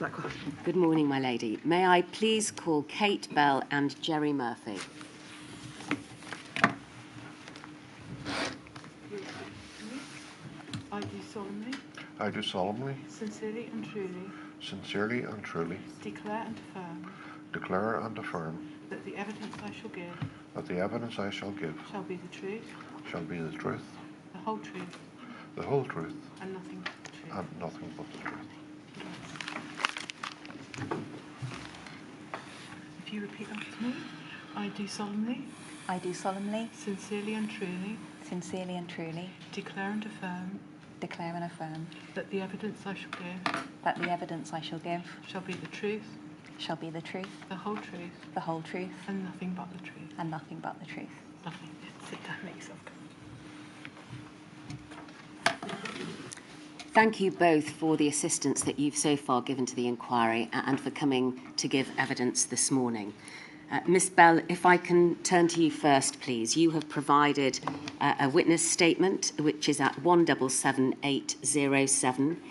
Blackwell. Good morning, my lady. May I please call Kate Bell and Gerry Murphy? I do solemnly, I do solemnly, sincerely and truly declare and affirm that the evidence I shall give shall be the truth, the whole truth, and nothing but the truth. If you repeat after me, I do solemnly, sincerely and truly declare and affirm that the evidence I shall give shall be the truth, the whole truth, and nothing but the truth. Lovely. Sit down, make yourself comfortable. Thank you both for the assistance that you've so far given to the inquiry and for coming to give evidence this morning. Miss Bell, if I can turn to you first, please. You have provided a witness statement, which is at 177807.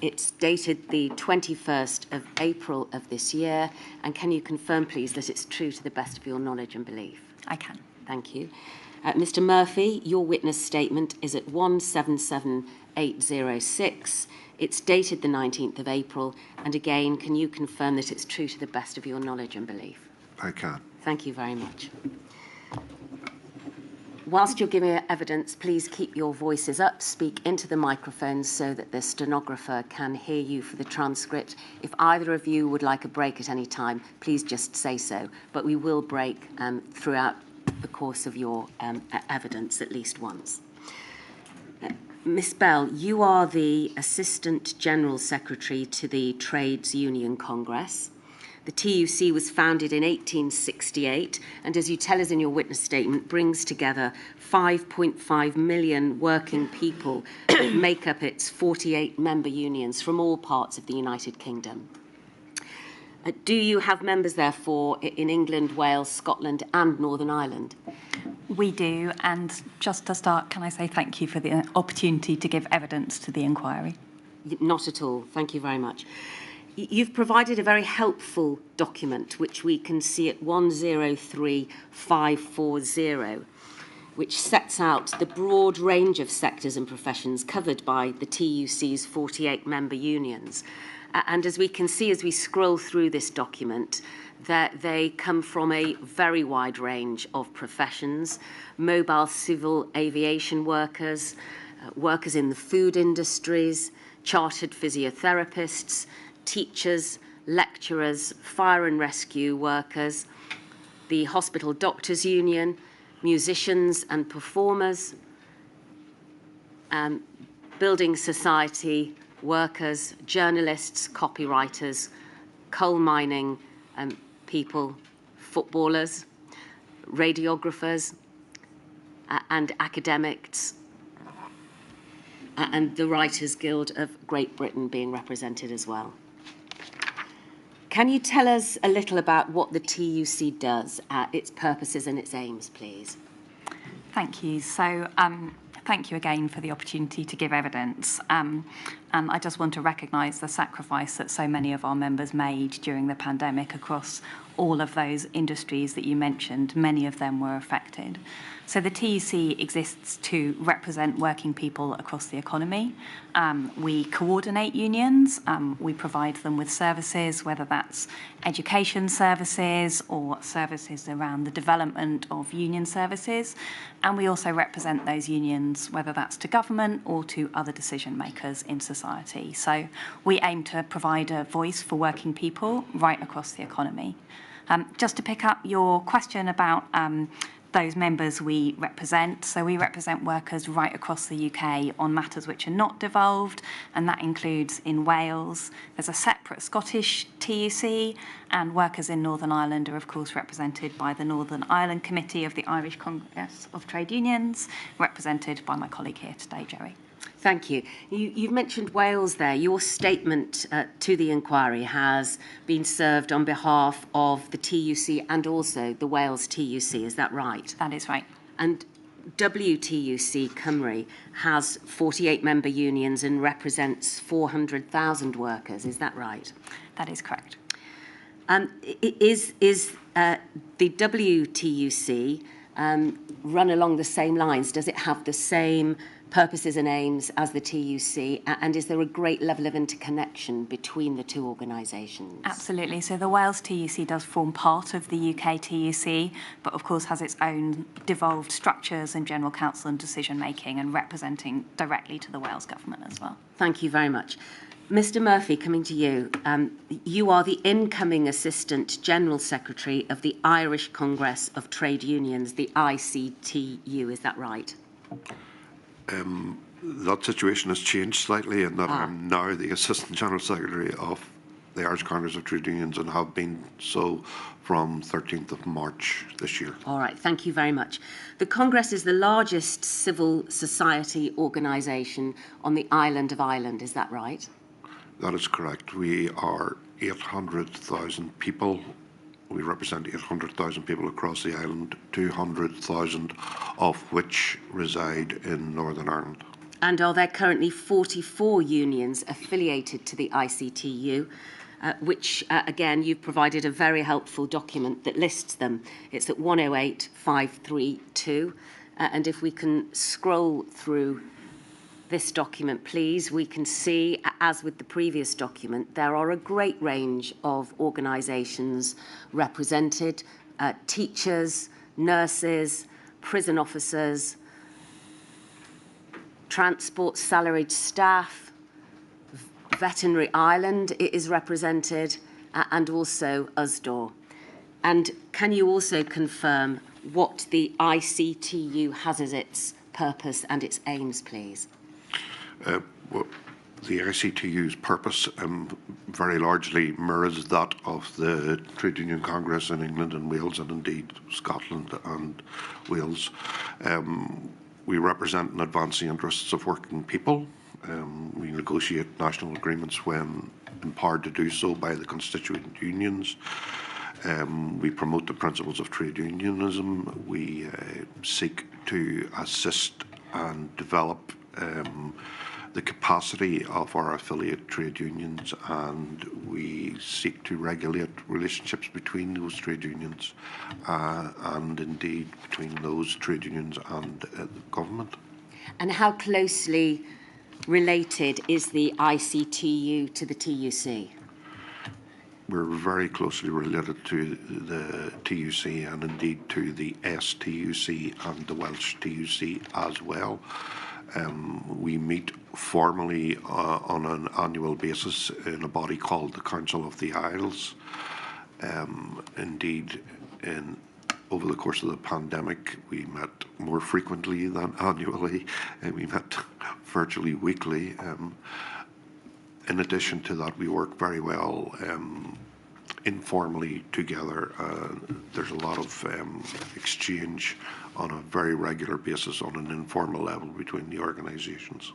It's dated the 21st of April of this year. And can you confirm, please, that it's true to the best of your knowledge and belief? I can. Thank you. Mr. Murphy, your witness statement is at 177806. It's dated the 19th of April. And again, can you confirm that it's true to the best of your knowledge and belief? I can. Thank you very much. Whilst you're giving evidence, please keep your voices up, speak into the microphones so that the stenographer can hear you for the transcript. If either of you would like a break at any time, please just say so. But we will break throughout the course of your evidence at least once. Miss Bell, you are the Assistant General Secretary to the Trades Union Congress. The TUC was founded in 1868 and, as you tell us in your witness statement, brings together 5.5 million working people who make up its 48 member unions from all parts of the United Kingdom. Do you have members, therefore, in England, Wales, Scotland and Northern Ireland? We do, and just to start, can I say thank you for the opportunity to give evidence to the inquiry? Not at all. Thank you very much. You've provided a very helpful document, which we can see at 103540, which sets out the broad range of sectors and professions covered by the TUC's 48 member unions. And as we can see as we scroll through this document, that they come from a very wide range of professions: mobile civil aviation workers, workers in the food industries, chartered physiotherapists, teachers, lecturers, fire and rescue workers, the Hospital Doctors Union, musicians and performers, building society workers, journalists, copywriters, coal mining people, footballers, radiographers, and academics, and the Writers' Guild of Great Britain being represented as well. Can you tell us a little about what the TUC does, its purposes and its aims, please? Thank you. So, thank you again for the opportunity to give evidence. And I just want to recognise the sacrifice that so many of our members made during the pandemic across all of those industries that you mentioned. Many of them were affected. So the TUC exists to represent working people across the economy. We coordinate unions. We provide them with services, whether that's education services or services around the development of union services. And we also represent those unions, whether that's to government or to other decision makers in society. So we aim to provide a voice for working people right across the economy. Just to pick up your question about those members we represent. So we represent workers right across the UK on matters which are not devolved, and that includes in Wales. There's a separate Scottish TUC, and workers in Northern Ireland are, of course, represented by the Northern Ireland Committee of the Irish Congress of Trade Unions, represented by my colleague here today, Gerry. Thank you. You've mentioned Wales there. Your statement to the inquiry has been served on behalf of the TUC and also the Wales TUC. Is that right? That is right. And WTUC Cymru has 48 member unions and represents 400,000 workers. Is that right? That is correct. Is the WTUC run along the same lines? Does it have the same purposes and aims as the TUC? And is there a great level of interconnection between the two organisations? Absolutely. So the Wales TUC does form part of the UK TUC, but of course has its own devolved structures and general council and decision making and representing directly to the Wales government as well. Thank you very much. Mr Murphy, coming to you. You are the incoming Assistant General Secretary of the Irish Congress of Trade Unions, the ICTU, is that right? That situation has changed slightly in that I'm now the Assistant General Secretary of the Irish Congress of Trade Unions and have been so from 13th of March this year. All right, thank you very much. The Congress is the largest civil society organisation on the island of Ireland, is that right? That is correct. We are 800,000 people. We represent 800,000 people across the island, 200,000 of which reside in Northern Ireland. And are there currently 44 unions affiliated to the ICTU, which, again, you've provided a very helpful document that lists them. It's at 108,532. And if we can scroll through this document, please, we can see, as with the previous document, there are a great range of organisations represented, teachers, nurses, prison officers, transport salaried staff, Veterinary Ireland is represented, and also USDOR. And can you also confirm what the ICTU has as its purpose and its aims, please? Well, the ICTU's purpose very largely mirrors that of the Trade Union Congress in England and Wales, and indeed Scotland and Wales. We represent and advance the interests of working people. We negotiate national agreements when empowered to do so by the constituent unions. We promote the principles of trade unionism. We seek to assist and develop the capacity of our affiliate trade unions, and we seek to regulate relationships between those trade unions and indeed between those trade unions and the government. And how closely related is the ICTU to the TUC? We're very closely related to the TUC and indeed to the STUC and the Welsh TUC as well. We meet formally on an annual basis in a body called the Council of the Isles. Indeed, over the course of the pandemic, we met more frequently than annually, and we met virtually weekly. In addition to that, we work very well informally together. There's a lot of exchange on a very regular basis on an informal level between the organisations.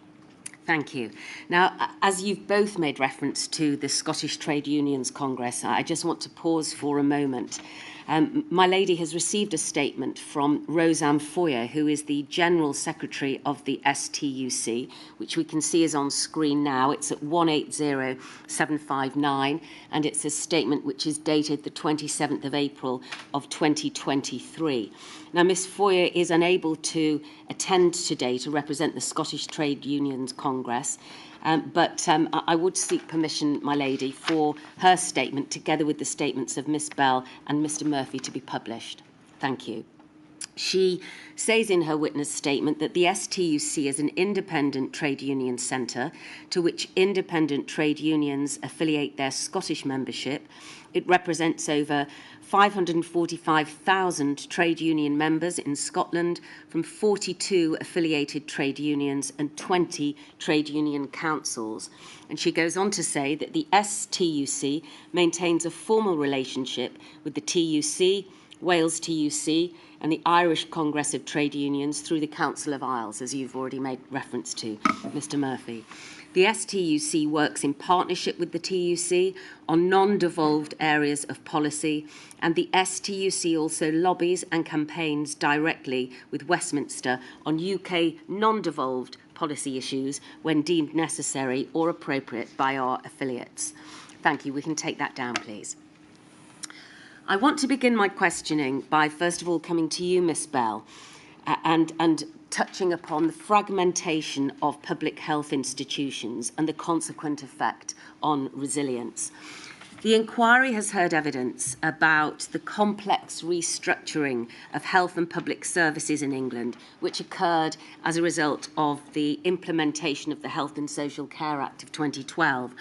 Thank you. Now, as you've both made reference to the Scottish Trade Unions Congress, I just want to pause for a moment. My lady has received a statement from Roseanne Foyer, who is the General Secretary of the STUC, which we can see is on screen now. It's at 180759, and it's a statement which is dated the 27th of April of 2023. Now, Ms Foyer is unable to attend today to represent the Scottish Trade Unions Congress, but I would seek permission, my lady, for her statement, together with the statements of Miss Bell and Mr Murphy, to be published. Thank you. She says in her witness statement that the STUC is an independent trade union centre to which independent trade unions affiliate their Scottish membership. It represents over 545,000 trade union members in Scotland from 42 affiliated trade unions and 20 trade union councils. And she goes on to say that the STUC maintains a formal relationship with the TUC, Wales TUC, and the Irish Congress of Trade Unions through the Council of Isles, as you've already made reference to, Mr Murphy. The STUC works in partnership with the TUC on non-devolved areas of policy, and the STUC also lobbies and campaigns directly with Westminster on UK non-devolved policy issues when deemed necessary or appropriate by our affiliates. Thank you. We can take that down, please. I want to begin my questioning by, first of all, coming to you, Miss Bell, and touching upon the fragmentation of public health institutions and the consequent effect on resilience. The inquiry has heard evidence about the complex restructuring of health and public services in England, which occurred as a result of the implementation of the Health and Social Care Act of 2012,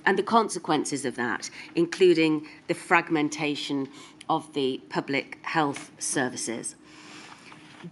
and the consequences of that, including the fragmentation of the public health services.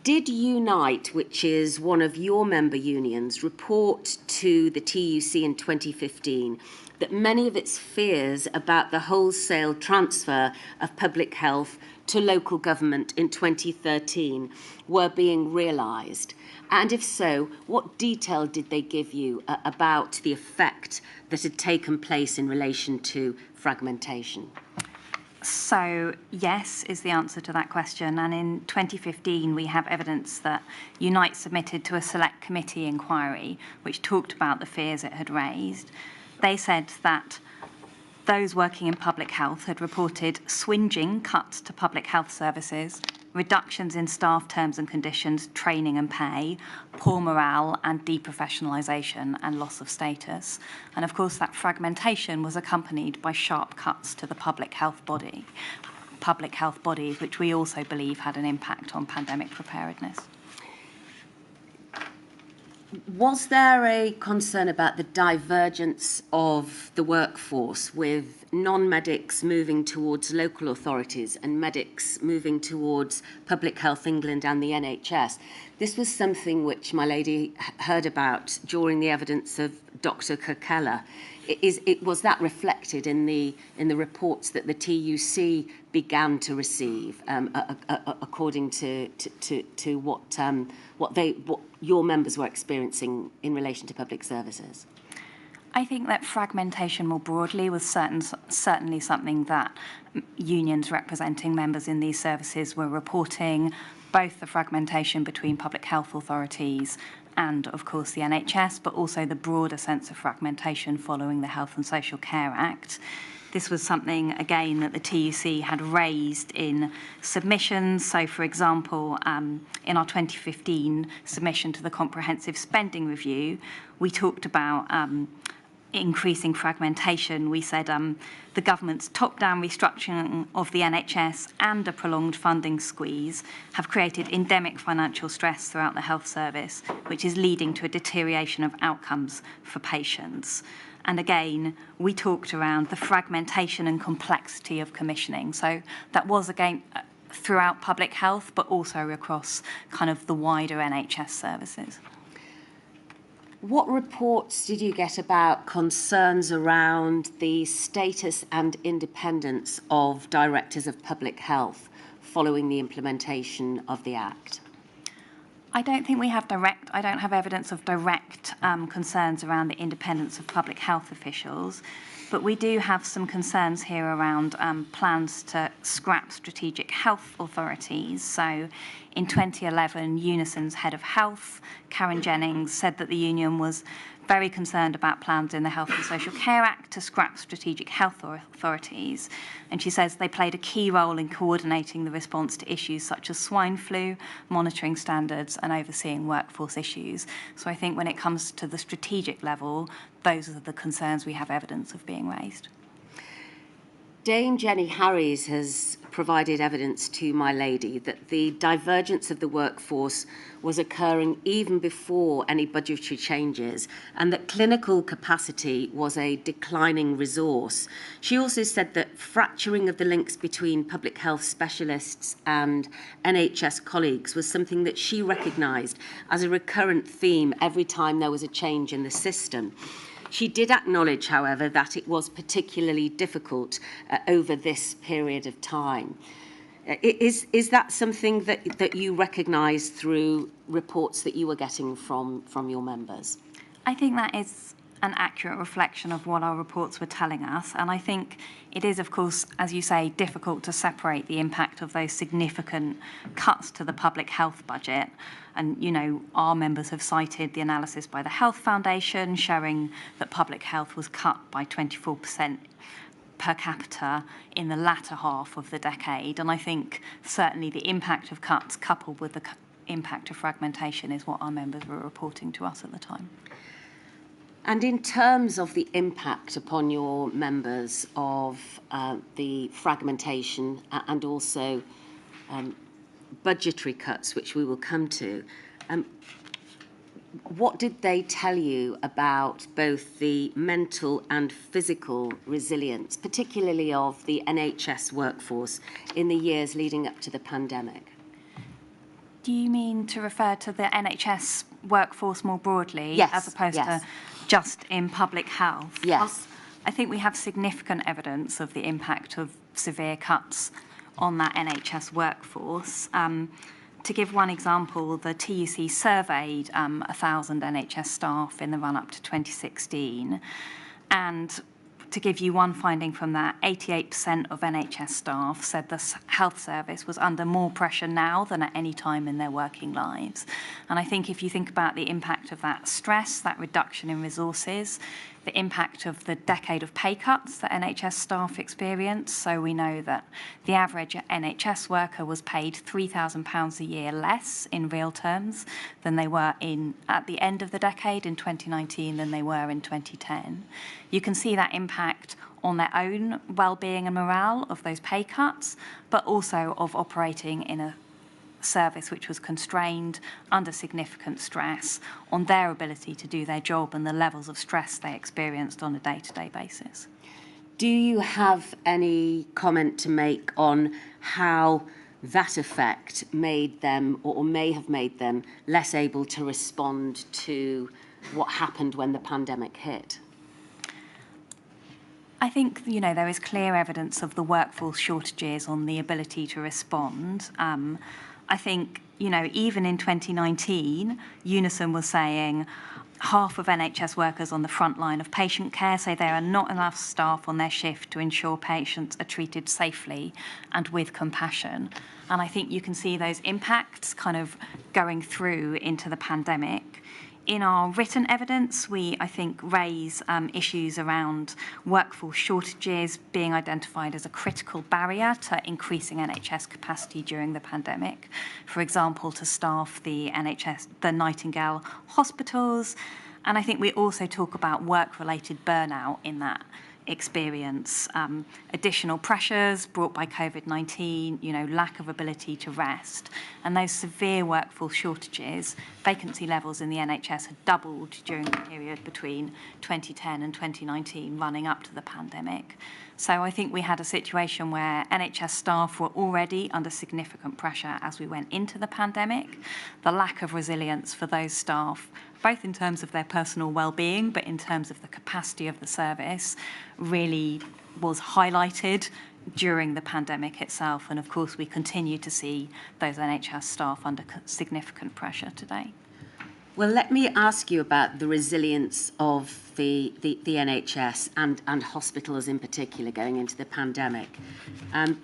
Did Unite, which is one of your member unions, report to the TUC in 2015 that many of its fears about the wholesale transfer of public health to local government in 2013 were being realised? And if so, what detail did they give you about the effect that had taken place in relation to fragmentation? So, yes, is the answer to that question. And in 2015, we have evidence that Unite submitted to a select committee inquiry, which talked about the fears it had raised. They said that those working in public health had reported swinging cuts to public health services, reductions in staff terms and conditions, training and pay, poor morale and deprofessionalisation and loss of status. And of course that fragmentation was accompanied by sharp cuts to the public health bodies, which we also believe had an impact on pandemic preparedness. Was there a concern about the divergence of the workforce, with non-medics moving towards local authorities and medics moving towards Public Health England and the NHS? This was something which my lady heard about during the evidence of Dr. Kirkella. Was that reflected in the reports that the TUC began to receive, according to what your members were experiencing in relation to public services? I think that fragmentation more broadly was certainly something that unions representing members in these services were reporting, both the fragmentation between public health authorities and, of course, the NHS, but also the broader sense of fragmentation following the Health and Social Care Act. This was something, again, that the TUC had raised in submissions. So, for example, in our 2015 submission to the Comprehensive Spending Review, we talked about increasing fragmentation. We said the government's top-down restructuring of the NHS and a prolonged funding squeeze have created endemic financial stress throughout the health service, which is leading to a deterioration of outcomes for patients. And again, we talked around the fragmentation and complexity of commissioning. So that was, again, throughout public health, but also across kind of the wider NHS services. What reports did you get about concerns around the status and independence of directors of public health following the implementation of the Act? I don't have evidence of direct concerns around the independence of public health officials, but we do have some concerns here around plans to scrap strategic health authorities. So in 2011, Unison's head of health, Karen Jennings, said that the union was very concerned about plans in the Health and Social Care Act to scrap strategic health authorities. And she says they played a key role in coordinating the response to issues such as swine flu, monitoring standards and overseeing workforce issues. So I think when it comes to the strategic level, those are the concerns we have evidence of being raised. Dame Jenny Harries has provided evidence to my lady that the divergence of the workforce was occurring even before any budgetary changes, and that clinical capacity was a declining resource. She also said that fracturing of the links between public health specialists and NHS colleagues was something that she recognised as a recurrent theme every time there was a change in the system. She did acknowledge, however, that it was particularly difficult over this period of time. Is that something that you recognise through reports that you were getting from your members? I think that is an accurate reflection of what our reports were telling us. And I think it is, of course, as you say, difficult to separate the impact of those significant cuts to the public health budget. And, you know, our members have cited the analysis by the Health Foundation showing that public health was cut by 24% per capita in the latter half of the decade. And I think certainly the impact of cuts coupled with the impact of fragmentation is what our members were reporting to us at the time. And in terms of the impact upon your members of the fragmentation and also budgetary cuts, which we will come to, what did they tell you about both the mental and physical resilience, particularly of the NHS workforce in the years leading up to the pandemic? Do you mean to refer to the NHS workforce more broadly, yes, as opposed yes. to just in public health? Yes. I think we have significant evidence of the impact of severe cuts on that NHS workforce. To give one example, the TUC surveyed 1,000 NHS staff in the run-up to 2016, and to give you one finding from that, 88% of NHS staff said the health service was under more pressure now than at any time in their working lives. And I think if you think about the impact of that stress, that reduction in resources, the impact of the decade of pay cuts that NHS staff experienced. So we know that the average NHS worker was paid £3,000 a year less in real terms than they were at the end of the decade in 2019 than they were in 2010. You can see that impact on their own well-being and morale of those pay cuts, but also of operating in a service which was constrained, under significant stress, on their ability to do their job and the levels of stress they experienced on a day-to-day basis. Do you have any comment to make on how that effect made them, or may have made them, less able to respond to what happened when the pandemic hit? I think, you know, there is clear evidence of the workforce shortages on the ability to respond. I think, you know, even in 2019, Unison was saying half of NHS workers on the front line of patient care say there are not enough staff on their shift to ensure patients are treated safely and with compassion. And I think you can see those impacts kind of going through into the pandemic. In our written evidence, we, I think, raise issues around workforce shortages being identified as a critical barrier to increasing NHS capacity during the pandemic. For example, to staff the Nightingale hospitals. And I think we also talk about work-related burnout in that experience, additional pressures brought by COVID-19, you know, lack of ability to rest, and those severe workforce shortages. Vacancy levels in the NHS had doubled during the period between 2010 and 2019, running up to the pandemic. So I think we had a situation where NHS staff were already under significant pressure as we went into the pandemic. The lack of resilience for those staff, both in terms of their personal well-being, but in terms of the capacity of the service, really was highlighted during the pandemic itself. And of course, we continue to see those NHS staff under significant pressure today. Well, let me ask you about the resilience of the NHS and hospitals in particular going into the pandemic,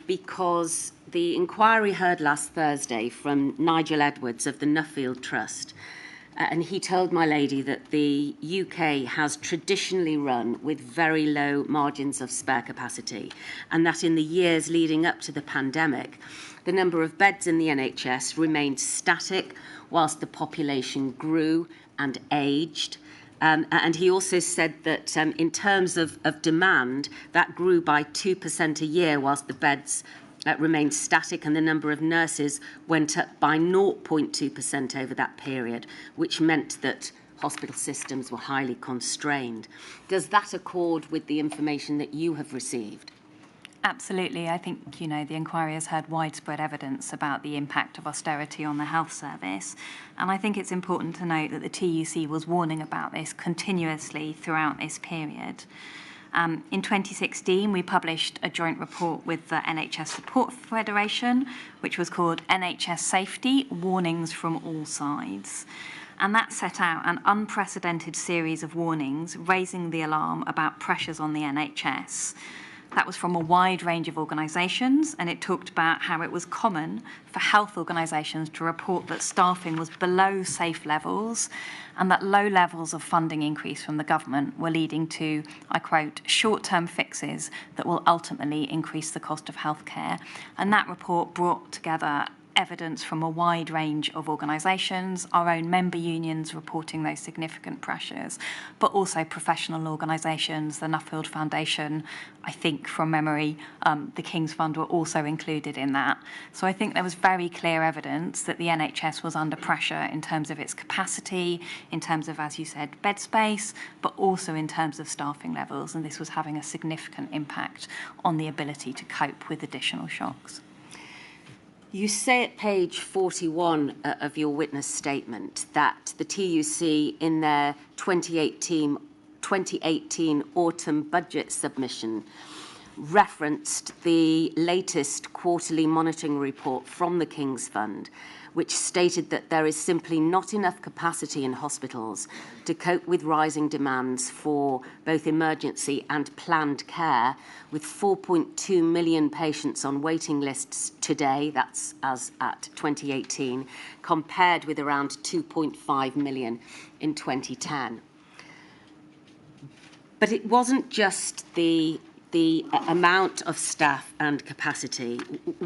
because the inquiry heard last Thursday from Nigel Edwards of the Nuffield Trust, and he told my lady that the UK has traditionally run with very low margins of spare capacity, and that in the years leading up to the pandemic, the number of beds in the NHS remained static whilst the population grew and aged. And he also said that in terms of demand, that grew by 2% a year whilst the beds remained static, and the number of nurses went up by 0.2% over that period, which meant that hospital systems were highly constrained. Does that accord with the information that you have received? Absolutely. I think, you know, the inquiry has heard widespread evidence about the impact of austerity on the health service. And I think it's important to note that the TUC was warning about this continuously throughout this period. In 2016, we published a joint report with the NHS Support Federation, which was called NHS Safety, Warnings from All Sides. And that set out an unprecedented series of warnings, raising the alarm about pressures on the NHS. That was from a wide range of organisations, and it talked about how it was common for health organisations to report that staffing was below safe levels and that low levels of funding increase from the government were leading to, I quote, short-term fixes that will ultimately increase the cost of healthcare. And that report brought together evidence from a wide range of organisations, our own member unions reporting those significant pressures, but also professional organisations, the Nuffield Foundation, I think from memory, the King's Fund were also included in that. So I think there was very clear evidence that the NHS was under pressure in terms of its capacity, in terms of, as you said, bed space, but also in terms of staffing levels, and this was having a significant impact on the ability to cope with additional shocks. You say at page 41 of your witness statement that the TUC in their 2018 autumn budget submission referenced the latest quarterly monitoring report from the King's Fund, which stated that there is simply not enough capacity in hospitals to cope with rising demands for both emergency and planned care, with 4.2 million patients on waiting lists today, that's as at 2018, compared with around 2.5 million in 2010. But it wasn't just the amount of staff and capacity.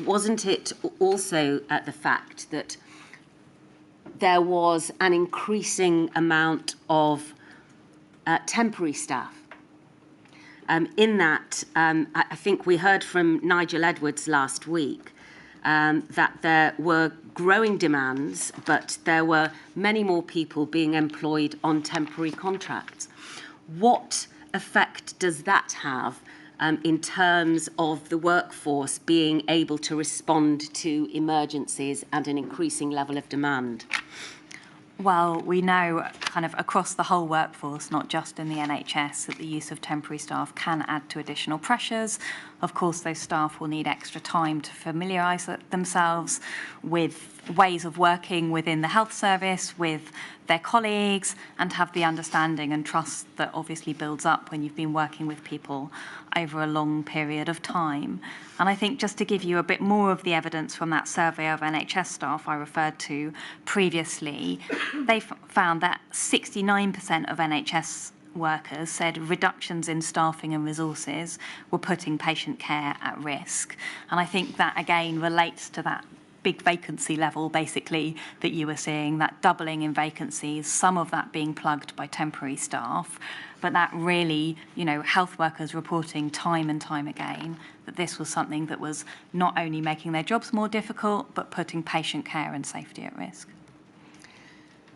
Wasn't it also at the fact that there was an increasing amount of temporary staff? In that, I think we heard from Nigel Edwards last week that there were growing demands, but there were many more people being employed on temporary contracts. What effect does that have in terms of the workforce being able to respond to emergencies and an increasing level of demand? Well, we know kind of across the whole workforce, not just in the NHS, that the use of temporary staff can add to additional pressures. Of course, those staff will need extra time to familiarise themselves with ways of working within the health service, with their colleagues, and have the understanding and trust that obviously builds up when you've been working with people over a long period of time. And I think just to give you a bit more of the evidence from that survey of NHS staff I referred to previously, they found that 69% of NHS workers said reductions in staffing and resources were putting patient care at risk. And I think that again relates to that big vacancy level, basically, that you were seeing, that doubling in vacancies, some of that being plugged by temporary staff. But that really, you know, health workers reporting time and time again that this was something that was not only making their jobs more difficult, but putting patient care and safety at risk.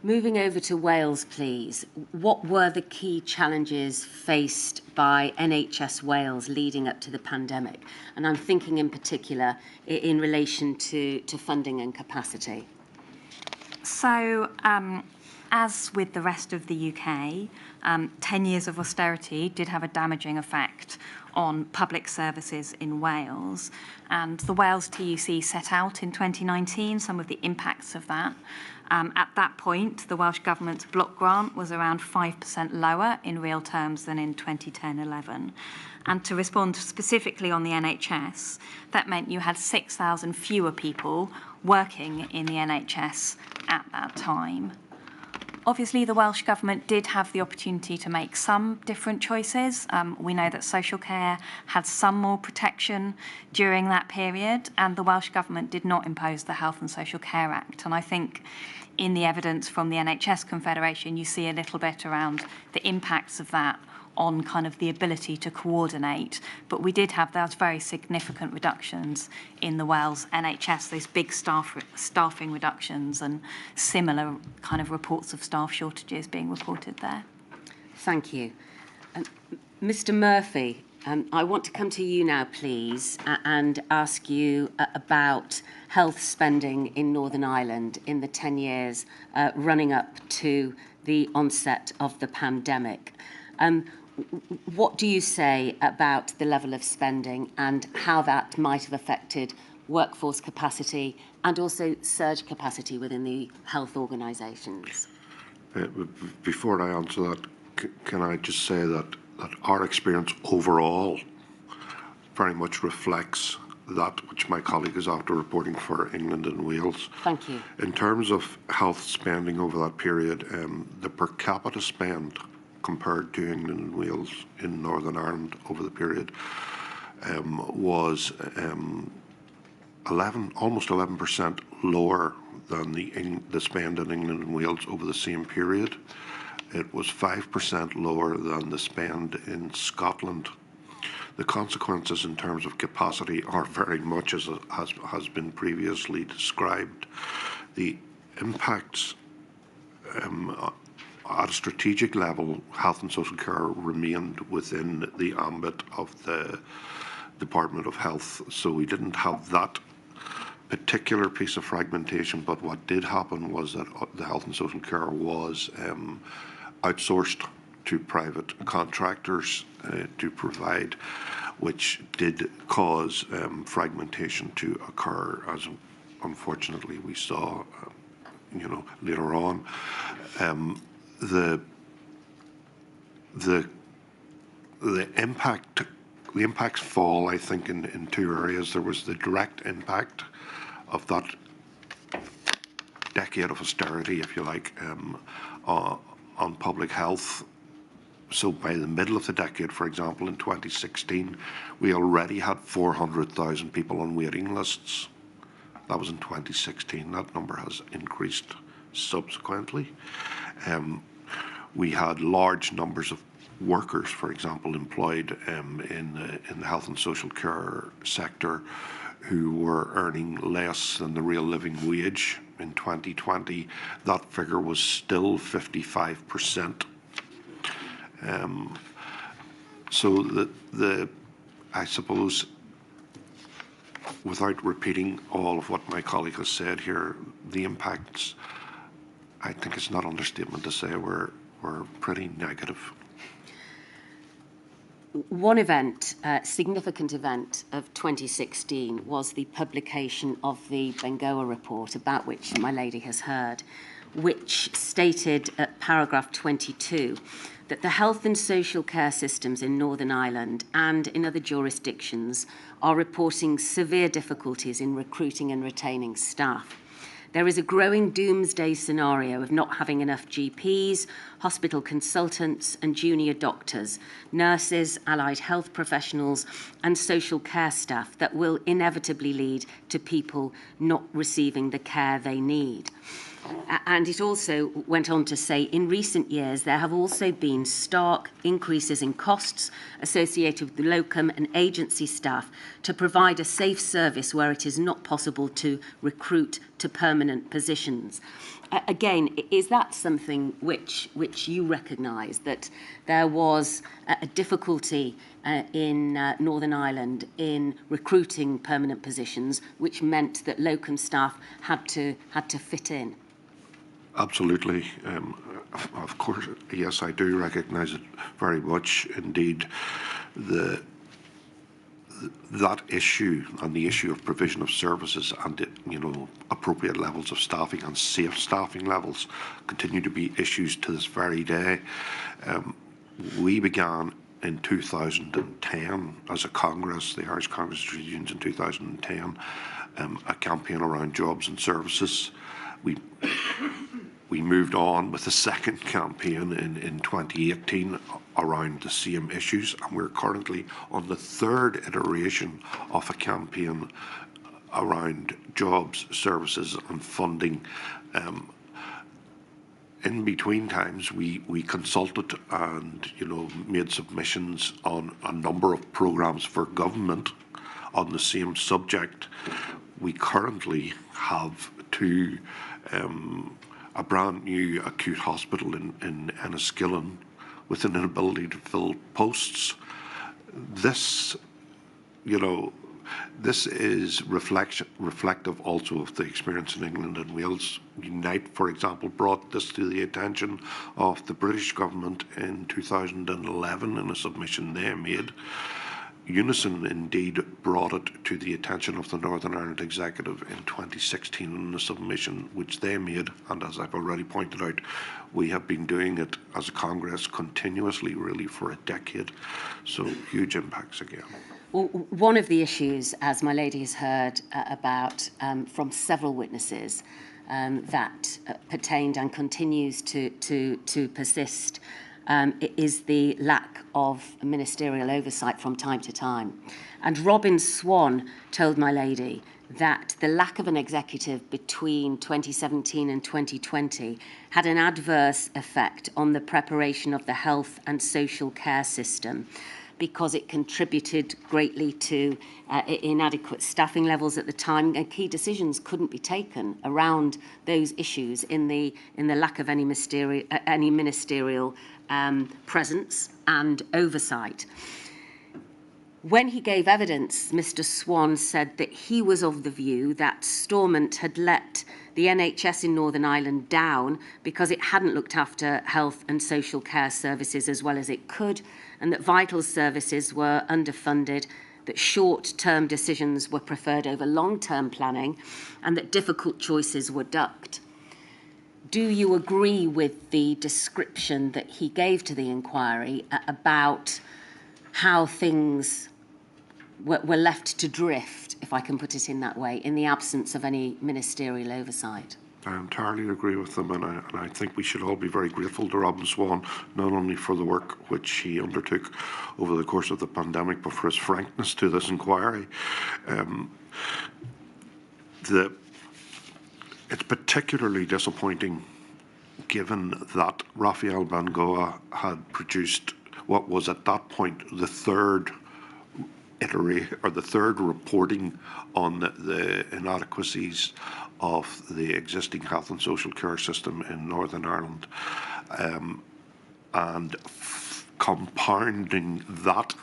Moving over to Wales, please. What were the key challenges faced by NHS Wales leading up to the pandemic? And I'm thinking in particular in relation to funding and capacity. So, as with the rest of the UK, 10 years of austerity did have a damaging effect on public services in Wales. And the Wales TUC set out in 2019 some of the impacts of that. At that point, the Welsh Government's block grant was around 5% lower in real terms than in 2010-11. And to respond specifically on the NHS, that meant you had 6,000 fewer people working in the NHS at that time. Obviously, the Welsh Government did have the opportunity to make some different choices. We know that social care had some more protection during that period, and the Welsh Government did not impose the Health and Social Care Act. And I think in the evidence from the NHS Confederation, you see a little bit around the impacts of that on kind of the ability to coordinate. But we did have those very significant reductions in the Wales NHS, those big staffing reductions and similar kind of reports of staff shortages being reported there. Thank you. Mr. Murphy, I want to come to you now, please, and ask you about health spending in Northern Ireland in the 10 years running up to the onset of the pandemic. What do you say about the level of spending and how that might have affected workforce capacity and also surge capacity within the health organisations? Before I answer that, can I just say that our experience overall very much reflects that which my colleague is after reporting for England and Wales. Thank you. In terms of health spending over that period, the per capita spend compared to England and Wales in Northern Ireland over the period was almost 11% lower than the spend in England and Wales over the same period. It was 5% lower than the spend in Scotland. The consequences in terms of capacity are very much as has been previously described. The impacts at a strategic level, health and social care remained within the ambit of the Department of Health, so we didn't have that particular piece of fragmentation, but what did happen was that the health and social care was outsourced to private contractors to provide, which did cause fragmentation to occur, as unfortunately we saw, later on. The impacts fall, I think, in two areas. There was the direct impact of that decade of austerity, if you like, on public health. So by the middle of the decade, for example, in 2016, we already had 400,000 people on waiting lists. That was in 2016. That number has increased subsequently. We had large numbers of workers, for example, employed in the health and social care sector who were earning less than the real living wage. In 2020, that figure was still 55%. So I suppose, without repeating all of what my colleague has said here, the impacts, I think it's not an understatement to say, were pretty negative. One event, significant event of 2016 was the publication of the Bengoa report, about which my lady has heard, which stated at paragraph 22 that the health and social care systems in Northern Ireland and in other jurisdictions are reporting severe difficulties in recruiting and retaining staff. There is a growing doomsday scenario of not having enough GPs, hospital consultants and junior doctors, nurses, allied health professionals and social care staff that will inevitably lead to people not receiving the care they need. And it also went on to say, in recent years, there have also been stark increases in costs associated with the locum and agency staff to provide a safe service where it is not possible to recruit to permanent positions. Again, is that something which you recognise, that there was a difficulty in Northern Ireland in recruiting permanent positions, which meant that locum staff had to fit in? Absolutely. Of course, yes, I do recognise it very much. Indeed, that issue and the issue of provision of services and appropriate levels of staffing and safe staffing levels continue to be issues to this very day. We began in 2010 as a Congress, the Irish Congress of Trade Unions in 2010, a campaign around jobs and services. We moved on with a second campaign in 2018 around the same issues, and we're currently on the third iteration of a campaign around jobs, services and funding. In between times, we consulted and made submissions on a number of programmes for government on the same subject. We currently have two a brand new acute hospital in Enniskillen with an inability to fill posts. This is reflective also of the experience in England and Wales. Unite, for example, brought this to the attention of the British government in 2011 in a submission they made. Unison indeed brought it to the attention of the Northern Ireland Executive in 2016 in a submission which they made, and as I've already pointed out, we have been doing it as a Congress continuously really for a decade, so huge impacts again. Well, one of the issues, as my lady has heard about from several witnesses, that pertained and continues to persist is the lack of ministerial oversight from time to time. And Robin Swan told my lady that the lack of an executive between 2017 and 2020 had an adverse effect on the preparation of the health and social care system, because it contributed greatly to inadequate staffing levels at the time, and key decisions couldn't be taken around those issues in the lack of any ministerial presence and oversight. When he gave evidence, Mr. Swan said that he was of the view that Stormont had let the NHS in Northern Ireland down because it hadn't looked after health and social care services as well as it could, and that vital services were underfunded, that short-term decisions were preferred over long-term planning, and that difficult choices were ducked. Do you agree with the description that he gave to the inquiry about how things were left to drift, if I can put it in that way, in the absence of any ministerial oversight? I entirely agree with them, and I think we should all be very grateful to Robin Swan, not only for the work which he undertook over the course of the pandemic, but for his frankness to this inquiry. It's particularly disappointing given that Raphael Bengoa had produced what was at that point the third reporting on the inadequacies of the existing health and social care system in Northern Ireland, and compounding that,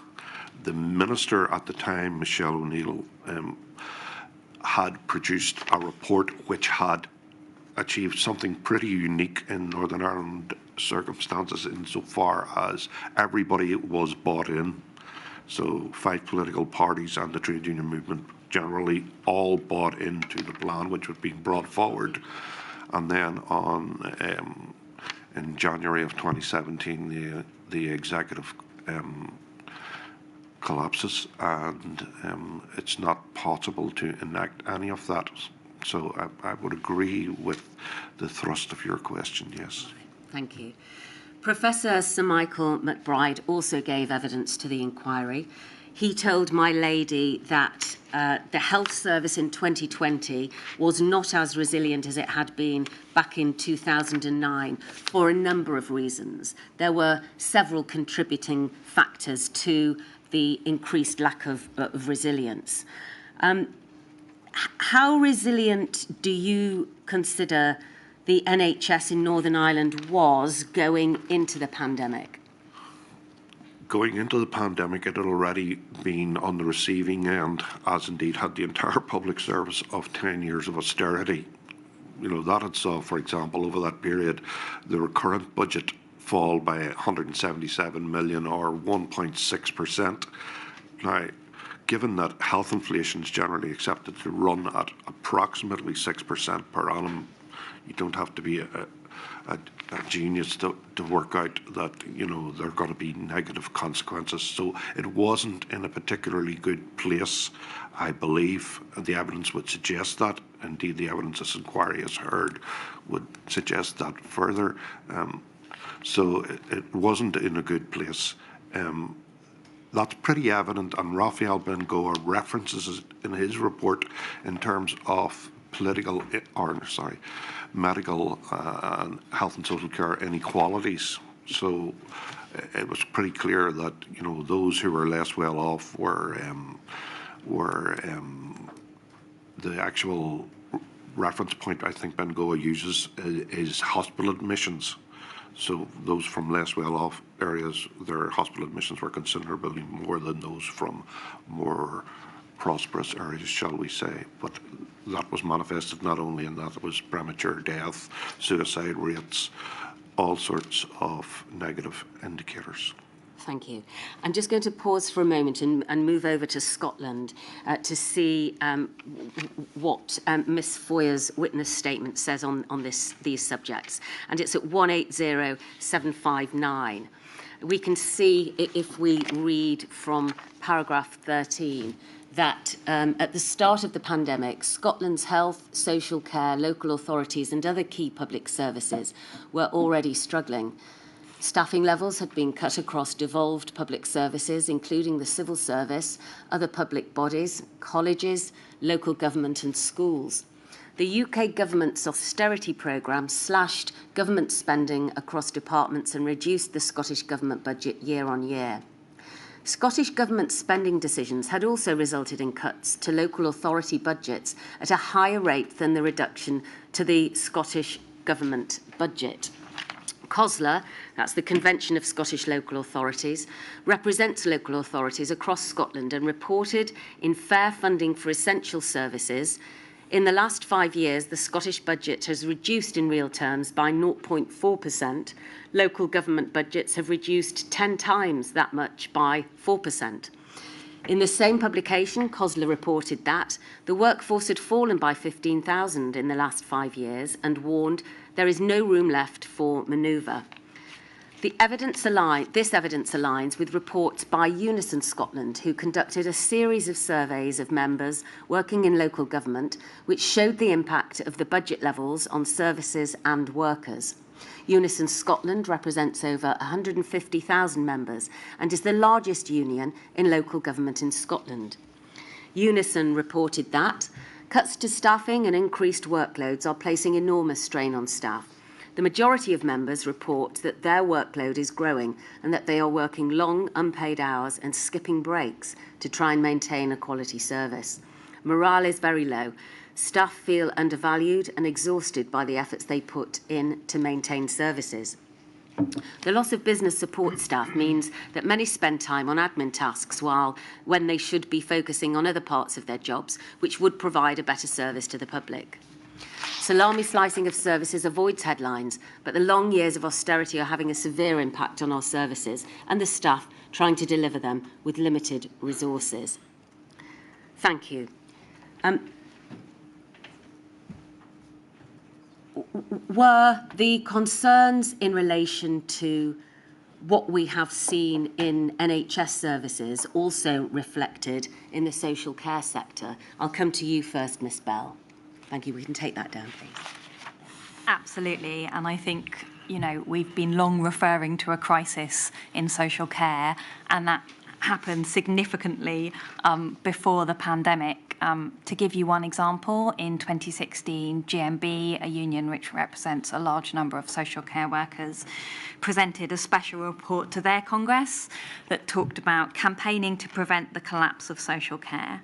the minister at the time, Michelle O'Neill, had produced a report which had achieved something pretty unique in Northern Ireland circumstances insofar as everybody was bought in. So 5 political parties and the trade union movement generally all bought into the plan which was being brought forward. And then in January of 2017, the executive collapses, and it's not possible to enact any of that. So I would agree with the thrust of your question, yes. Thank you. Professor Sir Michael McBride also gave evidence to the inquiry. He told my lady that the health service in 2020 was not as resilient as it had been back in 2009 for a number of reasons. There were several contributing factors to the increased lack of resilience. How resilient do you consider the NHS in Northern Ireland was going into the pandemic? Going into the pandemic, it had already been on the receiving end, as indeed had the entire public service, of 10 years of austerity. You know, that had saw, for example, over that period, the recurrent budget fall by 177 million or 1.6%. Now, given that health inflation is generally accepted to run at approximately 6% per annum, you don't have to be a genius to work out that, you know, there are going to be negative consequences. So it wasn't in a particularly good place, I believe. The evidence would suggest that. Indeed, the evidence this inquiry has heard would suggest that further. So it wasn't in a good place. That's pretty evident, and Raphael Bengoa references it in his report in terms of medical and health and social care inequalities. So it was pretty clear that, you know, those who were less well off were the actual reference point I think Bengoa uses is hospital admissions. So those from less well-off areas, their hospital admissions were considerably more than those from more prosperous areas, shall we say. But that was manifested not only in that, it was premature death, suicide rates, all sorts of negative indicators. Thank you. I'm just going to pause for a moment and move over to Scotland to see what Miss Foyer's witness statement says on these subjects. And it's at 180759. We can see, if we read from paragraph 13, that at the start of the pandemic, Scotland's health, social care, local authorities and other key public services were already struggling. Staffing levels had been cut across devolved public services, including the civil service, other public bodies, colleges, local government and schools. The UK government's austerity programme slashed government spending across departments and reduced the Scottish government budget year on year. Scottish government spending decisions had also resulted in cuts to local authority budgets at a higher rate than the reduction to the Scottish government budget. COSLA, that's the Convention of Scottish Local Authorities, represents local authorities across Scotland and reported in fair funding for essential services. In the last 5 years, the Scottish budget has reduced in real terms by 0.4%. Local government budgets have reduced 10 times that much by 4%. In the same publication, COSLA reported that the workforce had fallen by 15,000 in the last 5 years and warned there is no room left for manoeuvre. This evidence aligns with reports by Unison Scotland, who conducted a series of surveys of members working in local government, which showed the impact of the budget levels on services and workers. Unison Scotland represents over 150,000 members and is the largest union in local government in Scotland. Unison reported that cuts to staffing and increased workloads are placing enormous strain on staff. The majority of members report that their workload is growing and that they are working long, unpaid hours and skipping breaks to try and maintain a quality service. Morale is very low. Staff feel undervalued and exhausted by the efforts they put in to maintain services. The loss of business support staff means that many spend time on admin tasks when they should be focusing on other parts of their jobs, which would provide a better service to the public. Salami slicing of services avoids headlines, but the long years of austerity are having a severe impact on our services and the staff trying to deliver them with limited resources. Thank you. Were the concerns in relation to what we have seen in NHS services also reflected in the social care sector? I'll come to you first, Miss Bell. Thank you. We can take that down, please. Absolutely. And I think, we've been long referring to a crisis in social care, and that happened significantly before the pandemic. To give you one example, in 2016, GMB, a union which represents a large number of social care workers, presented a special report to their Congress that talked about campaigning to prevent the collapse of social care.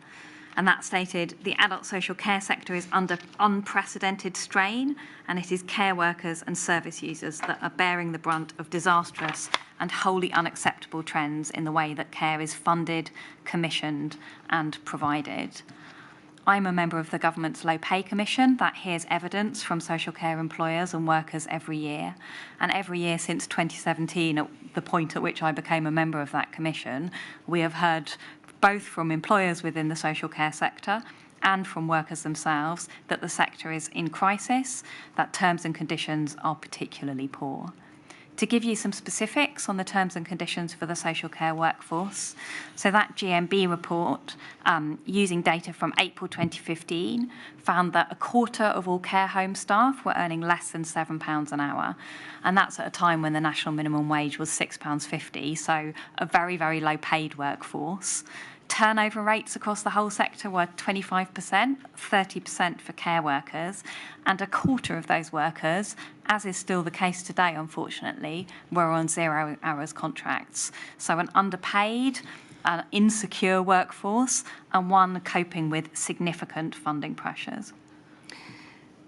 And that stated, the adult social care sector is under unprecedented strain, and it is care workers and service users that are bearing the brunt of disastrous and wholly unacceptable trends in the way that care is funded, commissioned and provided. I'm a member of the government's Low Pay Commission that hears evidence from social care employers and workers every year. And every year since 2017, at the point at which I became a member of that commission, we have heard both from employers within the social care sector and from workers themselves that the sector is in crisis, that terms and conditions are particularly poor. To give you some specifics on the terms and conditions for the social care workforce, so that GMB report, using data from April 2015, found that a quarter of all care home staff were earning less than £7 an hour. And that's at a time when the national minimum wage was £6.50, so a very, very low paid workforce. Turnover rates across the whole sector were 25%, 30% for care workers, and a quarter of those workers, as is still the case today, unfortunately, were on 0 hours contracts. So an underpaid, an insecure workforce, and one coping with significant funding pressures.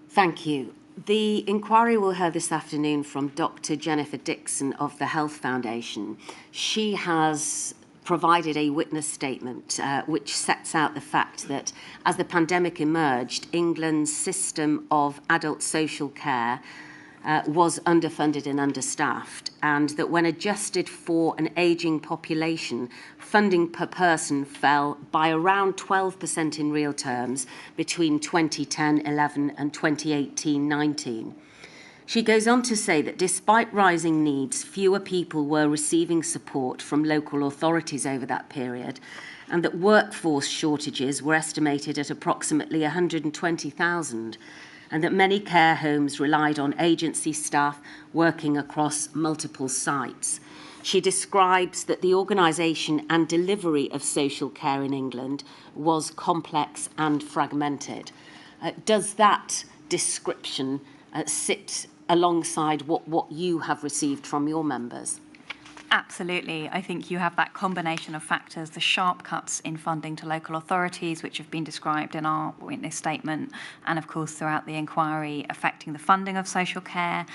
Thank you. The inquiry we'll hear this afternoon from Dr. Jennifer Dixon of the Health Foundation. She has provided a witness statement which sets out the fact that as the pandemic emerged, England's system of adult social care was underfunded and understaffed, and that when adjusted for an ageing population, funding per person fell by around 12% in real terms between 2010-11 and 2018-19. She goes on to say that despite rising needs, fewer people were receiving support from local authorities over that period, and that workforce shortages were estimated at approximately 120,000, and that many care homes relied on agency staff working across multiple sites. She describes that the organisation and delivery of social care in England was complex and fragmented. Does that description sit alongside what you have received from your members? Absolutely. I think you have that combination of factors, the sharp cuts in funding to local authorities, which have been described in our witness statement, and of course throughout the inquiry, affecting the funding of social care,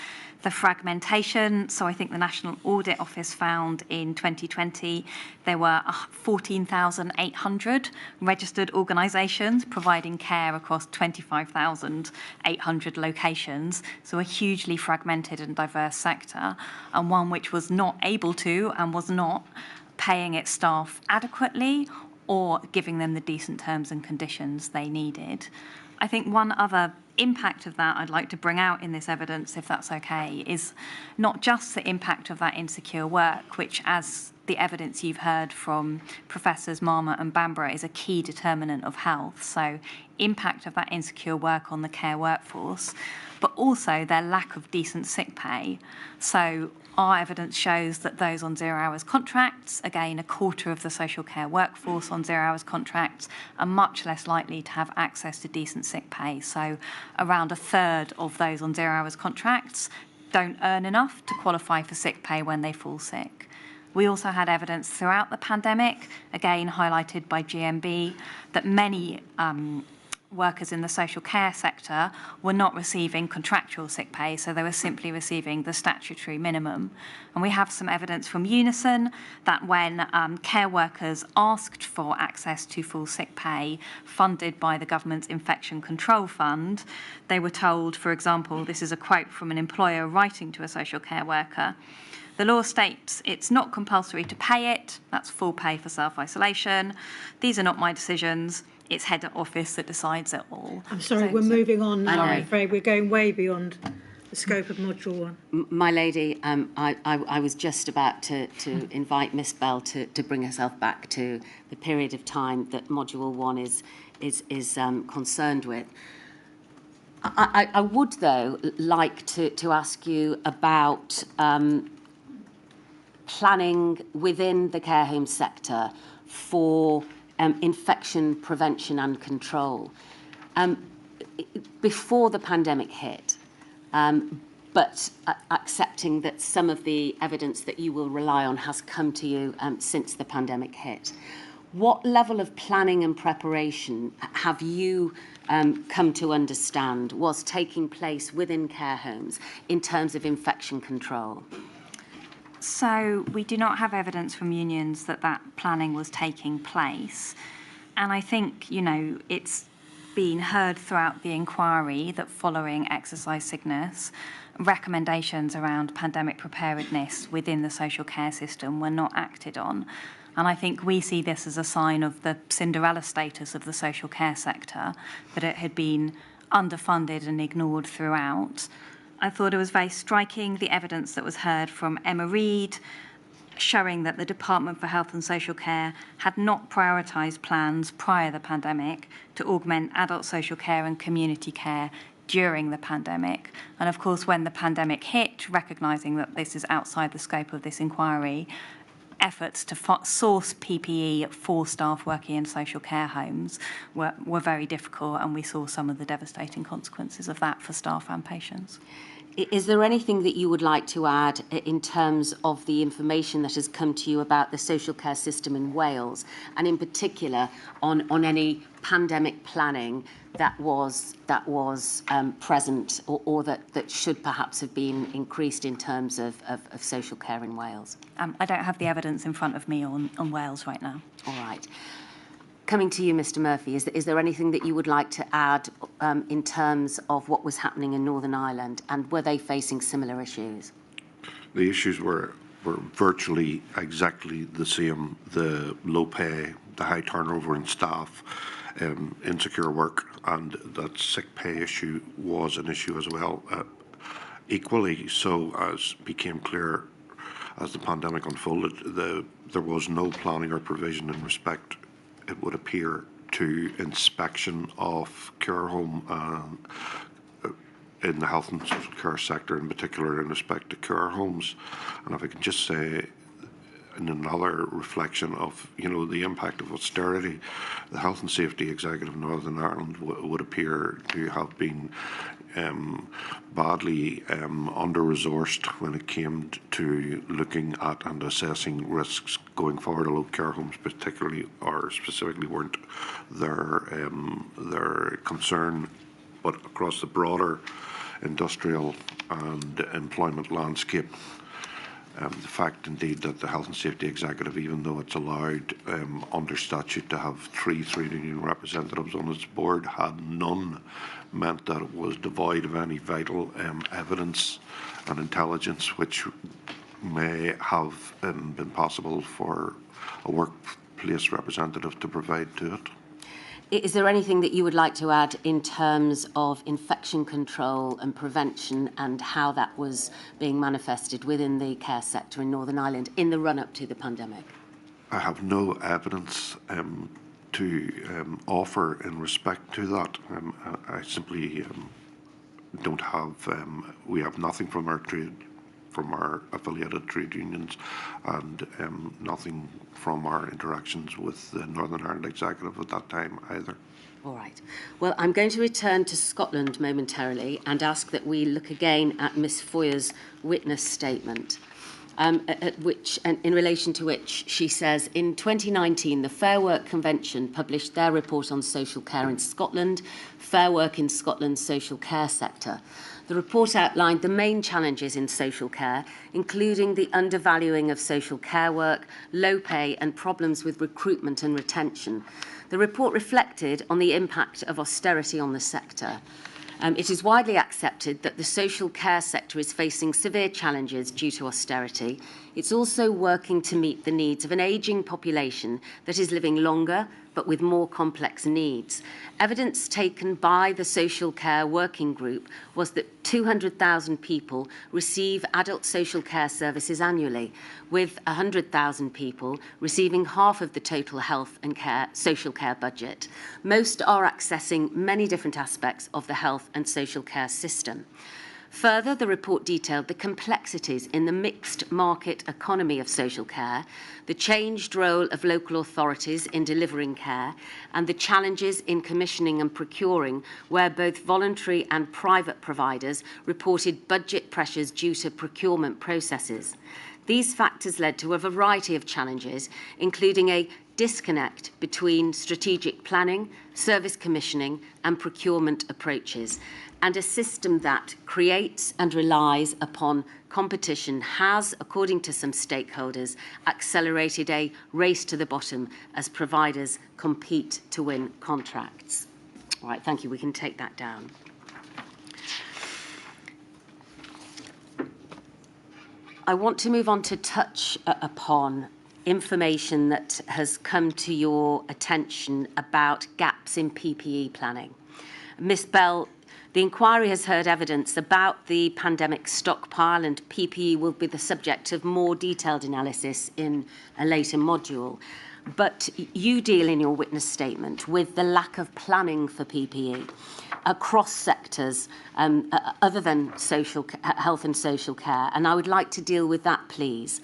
the fragmentation. So I think the National Audit Office found in 2020 there were 14,800 registered organisations providing care across 25,800 locations. So a hugely fragmented and diverse sector, and one which was not able to and was not paying its staff adequately or giving them the decent terms and conditions they needed. I think one other impact of that I'd like to bring out in this evidence, if that's okay, is not just the impact of that insecure work, which, as the evidence you've heard from Professors Marmer and Bamborough, is a key determinant of health. So impact of that insecure work on the care workforce, but also their lack of decent sick pay. So our evidence shows that those on 0 hours contracts, again, a quarter of the social care workforce on 0 hours contracts, are much less likely to have access to decent sick pay. So around a third of those on 0 hours contracts don't earn enough to qualify for sick pay when they fall sick. We also had evidence throughout the pandemic, again highlighted by GMB, that many workers in the social care sector were not receiving contractual sick pay, so they were simply receiving the statutory minimum. And we have some evidence from Unison that when care workers asked for access to full sick pay funded by the government's Infection Control Fund, they were told, for example, this is a quote from an employer writing to a social care worker, "The law states it's not compulsory to pay it. That's full pay for self-isolation. These are not my decisions. It's head office that decides it all." I'm sorry, we're moving on now. I'm afraid we're going way beyond the scope of Module 1. My lady, I was just about to invite Miss Bell to bring herself back to the period of time that Module 1 is concerned with. I would, though, like to ask you about planning within the care home sector for infection prevention and control. Before the pandemic hit, but accepting that some of the evidence that you will rely on has come to you since the pandemic hit, what level of planning and preparation have you come to understand was taking place within care homes in terms of infection control? So we do not have evidence from unions that planning was taking place. And I think, it's been heard throughout the inquiry that following exercise sickness, recommendations around pandemic preparedness within the social care system were not acted on. And I think we see this as a sign of the Cinderella status of the social care sector, that it had been underfunded and ignored throughout. I thought it was very striking, the evidence that was heard from Emma Reid, showing that the Department for Health and Social Care had not prioritised plans prior to the pandemic to augment adult social care and community care during the pandemic. And of course, when the pandemic hit, recognising that this is outside the scope of this inquiry, efforts to source PPE for staff working in social care homes were very difficult, and we saw some of the devastating consequences of that for staff and patients. Is there anything that you would like to add in terms of the information that has come to you about the social care system in Wales, and in particular on any pandemic planning that was present or that should perhaps have been increased in terms of social care in Wales? I don't have the evidence in front of me on Wales right now. All right. Coming to you, Mr Murphy, is there anything that you would like to add in terms of what was happening in Northern Ireland, and were they facing similar issues? The issues were virtually exactly the same. The low pay, the high turnover in staff, insecure work, and that sick pay issue was an issue as well. Equally so, as became clear as the pandemic unfolded, there was no planning or provision in respect, it would appear, to inspection of care home in the health and social care sector, in particular in respect to care homes. And if I can just say, in another reflection of the impact of austerity, the Health and Safety Executive of Northern Ireland would appear to have been badly under-resourced when it came to looking at and assessing risks going forward, although care homes particularly or specifically weren't their concern, but across the broader industrial and employment landscape. The fact, indeed, that the Health and Safety Executive, even though it's allowed under statute to have three trade union representatives on its board, had none, meant that it was devoid of any vital evidence and intelligence which may have been possible for a workplace representative to provide to it. Is there anything that you would like to add in terms of infection control and prevention and how that was being manifested within the care sector in Northern Ireland in the run-up to the pandemic? I have no evidence to offer in respect to that. I simply don't have. We have nothing from our affiliated trade unions, and nothing from our interactions with the Northern Ireland Executive at that time either. All right. Well, I'm going to return to Scotland momentarily and ask that we look again at Miss Foyer's witness statement, in relation to which she says, in 2019, the Fair Work Convention published their report on social care in Scotland, Fair Work in Scotland's social care sector. The report outlined the main challenges in social care, including the undervaluing of social care work, low pay, and problems with recruitment and retention. The report reflected on the impact of austerity on the sector. It is widely accepted that the social care sector is facing severe challenges due to austerity. It's also working to meet the needs of an ageing population that is living longer but with more complex needs. Evidence taken by the Social Care Working Group was that 200,000 people receive adult social care services annually, with 100,000 people receiving half of the total health and social care budget. Most are accessing many different aspects of the health and social care system. Further, the report detailed the complexities in the mixed market economy of social care, the changed role of local authorities in delivering care, and the challenges in commissioning and procuring, where both voluntary and private providers reported budget pressures due to procurement processes. These factors led to a variety of challenges, including a disconnect between strategic planning, service commissioning, and procurement approaches. And a system that creates and relies upon competition has, according to some stakeholders, accelerated a race to the bottom as providers compete to win contracts. All right, thank you. We can take that down. I want to move on to touch upon information that has come to your attention about gaps in PPE planning. Ms Bell, the inquiry has heard evidence about the pandemic stockpile, and PPE will be the subject of more detailed analysis in a later module. But you deal in your witness statement with the lack of planning for PPE across sectors other than health and social care, and I would like to deal with that, please.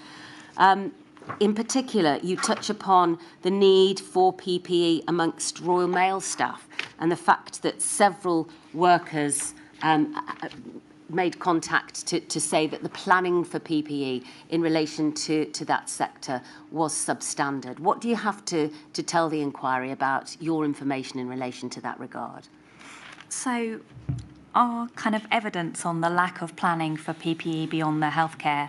In particular, you touch upon the need for PPE amongst Royal Mail staff and the fact that several workers made contact to say that the planning for PPE in relation to that sector was substandard. What do you have to tell the inquiry about your information in relation to that regard? So our kind of evidence on the lack of planning for PPE beyond the healthcare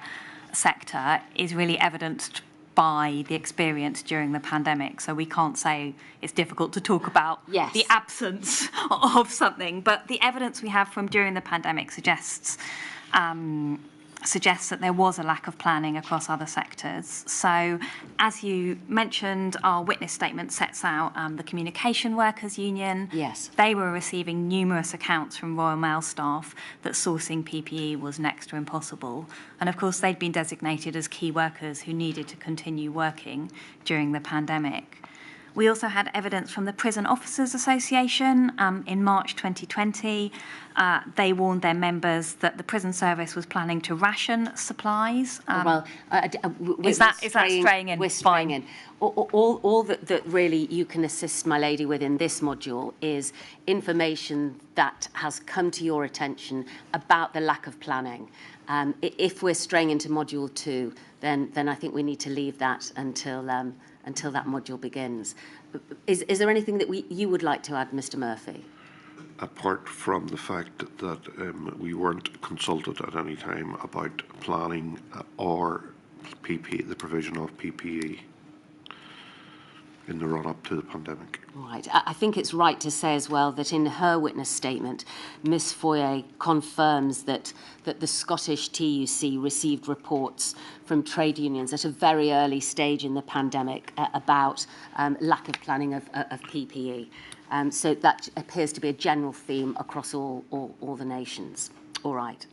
sector is really evidenced by the experience during the pandemic. So we can't say it's difficult to talk about the absence of something, but the evidence we have from during the pandemic suggests that there was a lack of planning across other sectors. So, as you mentioned, our witness statement sets out the Communication Workers Union. Yes. They were receiving numerous accounts from Royal Mail staff that sourcing PPE was next to impossible. And of course, they'd been designated as key workers who needed to continue working during the pandemic. We also had evidence from the Prison Officers Association in March 2020. They warned their members that the prison service was planning to ration supplies. Is that straying in? We're straying in. All that really you can assist my lady with in this module is information that has come to your attention about the lack of planning. If we're straying into module 2, then I think we need to leave that until that module begins. Is there anything that you would like to add, Mr. Murphy? Apart from the fact that we weren't consulted at any time about planning or PPE, the provision of PPE in the run-up to the pandemic. Right. I think it's right to say as well that in her witness statement, Ms Foyer confirms that the Scottish TUC received reports from trade unions at a very early stage in the pandemic about lack of planning of PPE. So that appears to be a general theme across all the nations. All right.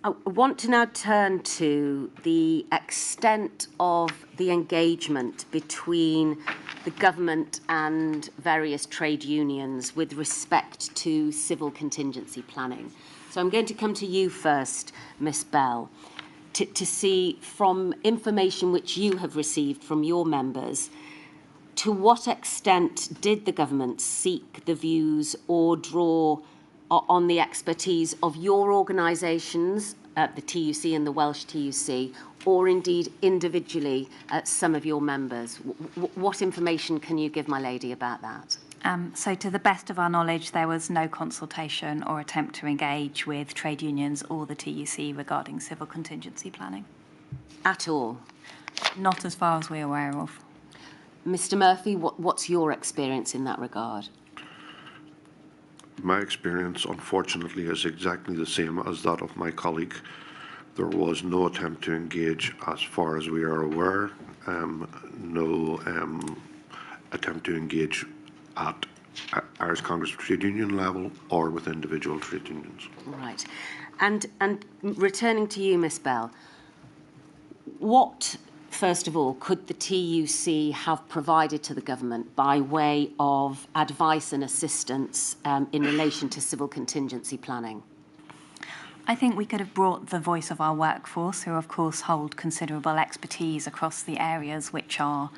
I want to now turn to the extent of the engagement between the government and various trade unions with respect to civil contingency planning. So I'm going to come to you first, Miss Bell, to see from information which you have received from your members, to what extent did the government seek the views or draw on the expertise of your organisations, the TUC and the Welsh TUC, or indeed individually some of your members? What information can you give my lady about that? So to the best of our knowledge, there was no consultation or attempt to engage with trade unions or the TUC regarding civil contingency planning. At all? Not as far as we're aware of. Mr Murphy, what's your experience in that regard? My experience, unfortunately, is exactly the same as that of my colleague. There was no attempt to engage, as far as we are aware, no attempt to engage at Irish Congress Trade Union level or with individual trade unions. Right. And returning to you, Miss Bell, what, first of all, could the TUC have provided to the government by way of advice and assistance in relation to civil contingency planning? I think we could have brought the voice of our workforce, who of course hold considerable expertise across the areas which are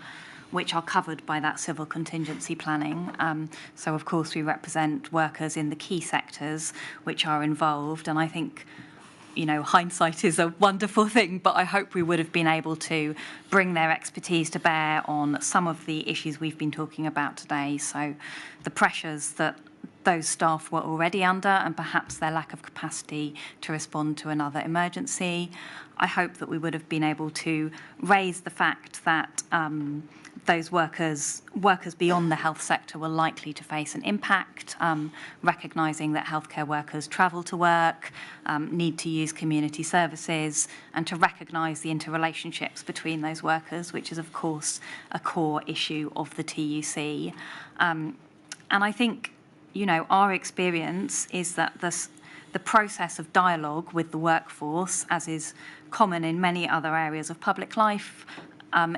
covered by that civil contingency planning. So of course we represent workers in the key sectors which are involved, and I think, you know, hindsight is a wonderful thing, but I hope we would have been able to bring their expertise to bear on some of the issues we've been talking about today. So the pressures that those staff were already under and perhaps their lack of capacity to respond to another emergency. I hope that we would have been able to raise the fact that those workers beyond the health sector were likely to face an impact, recognising that healthcare workers travel to work, need to use community services, and to recognise the interrelationships between those workers, which is of course a core issue of the TUC. And I think, you know, our experience is that the process of dialogue with the workforce, as is common in many other areas of public life,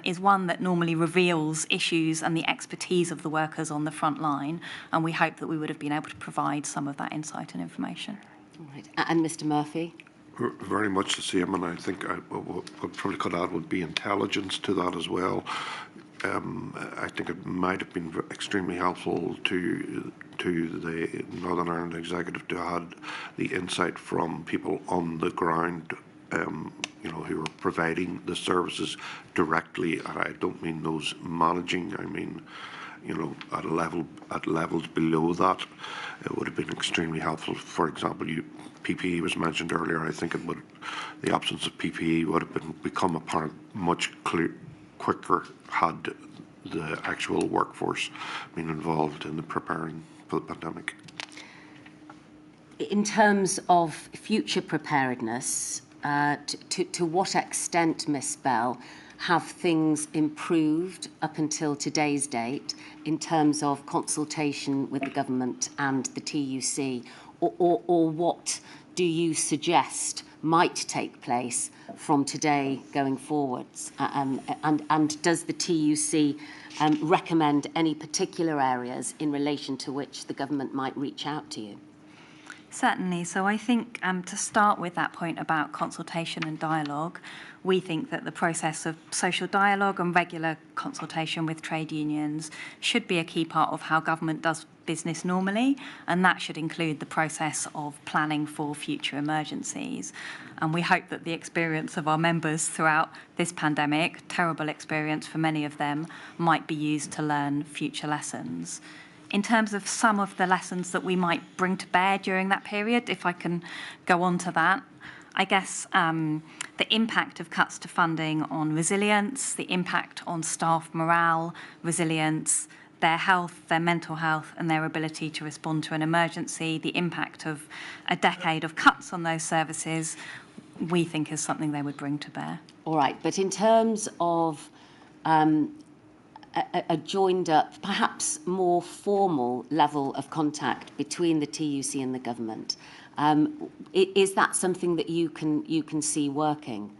is one that normally reveals issues and the expertise of the workers on the front line, and we hope that we would have been able to provide some of that insight and information. All right. And Mr Murphy? Very much the same, and I think what probably could add would be intelligence to that as well. I think it might have been extremely helpful to the Northern Ireland Executive to have the insight from people on the ground, you know, who are providing the services directly. And I don't mean those managing, I mean at levels below that, it would have been extremely helpful. For example, PPE was mentioned earlier. I think the absence of PPE would have become apparent much quicker had the actual workforce been involved in the preparing for the pandemic. In terms of future preparedness, to what extent, Miss Bell, have things improved up until today's date in terms of consultation with the government and the TUC, or what do you suggest might take place from today going forwards? And does the TUC recommend any particular areas in relation to which the government might reach out to you? Certainly. So I think to start with that point about consultation and dialogue, we think that the process of social dialogue and regular consultation with trade unions should be a key part of how government does business normally, and that should include the process of planning for future emergencies. And we hope that the experience of our members throughout this pandemic, terrible experience for many of them, might be used to learn future lessons. In terms of some of the lessons that we might bring to bear during that period, if I can go on to that, I guess the impact of cuts to funding on resilience, the impact on staff morale, resilience, their health, their mental health, and their ability to respond to an emergency, the impact of a decade of cuts on those services, we think is something they would bring to bear. All right, but in terms of a joined up, perhaps more formal level of contact between the TUC and the government, is that something that you can see working?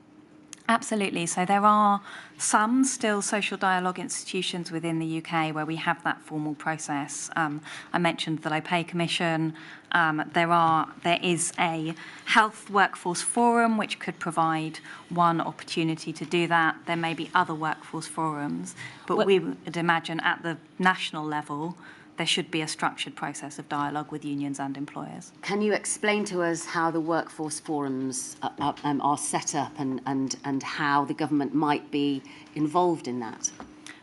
Absolutely. So there are some still social dialogue institutions within the UK where we have that formal process. I mentioned the Low Pay Commission. There is a health workforce forum which could provide one opportunity to do that. There may be other workforce forums, but we would imagine at the national level there should be a structured process of dialogue with unions and employers. Can you explain to us how the workforce forums are set up and how the government might be involved in that?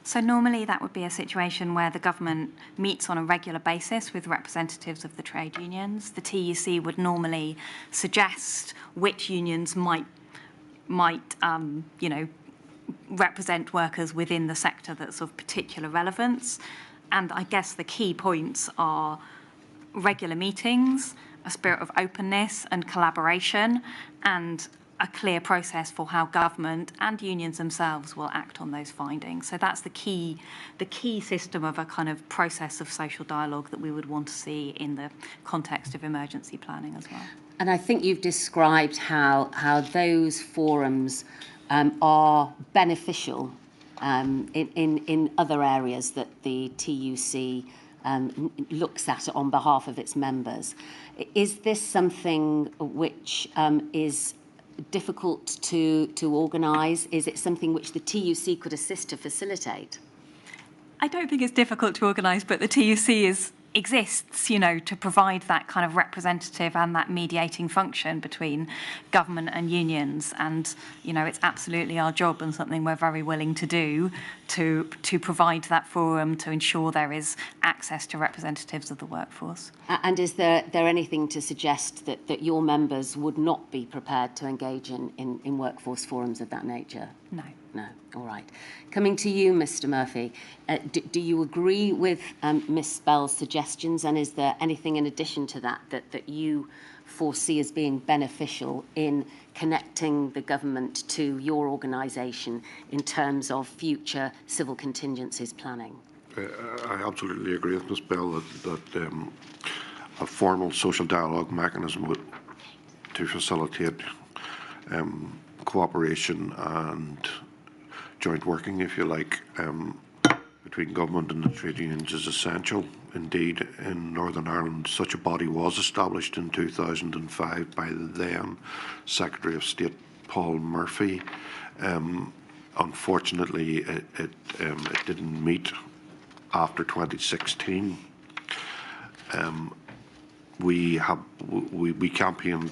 So normally that would be a situation where the government meets on a regular basis with representatives of the trade unions. The TUC would normally suggest which unions might represent workers within the sector that's of particular relevance. And I guess the key points are regular meetings, a spirit of openness and collaboration, and a clear process for how government and unions themselves will act on those findings. So that's the key system of a kind of process of social dialogue that we would want to see in the context of emergency planning as well. And I think you've described how those forums are beneficial in other areas that the TUC looks at on behalf of its members. Is this something which is difficult to organise? Is it something which the TUC could assist to facilitate? I don't think it's difficult to organise, but the TUC exists, to provide that kind of representative and that mediating function between government and unions. And, it's absolutely our job and something we're very willing to do to provide that forum to ensure there is access to representatives of the workforce. And is there anything to suggest that your members would not be prepared to engage in workforce forums of that nature? No. No. All right. Coming to you, Mr. Murphy, do you agree with Ms. Bell's suggestions, and is there anything in addition to that you foresee as being beneficial in connecting the government to your organisation in terms of future civil contingencies planning? I absolutely agree with Ms. Bell that a formal social dialogue mechanism to facilitate cooperation and joint working, if you like, between government and the trade unions is essential. Indeed, in Northern Ireland, such a body was established in 2005 by the then Secretary of State Paul Murphy. Unfortunately, it didn't meet after 2016. We campaigned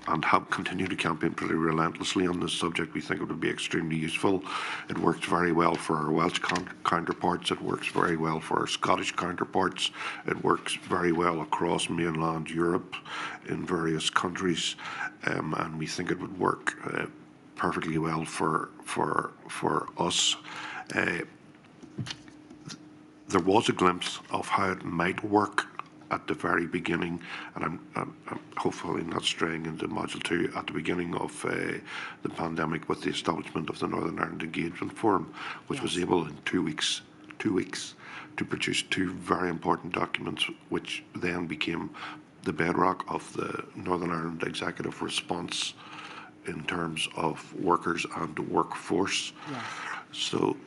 and have continued to campaign pretty relentlessly on this subject. We think it would be extremely useful. It works very well for our Welsh counterparts. It works very well for our Scottish counterparts. It works very well across mainland Europe in various countries, and we think it would work perfectly well for us. There was a glimpse of how it might work at the very beginning, and I'm hopefully not straying into Module 2, at the beginning of the pandemic, with the establishment of the Northern Ireland Engagement Forum, which was able in 2 weeks to produce 2 very important documents, which then became the bedrock of the Northern Ireland executive response in terms of workers and workforce. Yes. So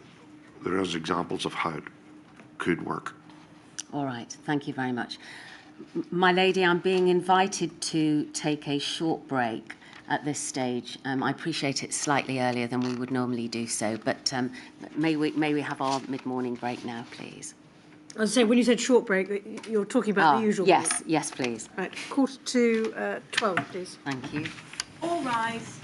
there is examples of how it could work. All right, thank you very much. My lady, I'm being invited to take a short break at this stage. I appreciate it's slightly earlier than we would normally do so, but may we have our mid-morning break now, please? I was saying, when you said short break, you're talking about the usual Yes, break. yes, please. Right, 11:45, please. Thank you. All rise.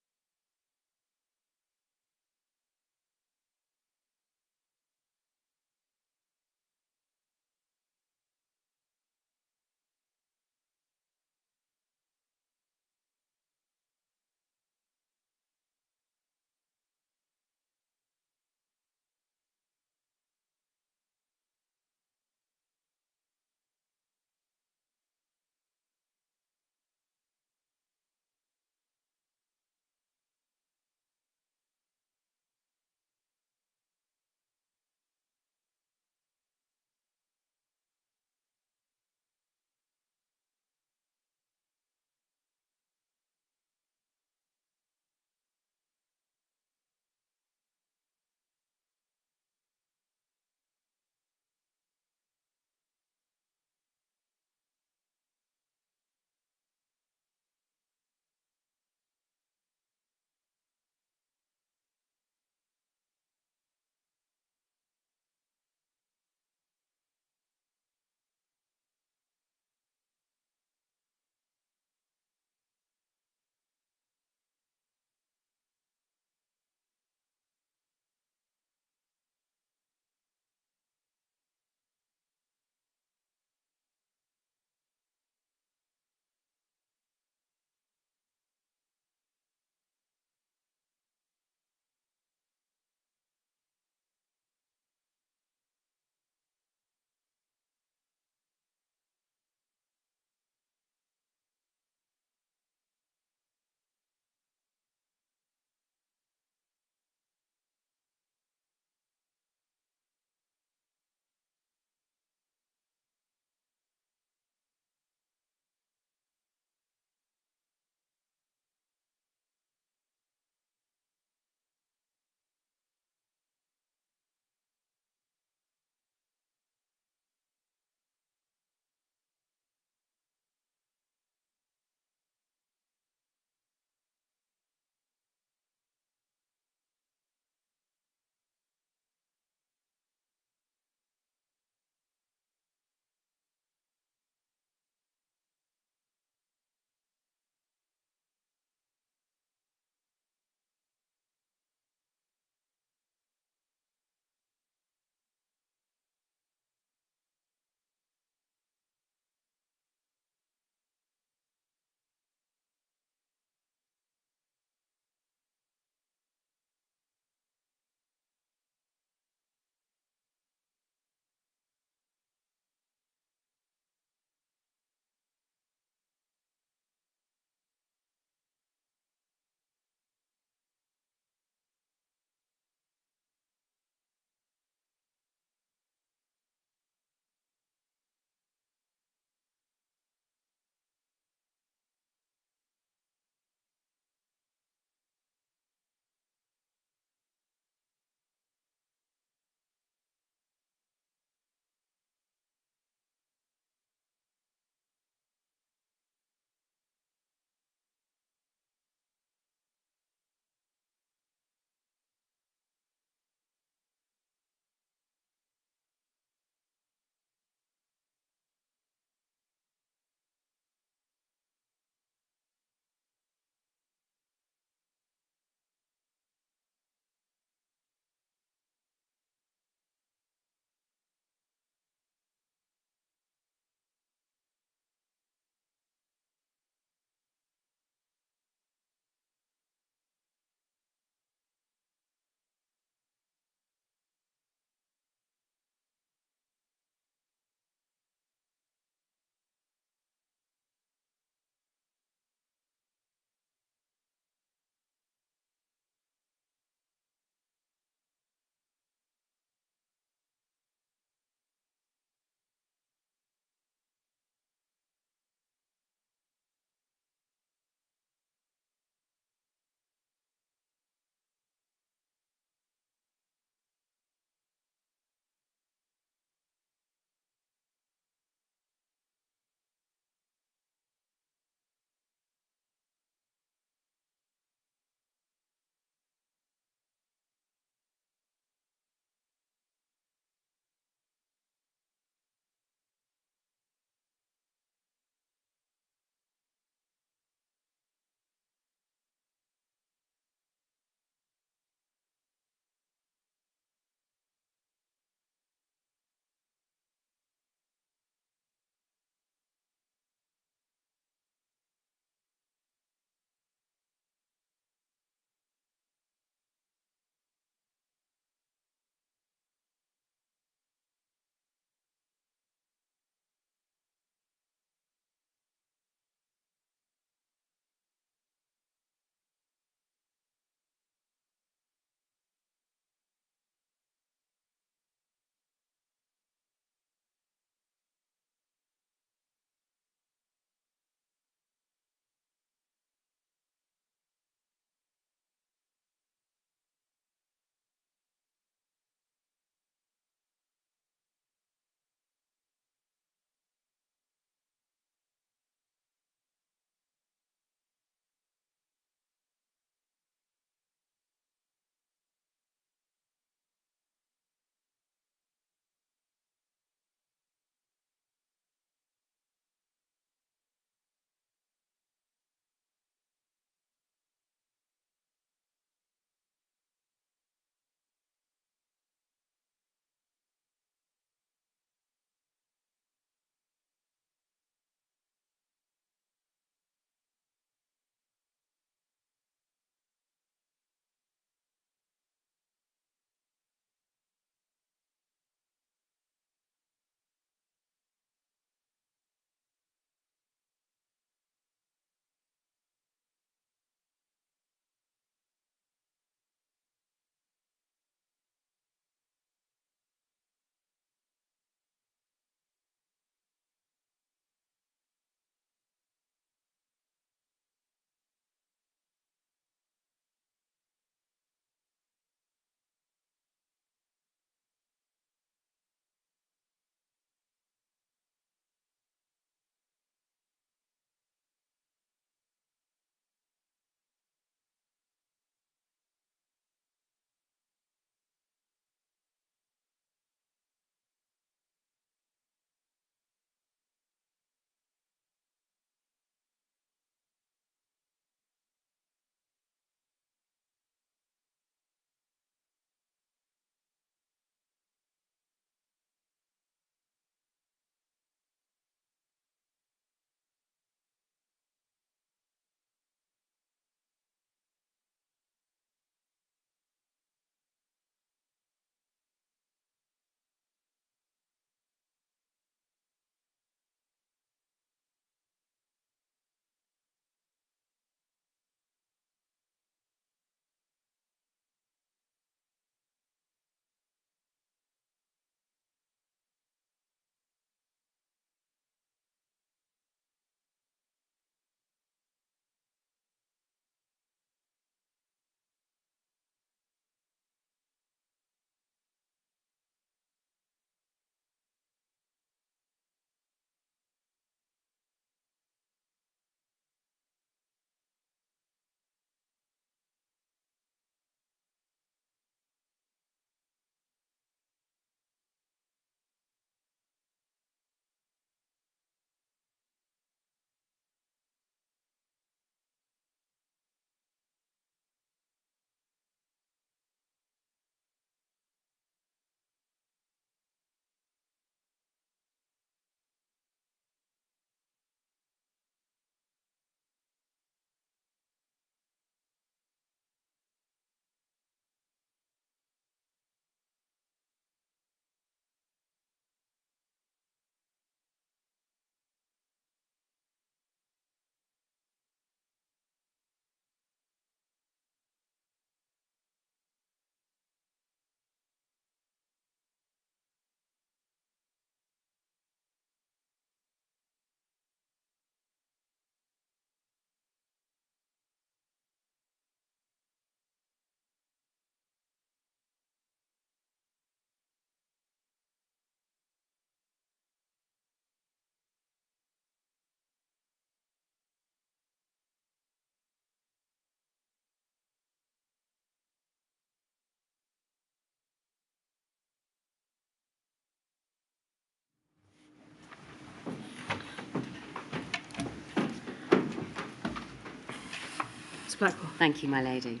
Mr Blackwell. Thank you, my lady.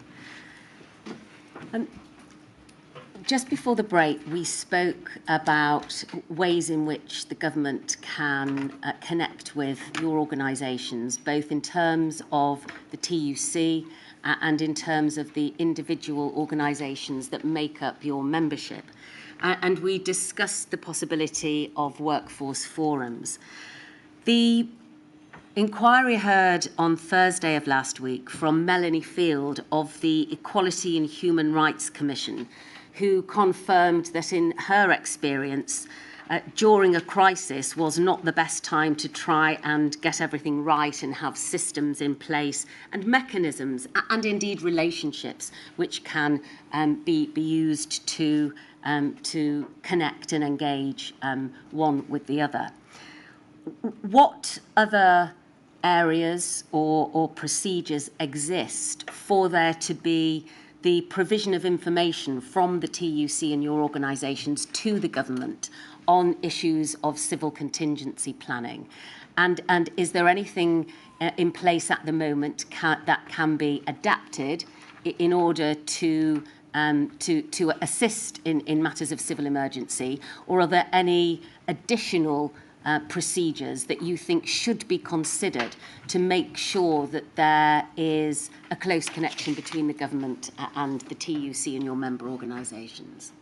Just before the break, we spoke about ways in which the government can connect with your organisations, both in terms of the TUC and in terms of the individual organisations that make up your membership. And we discussed the possibility of workforce forums. The inquiry heard on Thursday of last week from Melanie Field of the Equality and Human Rights Commission, who confirmed that in her experience, during a crisis was not the best time to try and get everything right and have systems in place and mechanisms and indeed relationships which can be used to connect and engage one with the other. What other areas or procedures exist for there to be the provision of information from the TUC and your organisations to the government on issues of civil contingency planning? And is there anything in place at the moment that can be adapted in order to assist in matters of civil emergency, or are there any additional procedures that you think should be considered to make sure that there is a close connection between the government and the TUC and your member organisations?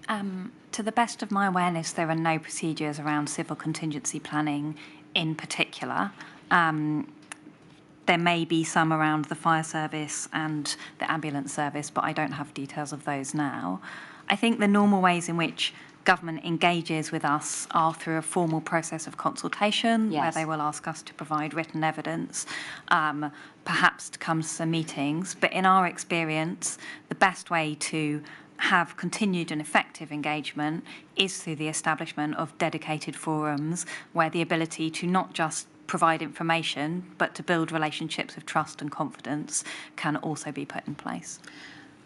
To the best of my awareness, there are no procedures around civil contingency planning in particular. There may be some around the fire service and the ambulance service, but I don't have details of those now. I think the normal ways in which government engages with us are through a formal process of consultation, yes, where they will ask us to provide written evidence, perhaps to come to some meetings. But in our experience, the best way to have continued and effective engagement is through the establishment of dedicated forums where the ability to not just provide information, but to build relationships of trust and confidence can also be put in place.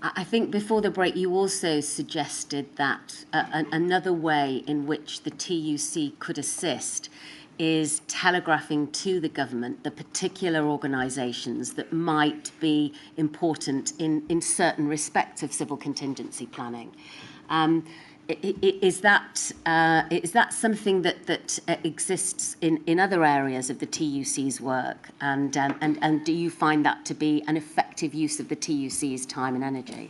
I think before the break you also suggested that another way in which the TUC could assist is telegraphing to the government the particular organisations that might be important in certain respects of civil contingency planning. Is that something that exists in other areas of the TUC's work, and do you find that to be an effective use of the TUC's time and energy?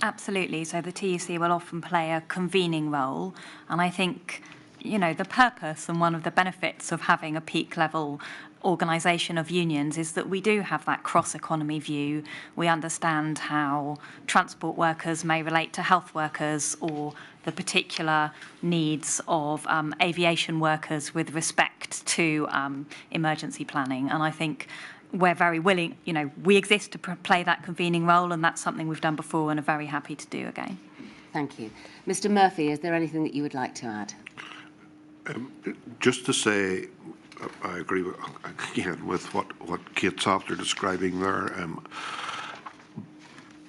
Absolutely. So the TUC will often play a convening role, and I think, you know, the purpose and one of the benefits of having a peak level organisation of unions is that we do have that cross-economy view. We understand how transport workers may relate to health workers, or the particular needs of aviation workers with respect to emergency planning. And I think we're very willing, you know, we exist to play that convening role, and that's something we've done before and are very happy to do again. Thank you. Mr Murphy, is there anything that you would like to add? Just to say, I agree again with what Kate's after describing there.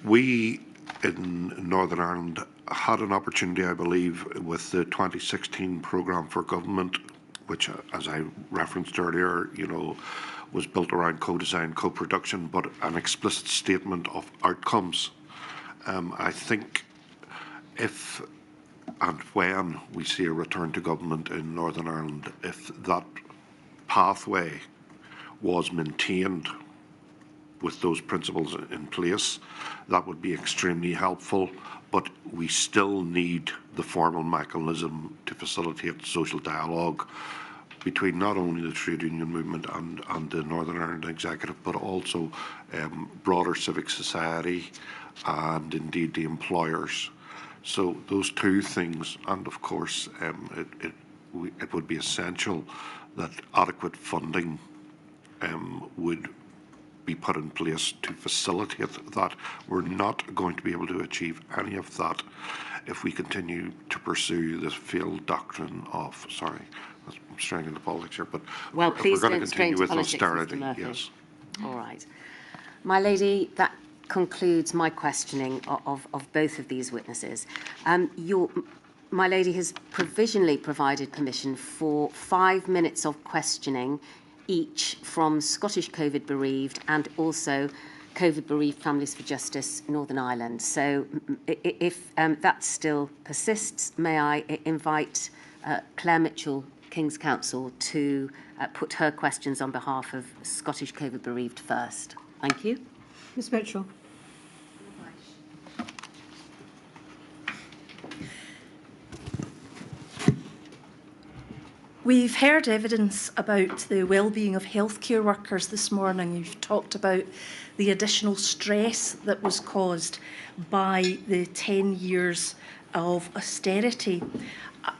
We in Northern Ireland had an opportunity, I believe, with the 2016 programme for government, which, as I referenced earlier, you know, was built around co-design, co-production, but an explicit statement of outcomes. I think if and when we see a return to government in Northern Ireland, if that pathway was maintained with those principles in place, that would be extremely helpful. But we still need the formal mechanism to facilitate social dialogue between not only the trade union movement and the Northern Ireland Executive, but also broader civic society and indeed the employers. So those two things, and of course it would be essential that adequate funding would be put in place to facilitate that. We're not going to be able to achieve any of that if we continue to pursue this failed doctrine of, sorry, I'm straying into politics here, but well, if we're going to stray continue into with politics, austerity, Mr. Murphy. yes. All right. My lady, that concludes my questioning of both of these witnesses. My lady has provisionally provided permission for 5 minutes of questioning each from Scottish COVID bereaved and also COVID Bereaved Families for Justice, Northern Ireland. So if that still persists, may I invite Claire Mitchell, King's Counsel, to put her questions on behalf of Scottish COVID Bereaved first. Thank you. Ms Mitchell. We've heard evidence about the well-being of healthcare workers this morning. You've talked about the additional stress that was caused by the 10 years of austerity.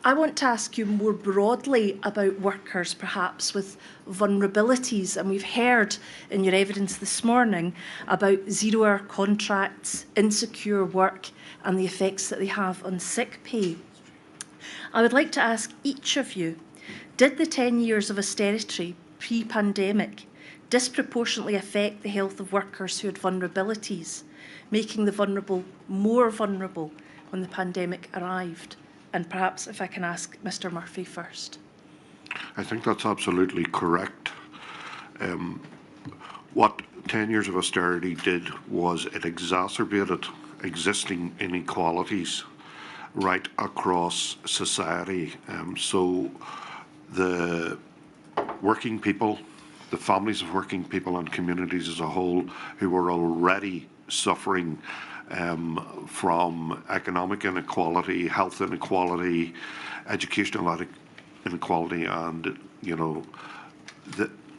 I want to ask you more broadly about workers, perhaps with vulnerabilities, and we've heard in your evidence this morning about zero-hour contracts, insecure work, and the effects that they have on sick pay. I would like to ask each of you, did the 10 years of austerity pre-pandemic disproportionately affect the health of workers who had vulnerabilities, making the vulnerable more vulnerable when the pandemic arrived? And perhaps if I can ask Mr Murphy first. I think that's absolutely correct. What 10 years of austerity did was it exacerbated existing inequalities right across society. So the working people, the families of working people and communities as a whole who were already suffering from economic inequality, health inequality, educational inequality, and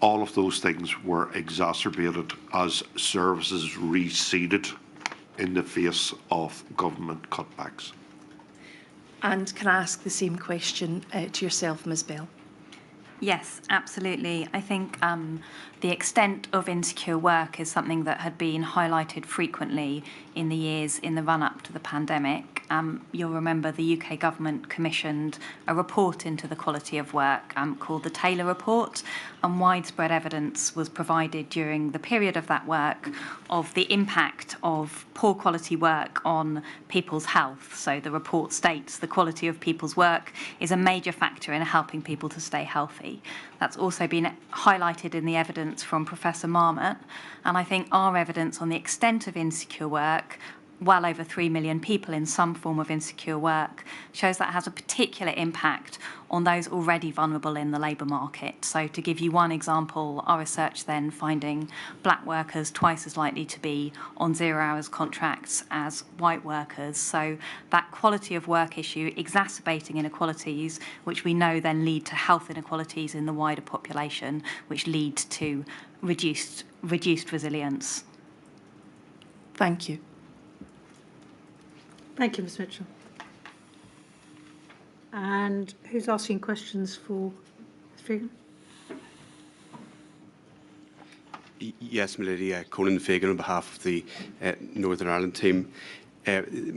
all of those things were exacerbated as services receded in the face of government cutbacks. And can I ask the same question to yourself, Ms Bell? Yes, absolutely. I think the extent of insecure work is something that had been highlighted frequently in the years in the run-up to the pandemic. You'll remember the UK government commissioned a report into the quality of work called the Taylor Report, and widespread evidence was provided during the period of that work of the impact of poor quality work on people's health. So the report states the quality of people's work is a major factor in helping people to stay healthy. That's also been highlighted in the evidence from Professor Marmot, and I think our evidence on the extent of insecure work, well over 3 million people in some form of insecure work, shows that has a particular impact on those already vulnerable in the labour market. So to give you one example, our research then finding black workers twice as likely to be on 0 hours contracts as white workers. So that quality of work issue exacerbating inequalities, which we know then lead to health inequalities in the wider population, which lead to reduced resilience. Thank you. Thank you, Ms Mitchell. And who's asking questions for Ms Fagan? Yes, my lady, Conan Fagan on behalf of the Northern Ireland team.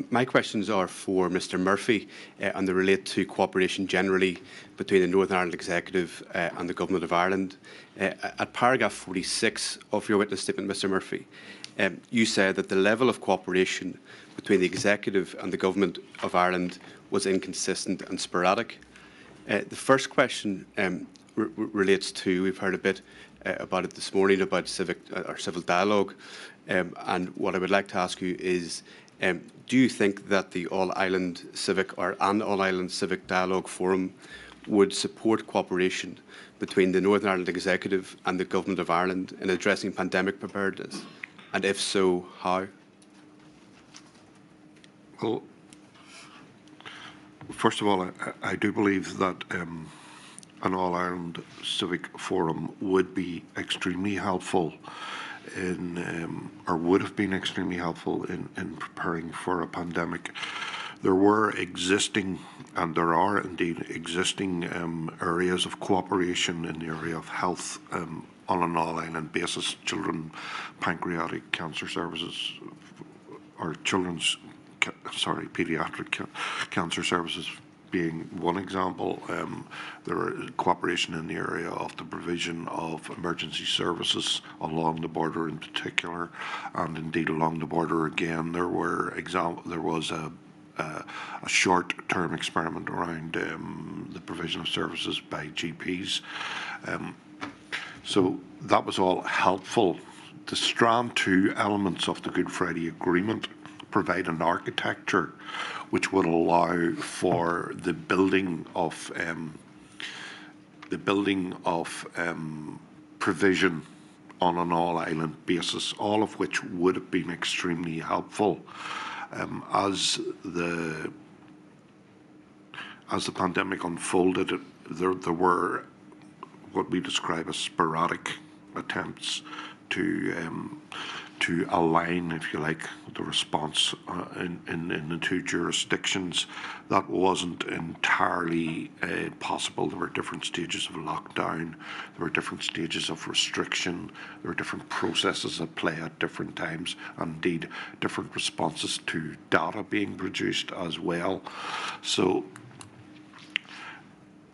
My questions are for Mr Murphy and they relate to cooperation generally between the Northern Ireland Executive and the Government of Ireland. At paragraph 46 of your witness statement, Mr Murphy, you said that the level of cooperation between the Executive and the Government of Ireland was inconsistent and sporadic. The first question relates to, we've heard a bit about it this morning, about civil dialogue, and what I would like to ask you is, do you think that the All-Ireland Civic or an All-Ireland Civic Dialogue Forum would support cooperation between the Northern Ireland Executive and the Government of Ireland in addressing pandemic preparedness? And if so, how? Well, first of all, I do believe that an All-Ireland Civic Forum would be extremely helpful in, or would have been extremely helpful in preparing for a pandemic. There were existing, and there are indeed existing areas of cooperation in the area of health on an all-island basis. Children pancreatic cancer services, or paediatric cancer services being one example. There are cooperation in the area of the provision of emergency services along the border in particular, and indeed along the border again. There was a short-term experiment around the provision of services by GPs. So that was all helpful the strand 2 elements of the Good Friday Agreement provide an architecture which would allow for the building of provision on an all-island basis, all of which would have been extremely helpful. As the pandemic unfolded, there were what we describe as sporadic attempts to align, if you like, the response in the two jurisdictions. That wasn't entirely possible. There were different stages of lockdown, there were different stages of restriction, there were different processes at play at different times, and indeed different responses to data being produced as well. So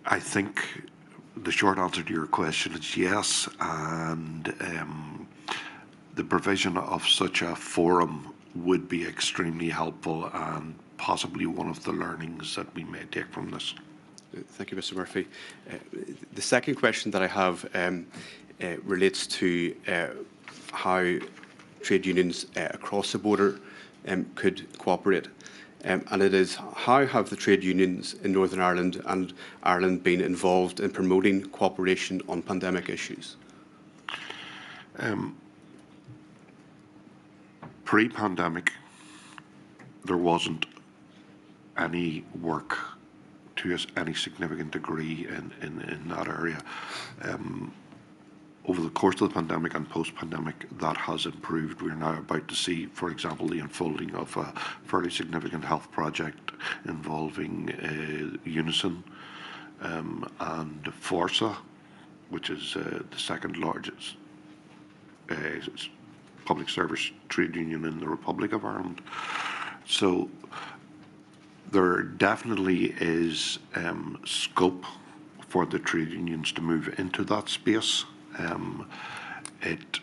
I think the short answer to your question is yes, and the provision of such a forum would be extremely helpful and possibly one of the learnings that we may take from this. Thank you, Mr. Murphy. The second question that I have relates to how trade unions across the border could cooperate. And it is, how have the trade unions in Northern Ireland and Ireland been involved in promoting cooperation on pandemic issues? Pre-pandemic, there wasn't any work to any significant degree in that area. Over the course of the pandemic and post-pandemic, that has improved. We're now about to see, for example, the unfolding of a fairly significant health project involving Unison and Forza, which is the second largest public service trade union in the Republic of Ireland. So there definitely is scope for the trade unions to move into that space. It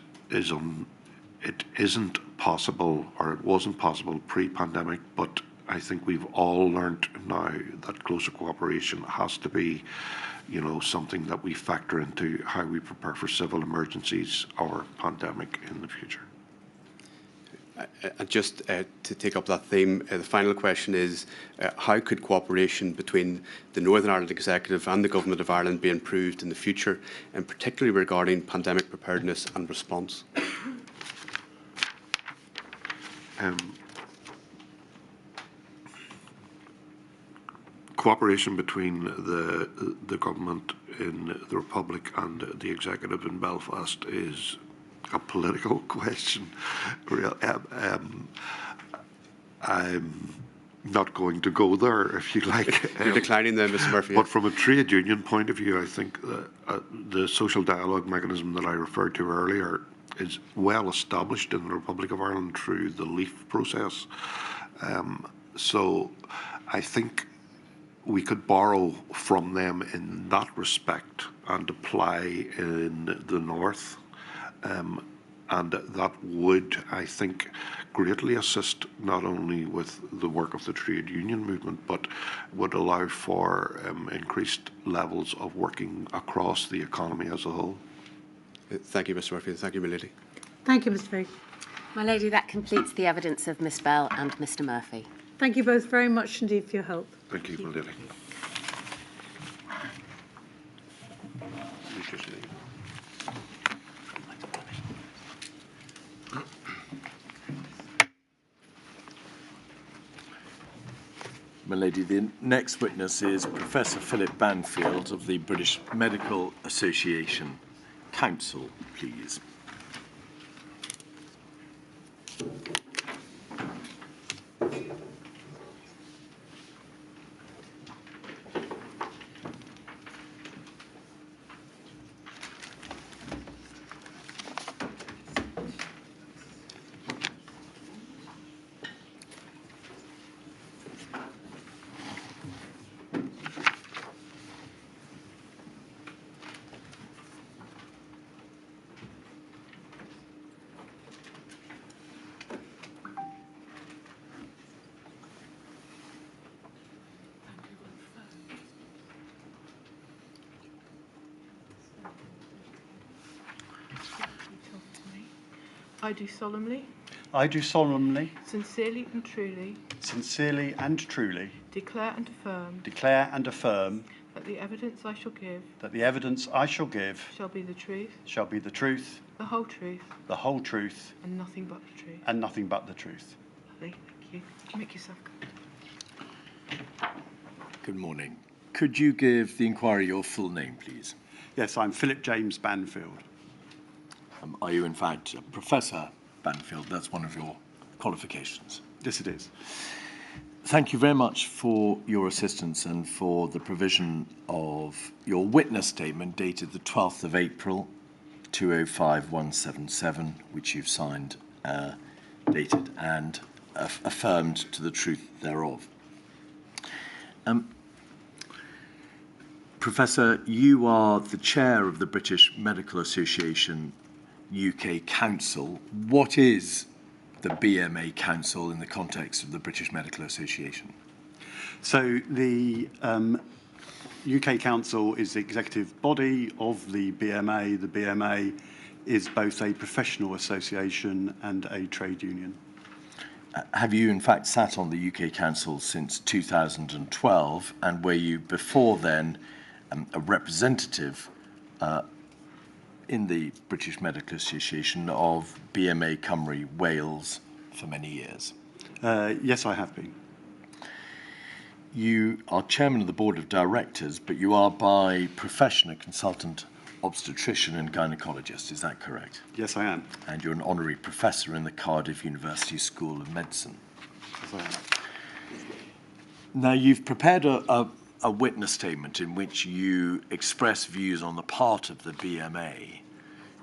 isn't possible, or it wasn't possible pre-pandemic, but I think we've all learned now that closer cooperation has to be, you know, something that we factor into how we prepare for civil emergencies or pandemic in the future. And just to take up that theme, the final question is, how could cooperation between the Northern Ireland Executive and the Government of Ireland be improved in the future, and particularly regarding pandemic preparedness and response? Cooperation between the government in the Republic and the Executive in Belfast is a political question. I'm not going to go there, if you like. You're declining them, Mr. Murphy. But from a trade union point of view, I think the social dialogue mechanism that I referred to earlier is well established in the Republic of Ireland through the LEAF process. So I think we could borrow from them in that respect and apply in the North. And that would, I think, greatly assist not only with the work of the trade union movement, but would allow for increased levels of working across the economy as a whole. Thank you, Mr. Murphy. Thank you, my lady. Thank you, Mr. Fague. My lady, that completes the evidence of Miss Bell and Mr. Murphy. Thank you both very much indeed for your help. Thank you, my lady. My lady, the next witness is Professor Philip Banfield of the British Medical Association. Counsel, please. I do solemnly, I do solemnly, sincerely and truly sincerely and truly declare and affirm that the evidence I shall give that the evidence I shall give shall be the truth, shall be the truth, the whole truth, the whole truth, and nothing but the truth. and nothing but the truth. Lovely, thank you. Make yourself comfortable. Good morning. Could you give the inquiry your full name, please? Yes, I'm Philip James Banfield. Are you, in fact, Professor Banfield? That's one of your qualifications. Yes, it is. Thank you very much for your assistance and for the provision of your witness statement dated the 12th of April, 205177, which you've signed, dated, and affirmed to the truth thereof. Professor, you are the chair of the British Medical Association UK Council. What is the BMA Council in the context of the British Medical Association? So the UK Council is the executive body of the BMA. The BMA is both a professional association and a trade union. Have you, in fact, sat on the UK Council since 2012, and were you before then a representative in the British Medical Association of BMA Cymru Wales for many years? Yes, I have been. You are chairman of the board of directors, but you are by profession a consultant obstetrician and gynecologist, is that correct? Yes, I am. And you're an honorary professor in the Cardiff University School of Medicine. Yes, I am. Now, you've prepared a witness statement in which you express views on the part of the BMA.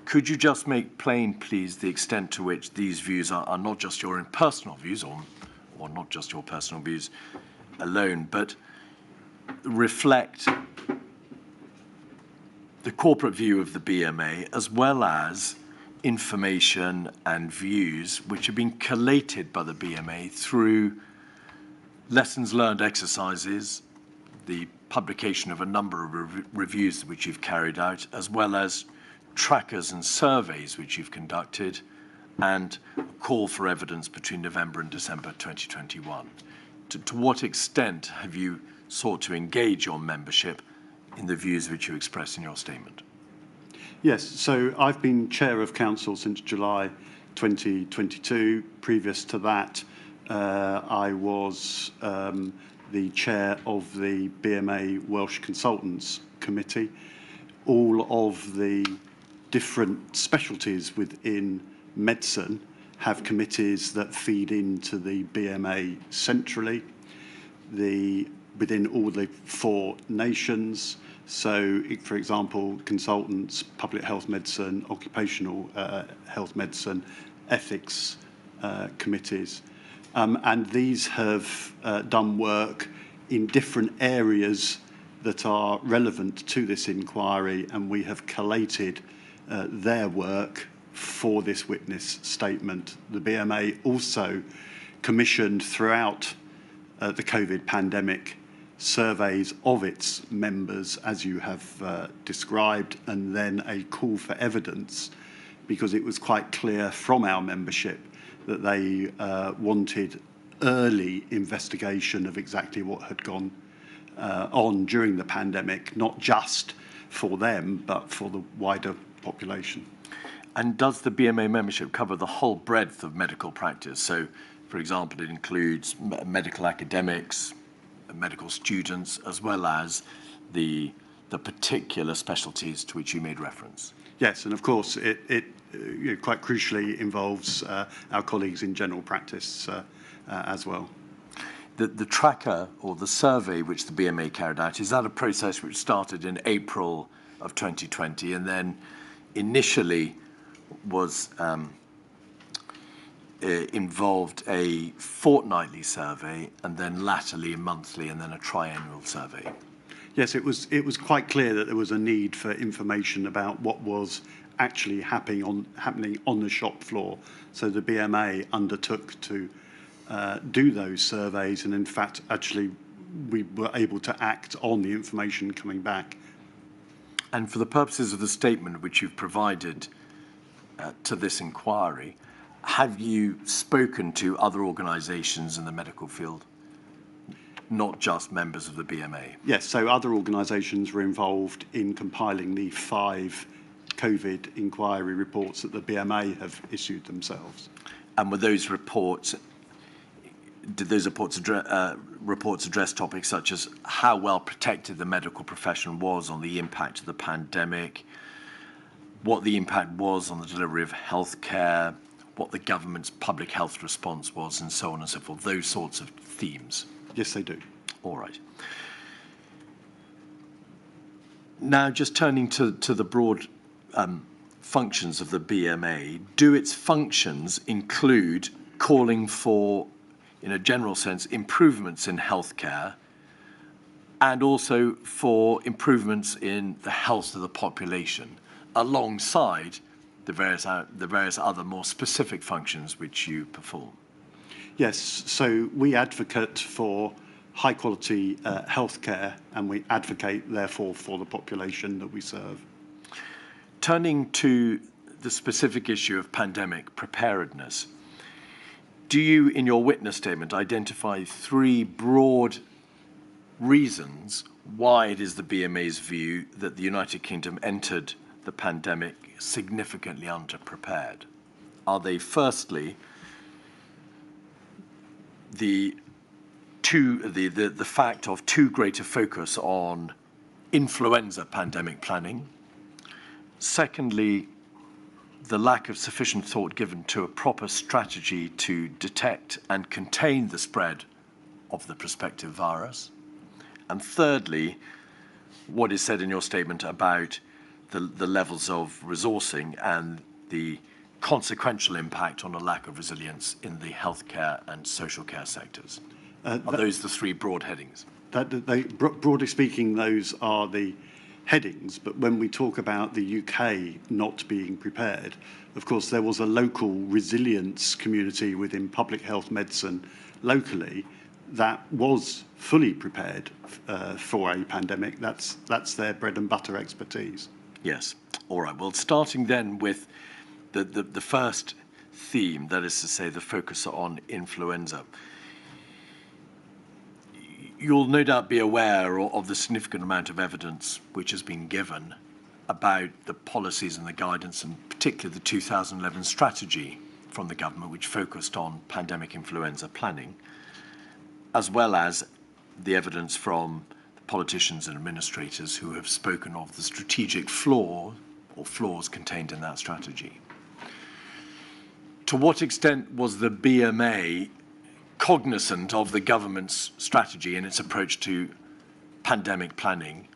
Could you just make plain, please, the extent to which these views are not just your own personal views, or not just your personal views alone, but reflect the corporate view of the BMA, as well as information and views which have been collated by the BMA through lessons learned exercises, the publication of a number of reviews which you've carried out, as well as trackers and surveys which you've conducted, and a call for evidence between November and December 2021. To what extent have you sought to engage your membership in the views which you express in your statement? Yes, so I've been chair of council since July 2022. Previous to that, I was the chair of the BMA Welsh Consultants Committee. All of the different specialties within medicine have committees that feed into the BMA centrally, within all the 4 nations. So, for example, consultants, public health medicine, occupational health medicine, ethics committees. And these have done work in different areas that are relevant to this inquiry, and we have collated their work for this witness statement. The BMA also commissioned throughout the COVID pandemic surveys of its members, as you have described, and then a call for evidence, because it was quite clear from our membership that they wanted early investigation of exactly what had gone on during the pandemic, not just for them, but for the wider population. And does the BMA membership cover the whole breadth of medical practice? So, for example, it includes medical academics, medical students, as well as the particular specialties to which you made reference? Yes, and of course it quite crucially involves our colleagues in general practice as well. The tracker or the survey which the BMA carried out, is that a process which started in April of 2020 and then initially was involved a fortnightly survey and then latterly a monthly and then a triennial survey? Yes, it was quite clear that there was a need for information about what was actually happening on the shop floor. So the BMA undertook to do those surveys, and in fact, actually, we were able to act on the information coming back. And for the purposes of the statement which you've provided to this inquiry. Have you spoken to other organisations in the medical field, not just members of the BMA? Yes, so other organisations were involved in compiling the 5 COVID inquiry reports that the BMA have issued themselves. And were those reports, did those reports address topics such as how well protected the medical profession was on the impact of the pandemic, what the impact was on the delivery of healthcare, what the government's public health response was, and so on and so forth, those sorts of themes? Yes, they do. All right. Now, just turning to the broad functions of the BMA, do its functions include calling for, in a general sense, improvements in healthcare and also for improvements in the health of the population, alongside the various other more specific functions which you perform? Yes, so we advocate for high quality healthcare, and we advocate therefore for the population that we serve. Turning to the specific issue of pandemic preparedness, do you, in your witness statement, identify 3 broad reasons why it is the BMA's view that the United Kingdom entered the pandemic significantly underprepared? Are they, firstly, the fact of too great a focus on influenza pandemic planning? Secondly, the lack of sufficient thought given to a proper strategy to detect and contain the spread of the prospective virus? And thirdly, what is said in your statement about the levels of resourcing and the consequential impact on a lack of resilience in the healthcare and social care sectors? Are those the 3 broad headings? Broadly speaking, those are the headings, but when we talk about the UK not being prepared, of course, there was a local resilience community within public health medicine locally that was fully prepared for a pandemic. That's their bread and butter expertise. Yes. All right. Well, starting then with the first theme, that is to say, the focus on influenza. You'll no doubt be aware of the significant amount of evidence which has been given about the policies and the guidance, and particularly the 2011 strategy from the government, which focused on pandemic influenza planning, as well as the evidence from the politicians and administrators who have spoken of the strategic flaw or flaws contained in that strategy. To what extent was the BMA cognizant of the government's strategy and its approach to pandemic planning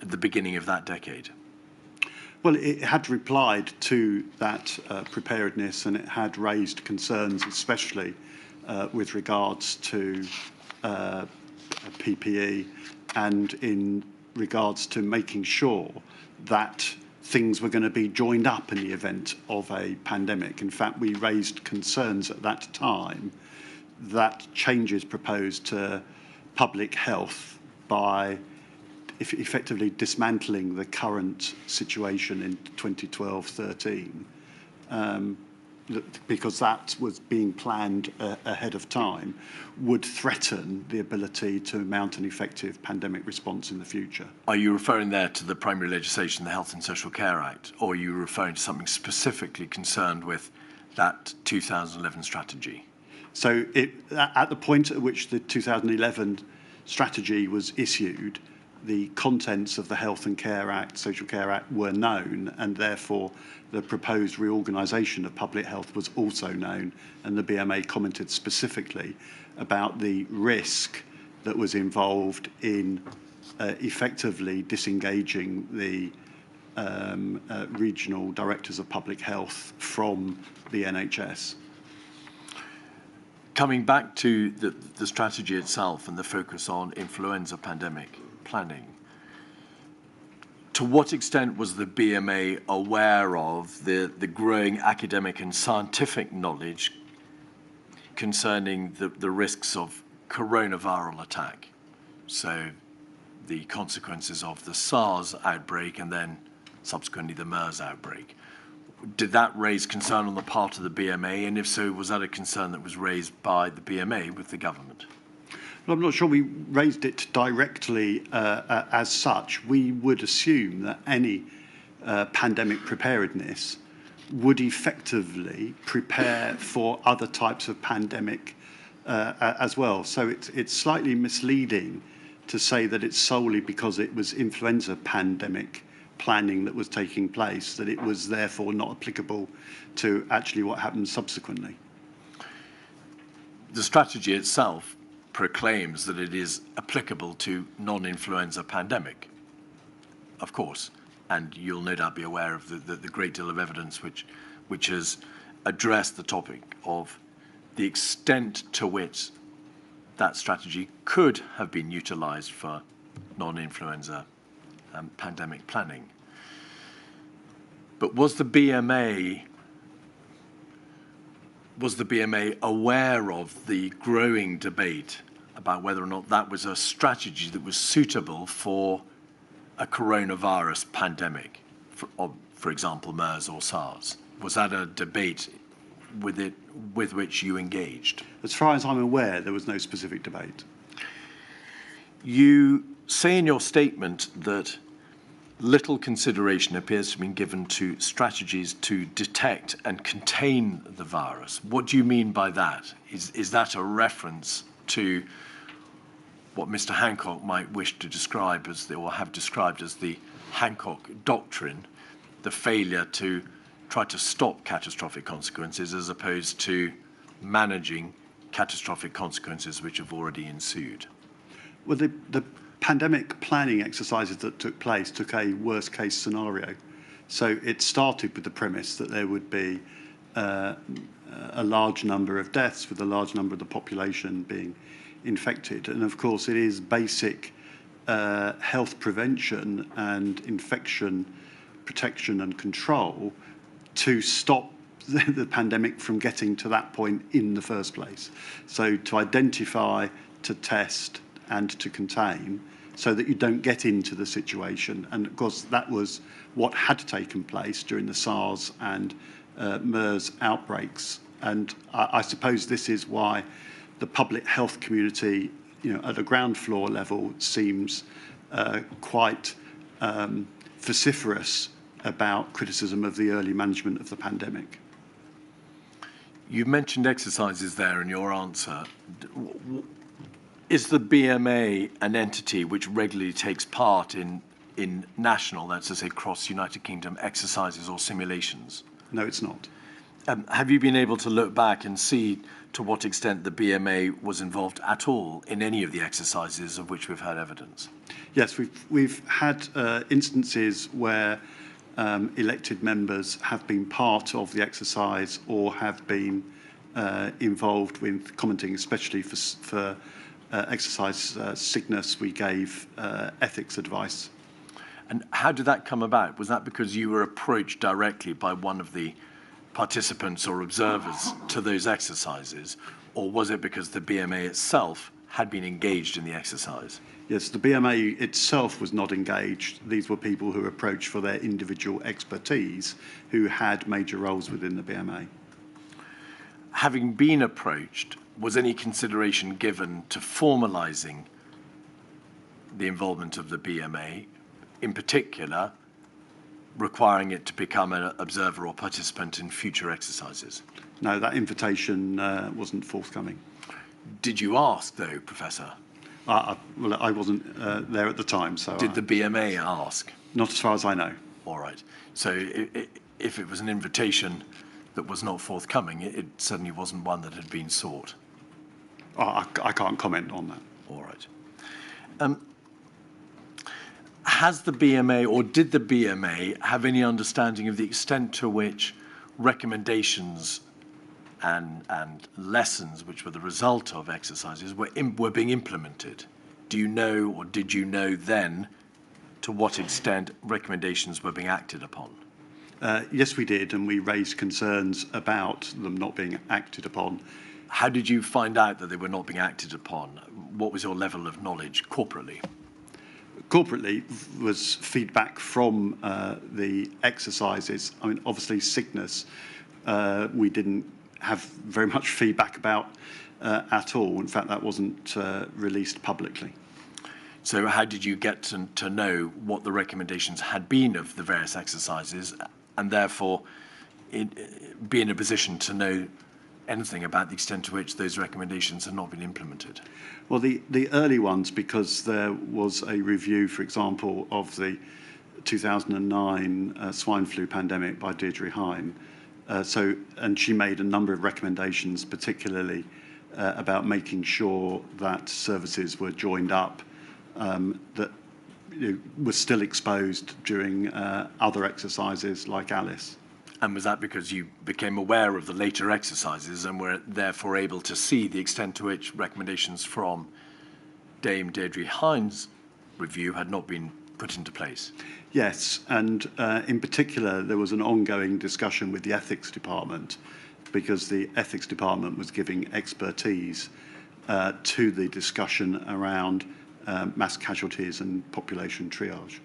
at the beginning of that decade? Well, it had replied to that preparedness, and it had raised concerns, especially with regards to PPE and in regards to making sure that things were going to be joined up in the event of a pandemic. In fact, we raised concerns at that time that changes proposed to public health by effectively dismantling the current situation in 2012-13, because that was being planned ahead of time, would threaten the ability to mount an effective pandemic response in the future. Are you referring there to the primary legislation, the Health and Social Care Act, or are you referring to something specifically concerned with that 2011 strategy? So at the point at which the 2011 strategy was issued, the contents of the Health and Care Act, Social Care Act were known, and therefore the proposed reorganisation of public health was also known, and the BMA commented specifically about the risk that was involved in effectively disengaging the regional directors of public health from the NHS. Coming back to the strategy itself and the focus on influenza pandemic planning, to what extent was the BMA aware of the growing academic and scientific knowledge concerning the risks of coronavirus attack? So the consequences of the SARS outbreak and then subsequently the MERS outbreak. did that raise concern on the part of the BMA? And if so, was that a concern that was raised by the BMA with the government? Well, I'm not sure we raised it directly as such. We would assume that any pandemic preparedness would effectively prepare for other types of pandemic as well. So it's slightly misleading to say that it's solely because it was influenza pandemic planning that was taking place, that it was therefore not applicable to actually what happened subsequently. The strategy itself proclaims that it is applicable to non-influenza pandemic, of course, and you'll no doubt be aware of the great deal of evidence which has addressed the topic of the extent to which that strategy could have been utilised for non-influenza pandemic planning. But was the BMA aware of the growing debate about whether or not that was a strategy that was suitable for a coronavirus pandemic, for example, MERS or SARS? Was that a debate with which you engaged? As far as I'm aware, there was no specific debate. You say in your statement that little consideration appears to have been given to strategies to detect and contain the virus. What do you mean by that? Is that a reference to what Mr. Hancock might wish to describe as, or have described as, the Hancock Doctrine, the failure to try to stop catastrophic consequences as opposed to managing catastrophic consequences which have already ensued? Well, the pandemic planning exercises that took place took a worst case scenario. So it started with the premise that there would be a large number of deaths, with a large number of the population being infected. And of course, it is basic health prevention and infection protection and control to stop the pandemic from getting to that point in the first place. So to identify, to test, and to contain, so that you don't get into the situation. And of course, that was what had taken place during the SARS and MERS outbreaks. And I suppose this is why the public health community, at a ground floor level, seems quite vociferous about criticism of the early management of the pandemic. You mentioned exercises there in your answer. Is the BMA an entity which regularly takes part in national, that's to say cross United Kingdom, exercises or simulations? No, it's not. Have you been able to look back and see to what extent the BMA was involved at all in any of the exercises of which we've had evidence? Yes, we've had instances where elected members have been part of the exercise or have been involved with commenting, especially for exercise sickness. We gave ethics advice. And how did that come about? Was that because you were approached directly by one of the participants or observers to those exercises, or was it because the BMA itself had been engaged in the exercise? Yes, the BMA itself was not engaged. These were people who were approached for their individual expertise, who had major roles within the BMA. Having been approached, was any consideration given to formalising the involvement of the BMA, in particular requiring it to become an observer or participant in future exercises? No, that invitation wasn't forthcoming. Did you ask, though, Professor? Well, I wasn't there at the time, so... Did the BMA ask? Not as far as I know. All right. So if it was an invitation that was not forthcoming, it certainly wasn't one that had been sought. I can't comment on that. All right. Has the BMA, or did the BMA, have any understanding of the extent to which recommendations and lessons which were the result of exercises were being implemented? Do you know, or did you know then, to what extent recommendations were being acted upon? Yes, we did, and we raised concerns about them not being acted upon. How did you find out that they were not being acted upon? What was your level of knowledge corporately? corporately was feedback from the exercises. I mean, obviously sickness, we didn't have very much feedback about at all. In fact, that wasn't released publicly. So how did you get to know what the recommendations had been of the various exercises, and therefore be in a position to know anything about the extent to which those recommendations had not been implemented? Well, the early ones, because there was a review, for example, of the 2009 swine flu pandemic by Deirdre Hine. And she made a number of recommendations, particularly about making sure that services were joined up, that were still exposed during other exercises like Alice. And was that because you became aware of the later exercises and were therefore able to see the extent to which recommendations from Dame Deirdre Hine's review had not been put into place? Yes, and in particular, there was an ongoing discussion with the ethics department, because the ethics department was giving expertise to the discussion around mass casualties and population triage.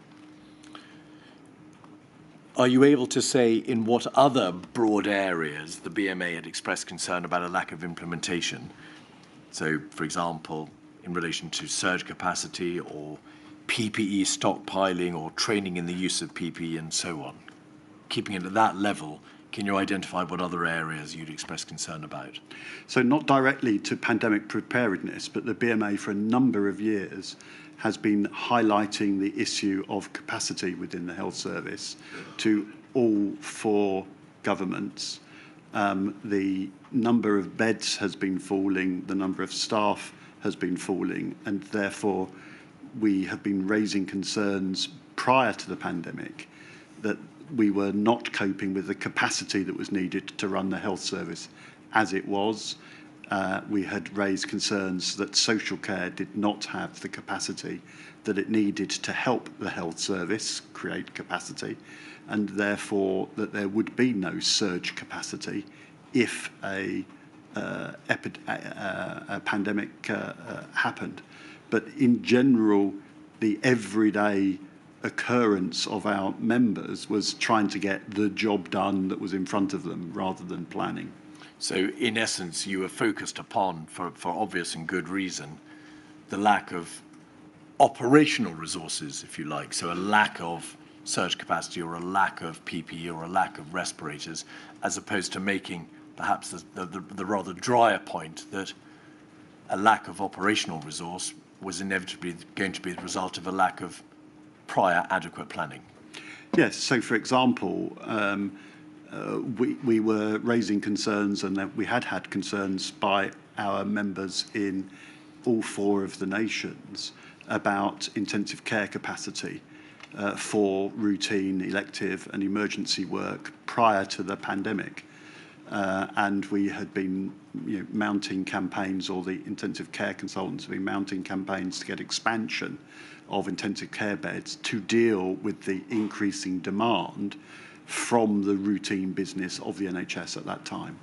Are you able to say in what other broad areas the BMA had expressed concern about a lack of implementation? So, for example, in relation to surge capacity or PPE stockpiling or training in the use of PPE and so on? Keeping it at that level, can you identify what other areas you'd express concern about? So not directly to pandemic preparedness, but the BMA for a number of years has been highlighting the issue of capacity within the health service to all four governments. The number of beds has been falling, the number of staff has been falling, and therefore we have been raising concerns prior to the pandemic that we were not coping with the capacity that was needed to run the health service as it was. We had raised concerns that social care did not have the capacity that it needed to help the health service create capacity, and therefore that there would be no surge capacity if a pandemic happened. But in general, the everyday occurrence of our members was trying to get the job done that was in front of them rather than planning. So in essence, you were focused upon, for obvious and good reason, the lack of operational resources, if you like. So a lack of surge capacity or a lack of PPE or a lack of respirators, as opposed to making perhaps the rather drier point that a lack of operational resource was inevitably going to be the result of a lack of prior adequate planning. Yes, so for example, we were raising concerns, and that we had concerns by our members in all four of the nations about intensive care capacity for routine, elective and emergency work prior to the pandemic. And we had been mounting campaigns, or the intensive care consultants have been mounting campaigns to get expansion of intensive care beds to deal with the increasing demand from the routine business of the NHS at that time.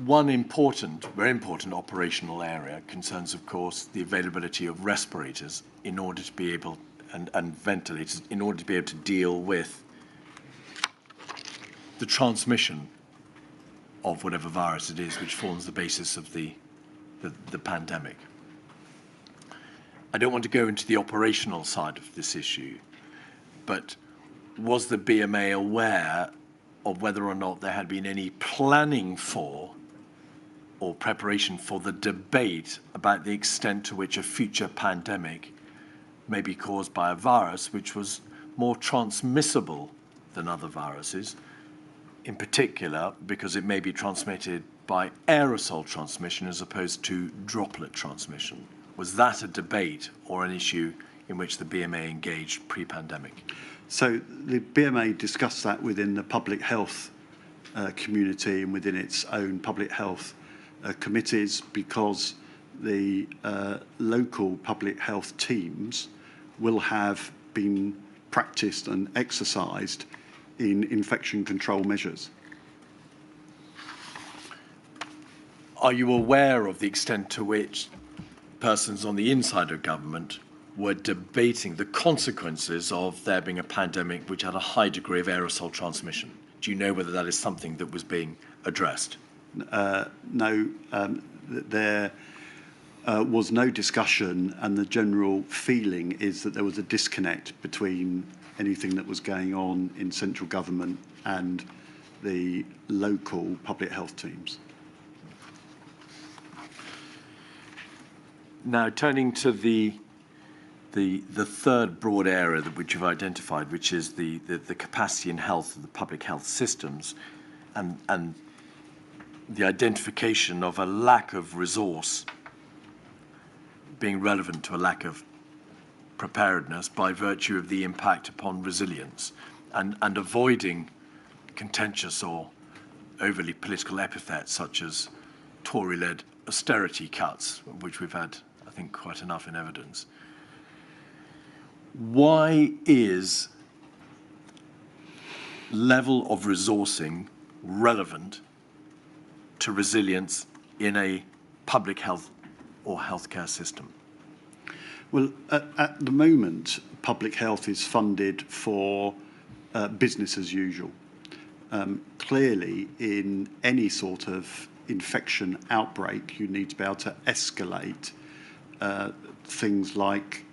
One very important operational area concerns, of course, the availability of respirators in order to be able, and ventilators, in order to be able to deal with the transmission of whatever virus it is which forms the basis of the pandemic. I don't want to go into the operational side of this issue, but was the BMA aware of whether or not there had been any planning for or preparation for the debate about the extent to which a future pandemic may be caused by a virus which was more transmissible than other viruses, in particular because it may be transmitted by aerosol transmission as opposed to droplet transmission? Was that a debate or an issue in which the BMA engaged pre-pandemic? So the BMA discussed that within the public health community and within its own public health committees, because the local public health teams will have been practiced and exercised in infection control measures. Are you aware of the extent to which persons on the inside of government were debating the consequences of there being a pandemic which had a high degree of aerosol transmission. Do you know whether that is something that was being addressed? No, there was no discussion, and the general feeling is that there was a disconnect between anything that was going on in central government and the local public health teams. Now, turning to the third broad area that which you've identified, which is the capacity and health of the public health systems, and the identification of a lack of resource being relevant to a lack of preparedness by virtue of the impact upon resilience, and avoiding contentious or overly political epithets such as Tory-led austerity cuts, which we've had, I think, quite enough in evidence. Why is level of resourcing relevant to resilience in a public health or healthcare system? Well, at the moment, public health is funded for business as usual. Clearly, in any sort of infection outbreak, you need to be able to escalate things like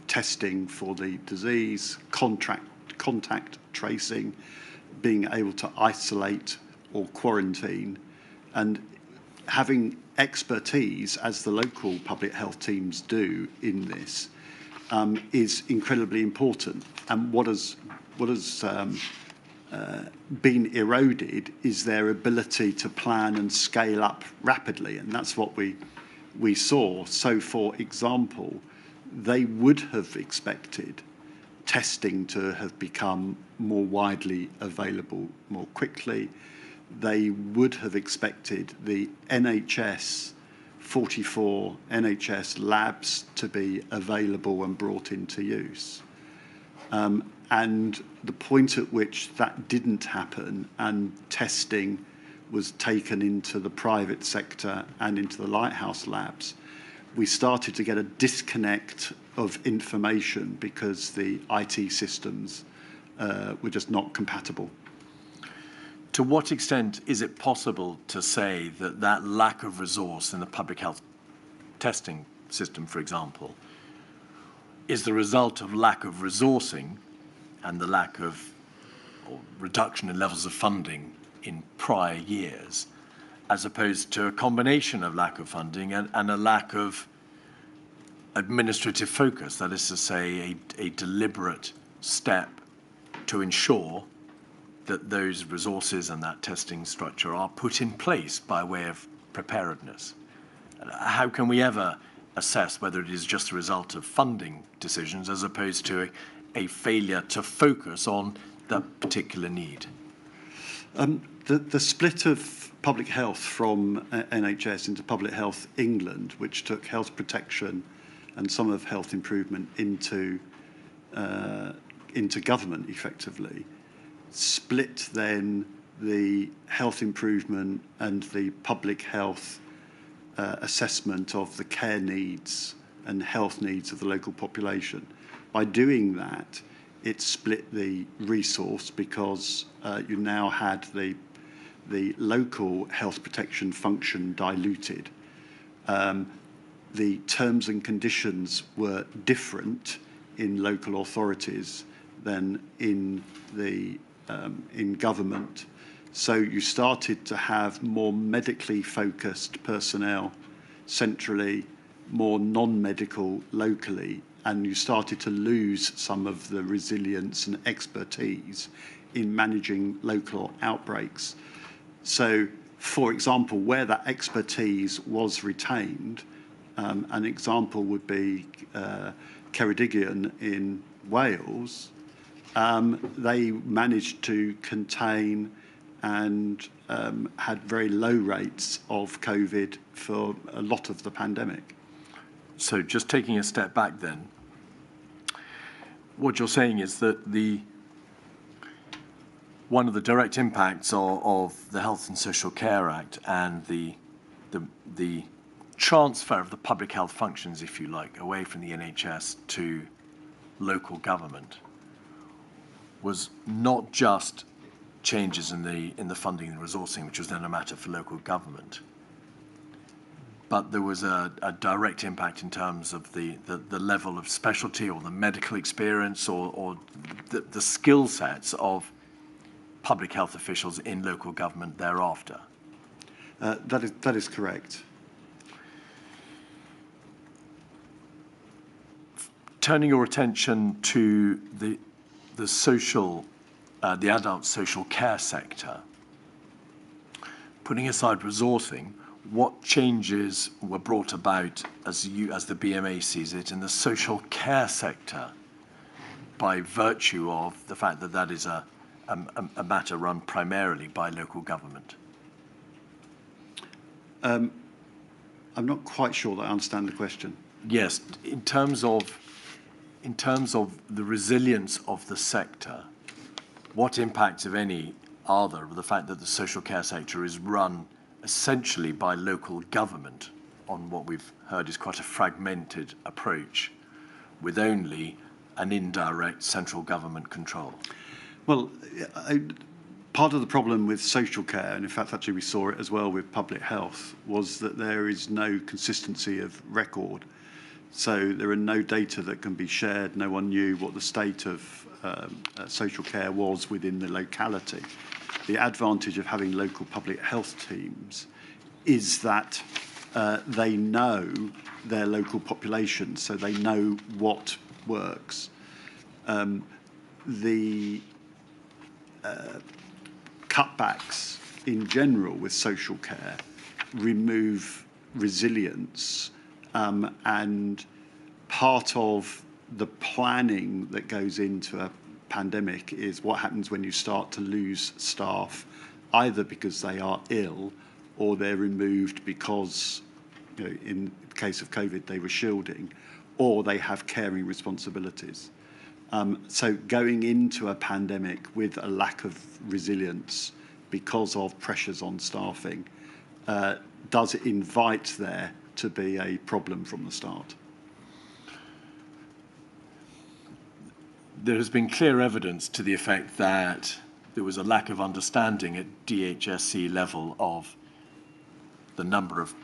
testing for the disease, contact tracing, being able to isolate or quarantine, and having expertise, as the local public health teams do in this, is incredibly important. And what has been eroded is their ability to plan and scale up rapidly, and that's what we saw. So, for example, they would have expected testing to have become more widely available more quickly. They would have expected the NHS, 44 NHS labs to be available and brought into use. And the point at which that didn't happen and testing was taken into the private sector and into the lighthouse labs, we started to get a disconnect of information because the IT systems were just not compatible. To what extent is it possible to say that that lack of resource in the public health testing system, for example, is the result of lack of resourcing and the lack of or reduction in levels of funding in prior years, as opposed to a combination of lack of funding and a lack of administrative focus, that is to say, a deliberate step to ensure that those resources and that testing structure are put in place by way of preparedness? How can we ever assess whether it is just a result of funding decisions as opposed to a failure to focus on that particular need? The split of public health from NHS into Public Health England, which took health protection and some of health improvement into government effectively, split then the health improvement and the public health assessment of the care needs and health needs of the local population. By doing that, it split the resource because you now had the local health protection function diluted. The terms and conditions were different in local authorities than in government. So you started to have more medically focused personnel centrally, more non-medical locally, and you started to lose some of the resilience and expertise in managing local outbreaks. So, for example, where that expertise was retained, an example would be Ceredigion in Wales. They managed to contain and had very low rates of COVID for a lot of the pandemic. So just taking a step back then, what you're saying is that one of the direct impacts of the Health and Social Care Act and the transfer of the public health functions, if you like, away from the NHS to local government was not just changes in the funding and resourcing, which was then a matter for local government, but there was a direct impact in terms of the level of specialty or the medical experience or the skill sets of public health officials in local government thereafter. That is correct. Turning your attention to the adult social care sector, putting aside resourcing, what changes were brought about as the BMA sees it in the social care sector by virtue of the fact that that is a matter run primarily by local government? I'm not quite sure that I understand the question. Yes, in terms of the resilience of the sector, what impacts, if any, are there of the fact that the social care sector is run essentially by local government on what we've heard is quite a fragmented approach with only an indirect central government control? Well, part of the problem with social care, and in fact actually we saw it as well with public health, was that there is no consistency of record. So there are no data that can be shared. No one knew what the state of social care was within the locality. The advantage of having local public health teams is that they know their local population, so they know what works. The cutbacks in general with social care remove resilience, and part of the planning that goes into a pandemic is what happens when you start to lose staff, either because they are ill or they're removed because, in the case of COVID, they were shielding, or they have caring responsibilities. So going into a pandemic with a lack of resilience because of pressures on staffing does invite there to be a problem from the start. There has been clear evidence to the effect that there was a lack of understanding at DHSC level of the number of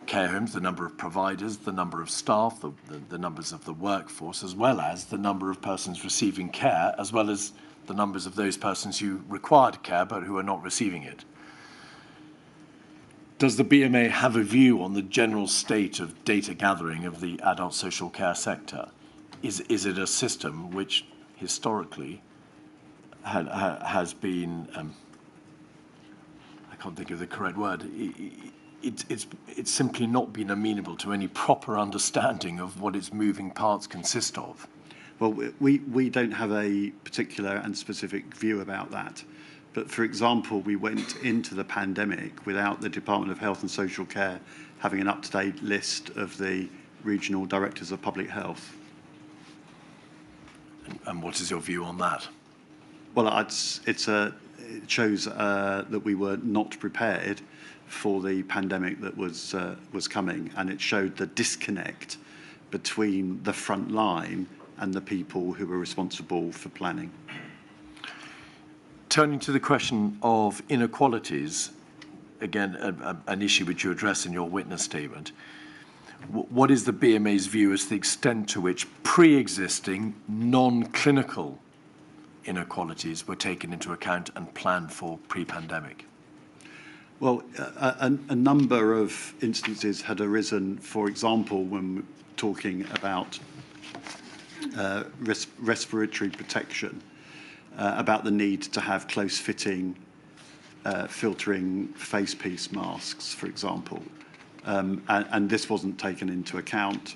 care homes, the number of providers, the number of staff, the numbers of the workforce, as well as the number of persons receiving care, as well as the numbers of those persons who required care but who are not receiving it. Does the BMA have a view on the general state of data gathering of the adult social care sector? Is it a system which historically has been, I can't think of the correct word, it's simply not been amenable to any proper understanding of what its moving parts consist of? Well, we don't have a particular and specific view about that. But for example, we went into the pandemic without the Department of Health and Social Care having an up-to-date list of the regional directors of public health. And what is your view on that? Well, it shows that we were not prepared for the pandemic that was coming, and it showed the disconnect between the front line and the people who were responsible for planning. Turning to the question of inequalities, again, an issue which you address in your witness statement, what is the BMA's view as to the extent to which pre-existing non-clinical inequalities were taken into account and planned for pre-pandemic? Well, a number of instances had arisen, for example, when talking about respiratory protection, about the need to have close-fitting, filtering face piece masks, for example. And this wasn't taken into account.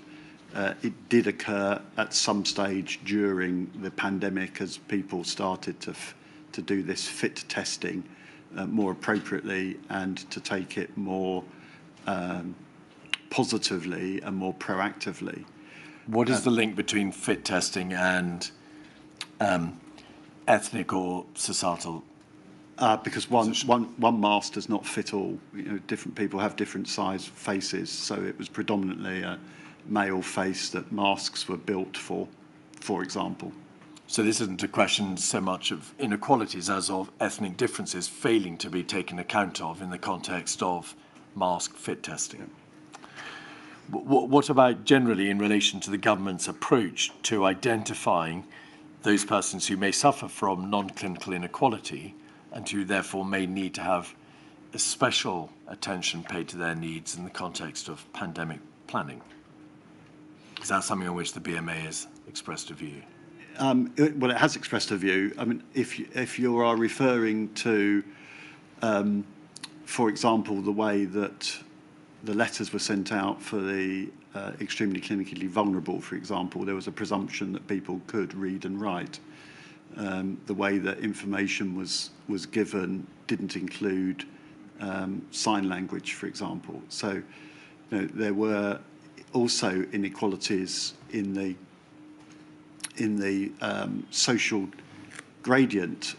It did occur at some stage during the pandemic as people started to do this fit testing more appropriately and to take it more positively and more proactively. What is the link between fit testing and ethnic or societal Because one mask does not fit all. You know, different people have different size faces, so it was predominantly a male face that masks were built for example. So this isn't a question so much of inequalities as of ethnic differences failing to be taken account of in the context of mask fit testing. What about generally in relation to the government's approach to identifying those persons who may suffer from non-clinical inequality and who therefore may need to have a special attention paid to their needs in the context of pandemic planning? Is that something on which the BMA has expressed a view? Well, it has expressed a view. I mean, if you are referring to, for example, the way that the letters were sent out for the extremely clinically vulnerable, for example, there was a presumption that people could read and write. The way that information was given didn't include sign language, for example. So, you know, there were also inequalities in the social gradient.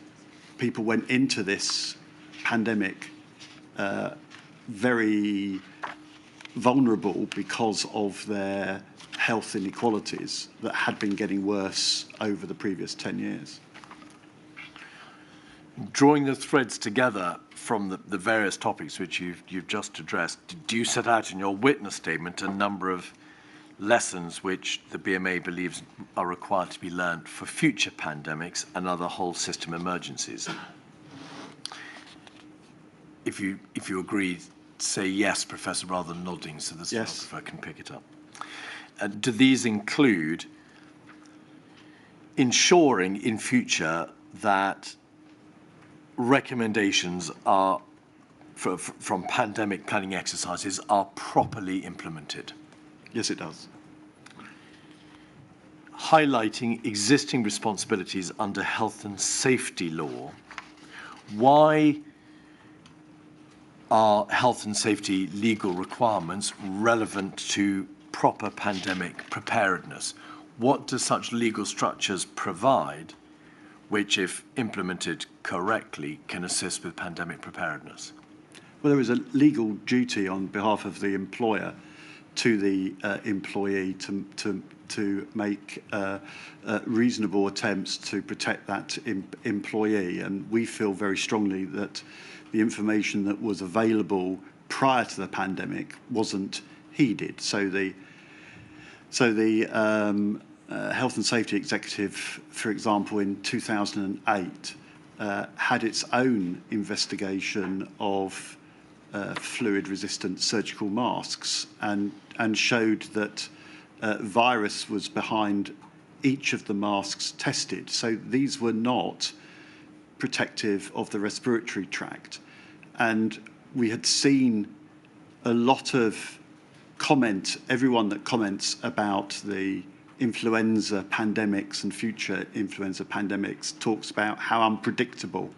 People went into this pandemic very vulnerable because of their health inequalities that had been getting worse over the previous 10 years. Drawing the threads together from the various topics which you've just addressed, do you set out in your witness statement a number of lessons which the BMA believes are required to be learned for future pandemics and other whole system emergencies? If you agree, say yes, Professor, rather than nodding, so the stenographer can pick it up. Do these include ensuring in future that recommendations are from pandemic planning exercises are properly implemented? Yes, it does. Highlighting existing responsibilities under health and safety law, why are health and safety legal requirements relevant to proper pandemic preparedness? What do such legal structures provide which, if implemented correctly, can assist with pandemic preparedness? Well, there is a legal duty on behalf of the employer to the employee to make reasonable attempts to protect that employee, and we feel very strongly that the information that was available prior to the pandemic wasn't heeded. So the Health and Safety Executive, for example, in 2008 had its own investigation of fluid-resistant surgical masks and showed that virus was behind each of the masks tested. So these were not protective of the respiratory tract. And we had seen a lot of everyone that comments about the influenza pandemics and future influenza pandemics talks about how unpredictable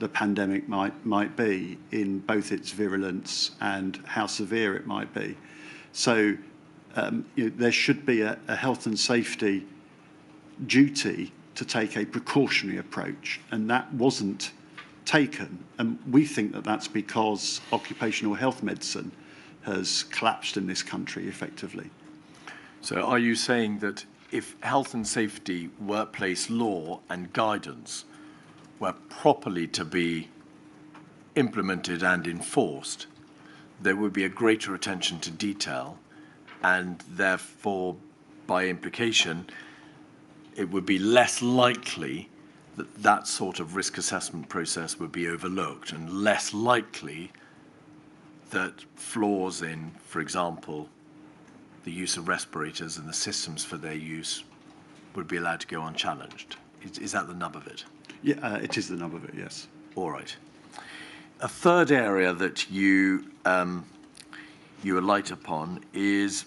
the pandemic might be in both its virulence and how severe it might be. So there should be a health and safety duty to take a precautionary approach, and that wasn't taken. And we think that that's because occupational health medicine has collapsed in this country effectively. So are you saying that if health and safety workplace law and guidance were properly to be implemented and enforced, there would be a greater attention to detail, and therefore, by implication, it would be less likely that that sort of risk assessment process would be overlooked, and less likely that flaws in, for example, the use of respirators and the systems for their use would be allowed to go unchallenged? Is that the nub of it? Yeah, it is the nub of it, yes. All right. A third area that you alight upon is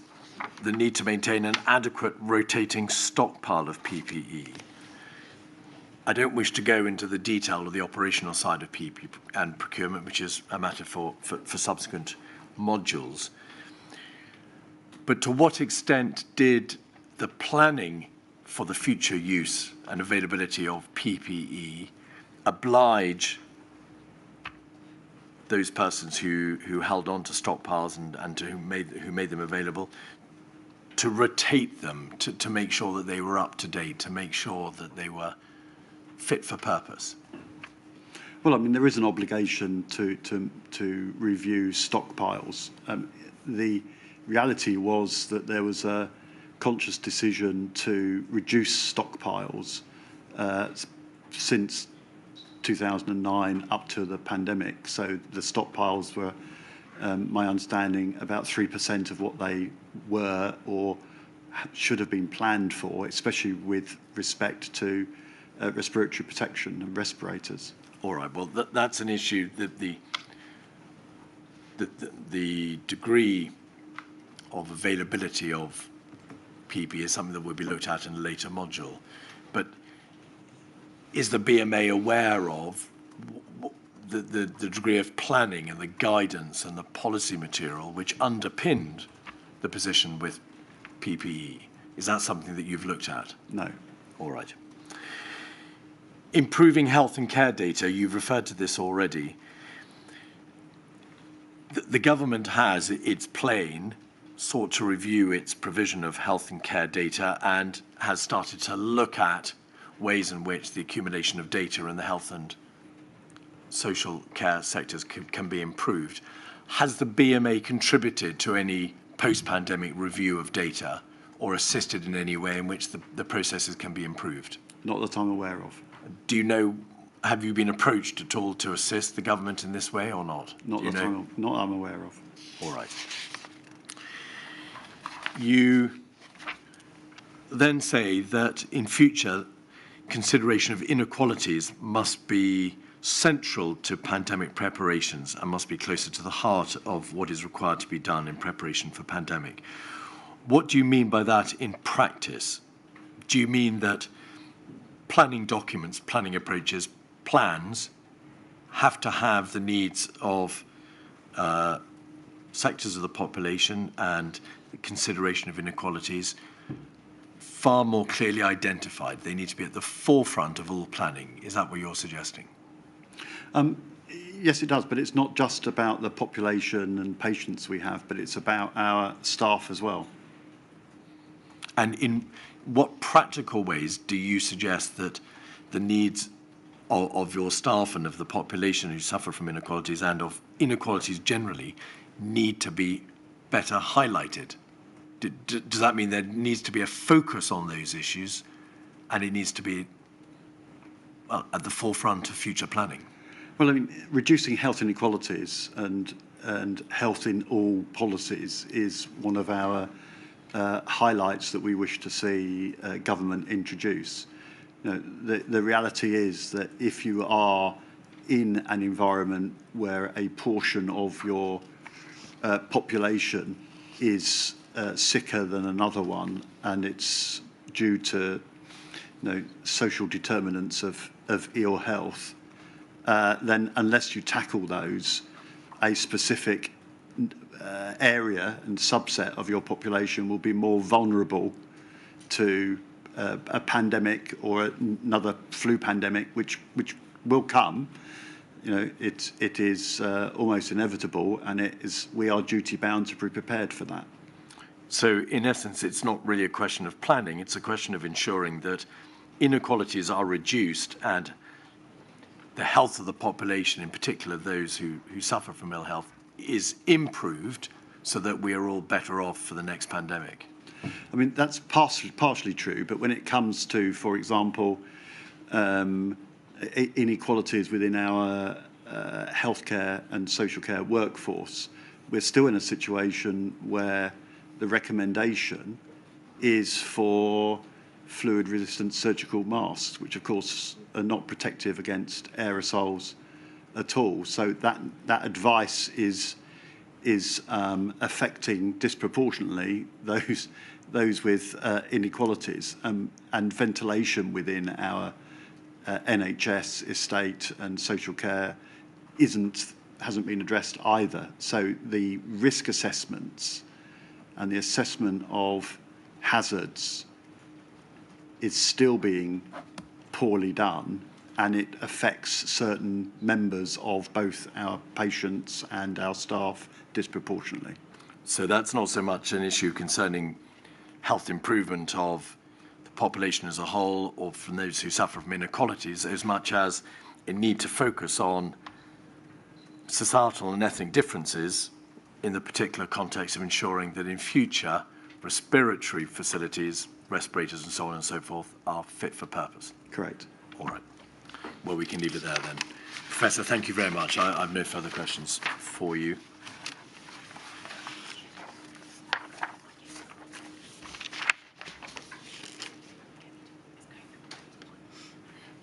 the need to maintain an adequate rotating stockpile of PPE. I don't wish to go into the detail of the operational side of PPE and procurement, which is a matter for subsequent modules. But to what extent did the planning for the future use and availability of PPE oblige those persons who held on to stockpiles and to who made them available, to rotate them, to make sure that they were up to date, to make sure that they were fit for purpose? Well, I mean, there is an obligation to review stockpiles. The reality was that there was a conscious decision to reduce stockpiles since 2009 up to the pandemic. So the stockpiles were, my understanding, about 3% of what they were or should have been planned for, especially with respect to respiratory protection and respirators. All right. Well, that's an issue. That the degree of availability of PPE is something that will be looked at in a later module. But is the BMA aware of the degree of planning and the guidance and the policy material which underpinned the position with PPE? Is that something that you've looked at? No. All right. Improving health and care data, you've referred to this already. The government has, it's plain, sought to review its provision of health and care data and has started to look at ways in which the accumulation of data in the health and social care sectors can be improved. Has the BMA contributed to any post-pandemic review of data or assisted in any way in which the processes can be improved? Not that I'm aware of. Do you know, have you been approached at all to assist the government in this way or not? Not that I'm aware of. All right. You then say that in future, consideration of inequalities must be central to pandemic preparations and must be closer to the heart of what is required to be done in preparation for pandemic. What do you mean by that in practice? Do you mean that planning documents, planning approaches, plans have to have the needs of sectors of the population and the consideration of inequalities far more clearly identified? They need to be at the forefront of all planning. Is that what you're suggesting? Yes, it does, but it's not just about the population and patients we have, but it's about our staff as well. And in what practical ways do you suggest that the needs of your staff and of the population who suffer from inequalities and of inequalities generally need to be better highlighted? Does that mean there needs to be a focus on those issues and it needs to be, well, at the forefront of future planning? Well, I mean, reducing health inequalities and health in all policies is one of our highlights that we wish to see government introduce. You know, the reality is that if you are in an environment where a portion of your population is sicker than another one, and it's due to social determinants of ill health, then unless you tackle those, a specific area and subset of your population will be more vulnerable to a pandemic or another flu pandemic, which will come. You know, it is almost inevitable, and we are duty bound to be prepared for that. So, in essence, it's not really a question of planning; it's a question of ensuring that inequalities are reduced and the health of the population, in particular those who suffer from ill health, is improved so that we are all better off for the next pandemic. I mean, that's partially true, but when it comes to, for example, inequalities within our healthcare and social care workforce, we're still in a situation where the recommendation is for fluid-resistant surgical masks, which of course are not protective against aerosols at all. So that advice is affecting disproportionately those with inequalities, and ventilation within our NHS estate and social care hasn't been addressed either. So the risk assessments and the assessment of hazards is still being poorly done, and it affects certain members of both our patients and our staff disproportionately. So that's not so much an issue concerning health improvement of the population as a whole or from those who suffer from inequalities, as much as a need to focus on societal and ethnic differences in the particular context of ensuring that in future respiratory facilities, respirators and so on and so forth, are fit for purpose. Correct. All right. Well, we can leave it there then. Professor, thank you very much. I have no further questions for you.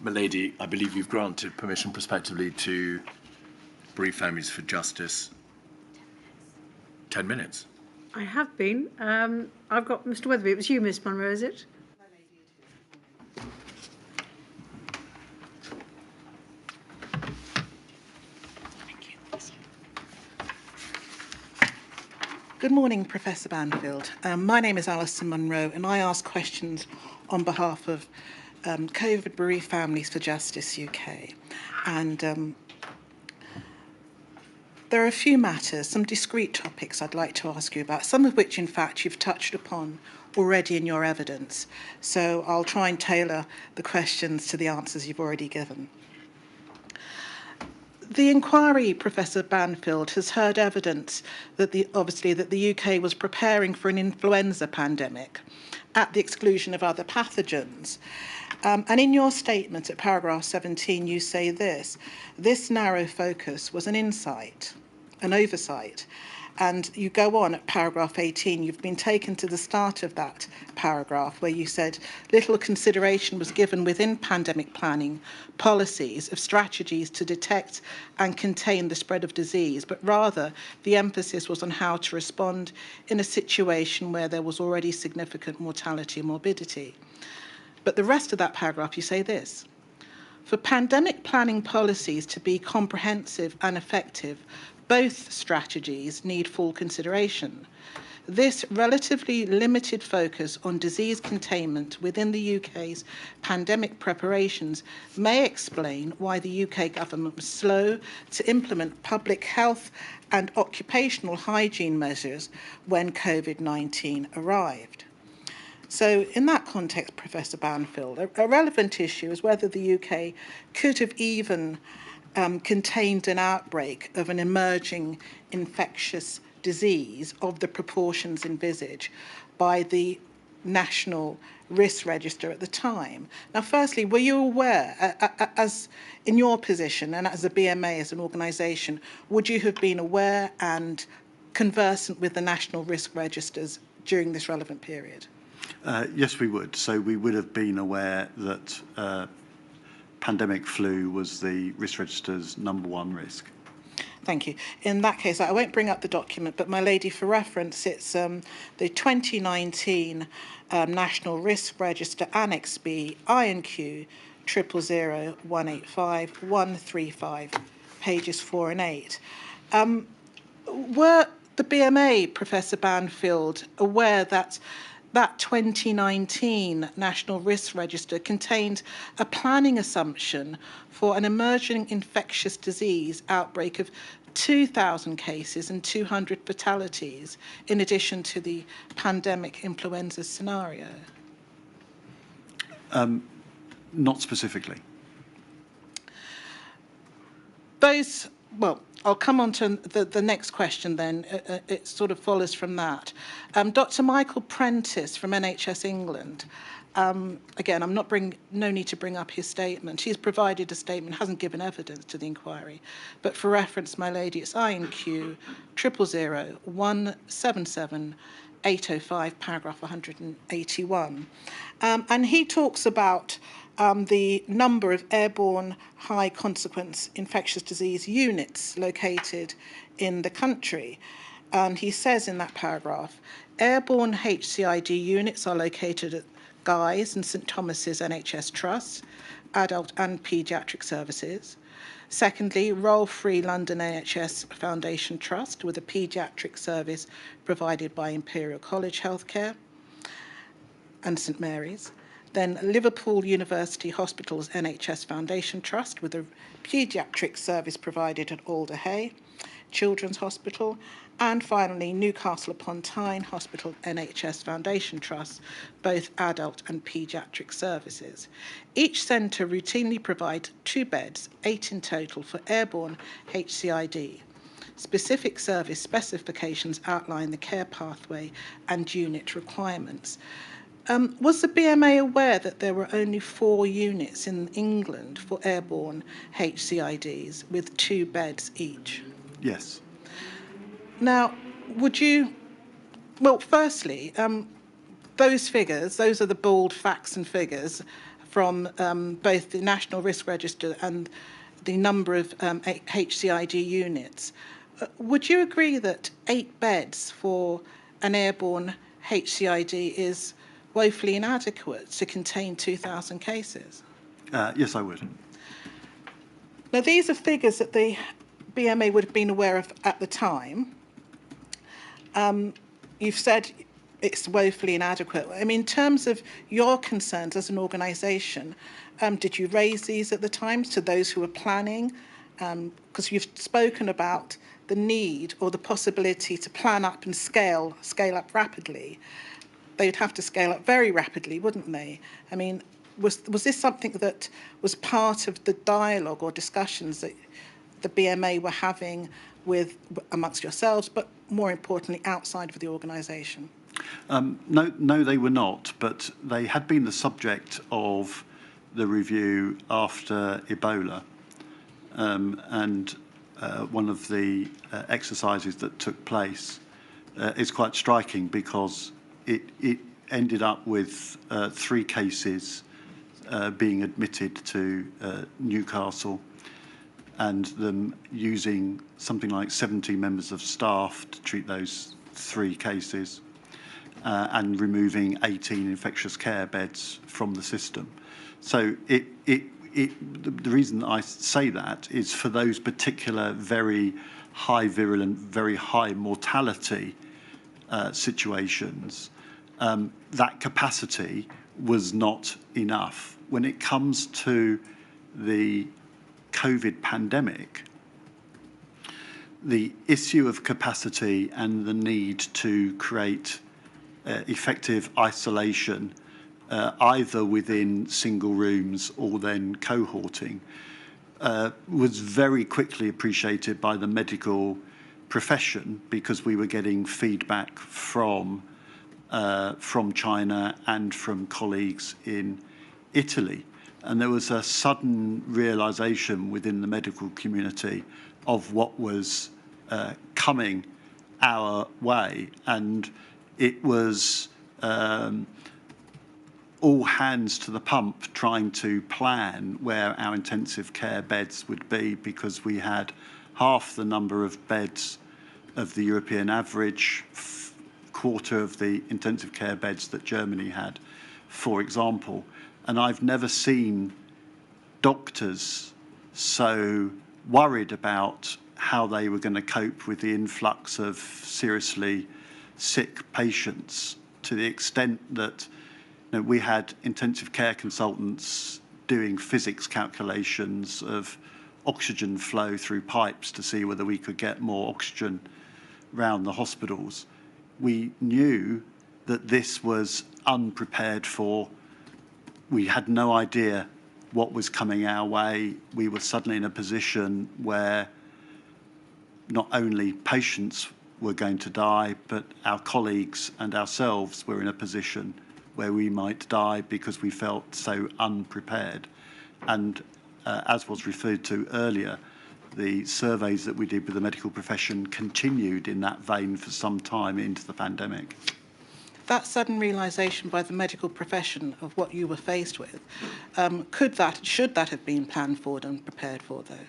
Milady, I believe you've granted permission prospectively to brief Families for Justice. 10 minutes. I have been. I've got Mr. Weatherby. It was you, Miss Munro, is it? Good morning, Professor Banfield. My name is Alison Munro, and I ask questions on behalf of COVID Bereaved Families for Justice UK. And there are a few matters, some discrete topics I'd like to ask you about, some of which, in fact, you've touched upon already in your evidence. So I'll try and tailor the questions to the answers you've already given. The inquiry, Professor Banfield, has heard evidence that the UK was preparing for an influenza pandemic at the exclusion of other pathogens. And in your statement at paragraph 17, you say this narrow focus was an insight, an oversight. And you go on at paragraph 18, you've been taken to the start of that paragraph where you said little consideration was given within pandemic planning policies of strategies to detect and contain the spread of disease, but rather the emphasis was on how to respond in a situation where there was already significant mortality and morbidity. But the rest of that paragraph, you say this: for pandemic planning policies to be comprehensive and effective, both strategies need full consideration. This relatively limited focus on disease containment within the UK's pandemic preparations may explain why the UK government was slow to implement public health and occupational hygiene measures when COVID-19 arrived. So in that context, Professor Banfield, a relevant issue is whether the UK could have even contained an outbreak of an emerging infectious disease of the proportions envisaged by the National Risk Register at the time. Now, firstly, were you aware, as in your position and as a BMA, as an organisation, would you have been aware and conversant with the National Risk Registers during this relevant period? Yes, we would. So we would have been aware that pandemic flu was the risk register's #1 risk. Thank you. In that case, I won't bring up the document, but my lady, for reference, it's the 2019 National Risk Register Annex B, INQ 000185135, pages 4 and 8. Were the BMA, Professor Banfield, aware that that 2019 National Risk Register contained a planning assumption for an emerging infectious disease outbreak of 2,000 cases and 200 fatalities, in addition to the pandemic influenza scenario? Not specifically. I'll come on to the next question then. It sort of follows from that. Dr. Michael Prentice from NHS England, again, no need to bring up his statement. He's provided a statement, hasn't given evidence to the inquiry. But for reference, my lady, it's INQ 000177805, paragraph 181. And he talks about the number of airborne high consequence infectious disease units located in the country. And he says in that paragraph, airborne HCID units are located at Guy's and St Thomas's NHS Trusts, adult and paediatric services. Secondly, Roll-Free London NHS Foundation Trust with a paediatric service provided by Imperial College Healthcare and St Mary's. then Liverpool University Hospital's NHS Foundation Trust with a paediatric service provided at Alderhay Children's Hospital, and finally Newcastle upon Tyne Hospital NHS Foundation Trust, both adult and paediatric services. Each centre routinely provides 2 beds, 8 in total, for airborne HCID. Specific service specifications outline the care pathway and unit requirements. Was the BMA aware that there were only 4 units in England for airborne HCIDs with 2 beds each? Yes. Now, would you, well, firstly, those figures, those are the bold facts and figures from both the National Risk Register and the number of HCID units. Would you agree that 8 beds for an airborne HCID is woefully inadequate to contain 2,000 cases? Yes, I would. Now, these are figures that the BMA would have been aware of at the time. You've said it's woefully inadequate. I mean, in terms of your concerns as an organisation, did you raise these at the time to those who were planning? Because you've spoken about the need or the possibility to plan up and scale up rapidly. They'd have to scale up very rapidly, wouldn't they? I mean, was this something that was part of the dialogue or discussions that the BMA were having with amongst yourselves, but more importantly, outside of the organisation? No, they were not, but they had been the subject of the review after Ebola, and one of the exercises that took place is quite striking because it ended up with 3 cases being admitted to Newcastle, and them using something like 70 members of staff to treat those 3 cases, and removing 18 infectious care beds from the system. So the reason I say that is for those particular very high virulent, very high mortality situations, that capacity was not enough. When it comes to the COVID pandemic, the issue of capacity and the need to create effective isolation, either within single rooms or then cohorting, was very quickly appreciated by the medical profession because we were getting feedback from China and from colleagues in Italy. And there was a sudden realization within the medical community of what was coming our way. And it was all hands to the pump trying to plan where our intensive care beds would be, because we had half the number of beds of the European average, quarter of the intensive care beds that Germany had, for example. And I've never seen doctors so worried about how they were going to cope with the influx of seriously sick patients, to the extent that we had intensive care consultants doing physics calculations of oxygen flow through pipes to see whether we could get more oxygen around the hospitals. We knew that this was unprepared for. We had no idea what was coming our way. We were suddenly in a position where not only patients were going to die, but our colleagues and ourselves were in a position where we might die because we felt so unprepared. And as was referred to earlier, the surveys that we did with the medical profession continued in that vein for some time into the pandemic. That sudden realisation by the medical profession of what you were faced with, should that have been planned for and prepared for, though?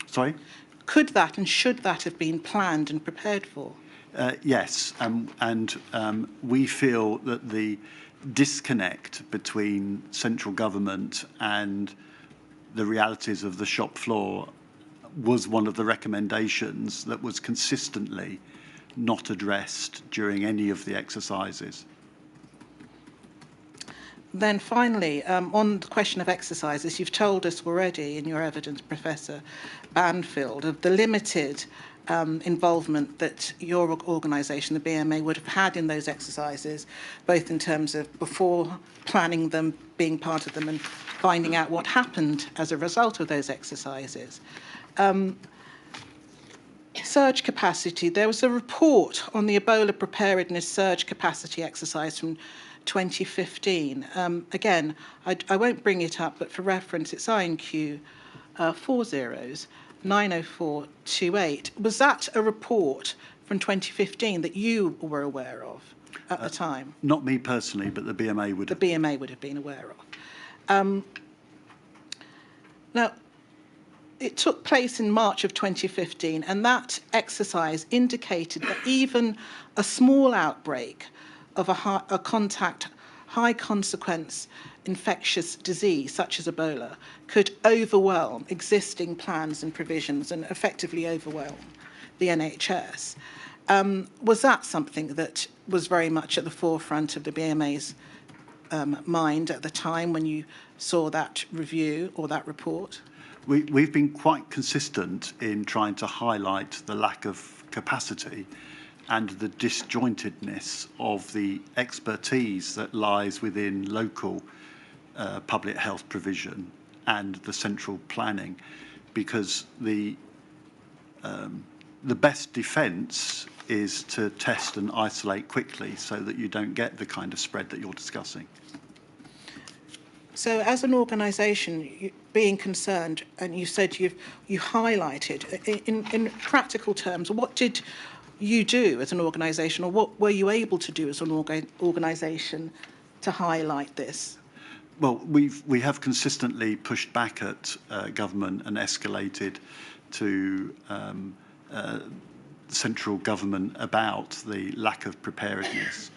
Sorry? Could that and should that have been planned and prepared for? Yes, and we feel that the disconnect between central government and the realities of the shop floor was one of the recommendations that was consistently not addressed during any of the exercises. Then finally, on the question of exercises, you've told us already in your evidence, Professor Banfield, of the limited involvement that your organisation, the BMA, would have had in those exercises, both in terms of before planning them, being part of them, and finding out what happened as a result of those exercises. Surge capacity. There was a report on the Ebola preparedness surge capacity exercise from 2015. Again, I won't bring it up, but for reference, it's INQ 40-90428. Was that a report from 2015 that you were aware of at the time? Not me personally, but the BMA would have. The BMA would have been aware of. Now, it took place in March of 2015, and that exercise indicated that even a small outbreak of a contact, high consequence infectious disease, such as Ebola, could overwhelm existing plans and provisions and effectively overwhelm the NHS. Was that something that was very much at the forefront of the BMA's mind at the time when you saw that review or that report? We've been quite consistent in trying to highlight the lack of capacity and the disjointedness of the expertise that lies within local public health provision and the central planning, because the best defence is to test and isolate quickly so that you don't get the kind of spread that you're discussing. So as an organisation, being concerned, and you said you highlighted, in practical terms, what did you do as an organisation, or what were you able to do as an organisation to highlight this? Well, we have consistently pushed back at government and escalated to central government about the lack of preparedness.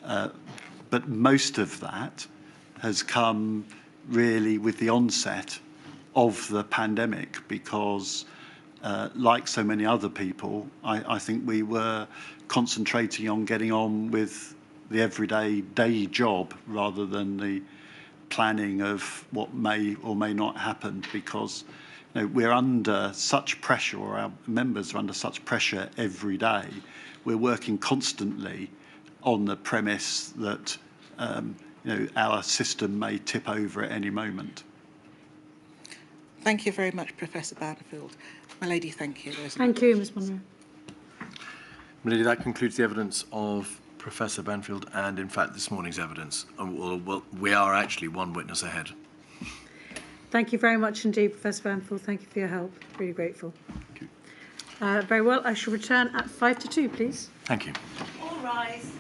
But most of that has come really with the onset of the pandemic, because like so many other people, I think we were concentrating on getting on with the everyday day job rather than the planning of what may or may not happen, because we're under such pressure, or our members are under such pressure every day. We're working constantly on the premise that our system may tip over at any moment. Thank you very much, Professor Banfield. My lady, thank you. Thank you, Ms Munro. My lady, that concludes the evidence of Professor Banfield and, in fact, this morning's evidence. Well, we are actually one witness ahead. Thank you very much indeed, Professor Banfield. Thank you for your help. Really grateful. Thank you. Very well. I shall return at 1:55, please. Thank you. All rise.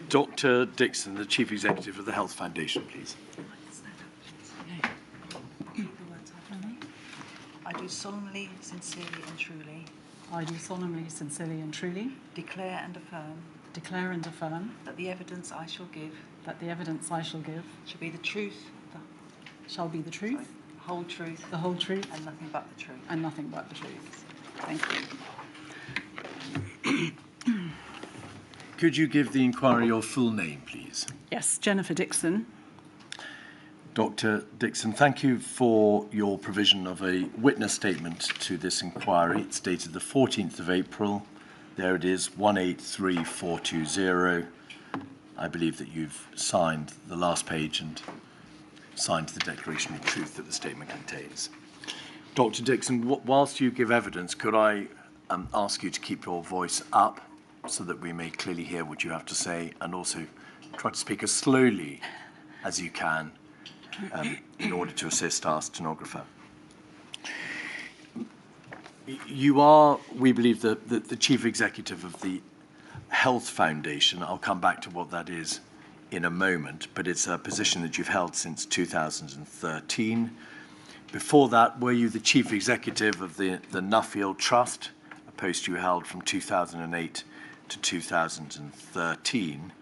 Dr. Dixon, the Chief Executive of the Health Foundation, please. I do solemnly, sincerely and truly I do solemnly, sincerely and truly declare and affirm that the evidence I shall give the evidence I shall give shall be the truth, shall be the truth, the whole truth, the whole truth, and nothing but the truth. and nothing but the truth. Thank you. Could you give the inquiry your full name, please? Yes, Jennifer Dixon. Dr. Dixon, thank you for your provision of a witness statement to this inquiry. It's dated the 14th of April. There it is, 183420. I believe that you've signed the last page and signed the declaration of truth that the statement contains. Dr. Dixon, whilst you give evidence, could I ask you to keep your voice up so that we may clearly hear what you have to say, and also try to speak as slowly as you can in order to assist our stenographer. You are, we believe, the Chief Executive of the Health Foundation. I'll come back to what that is in a moment, but it's a position that you've held since 2013. Before that, were you the Chief Executive of the Nuffield Trust, a post you held from 2008 to 2013?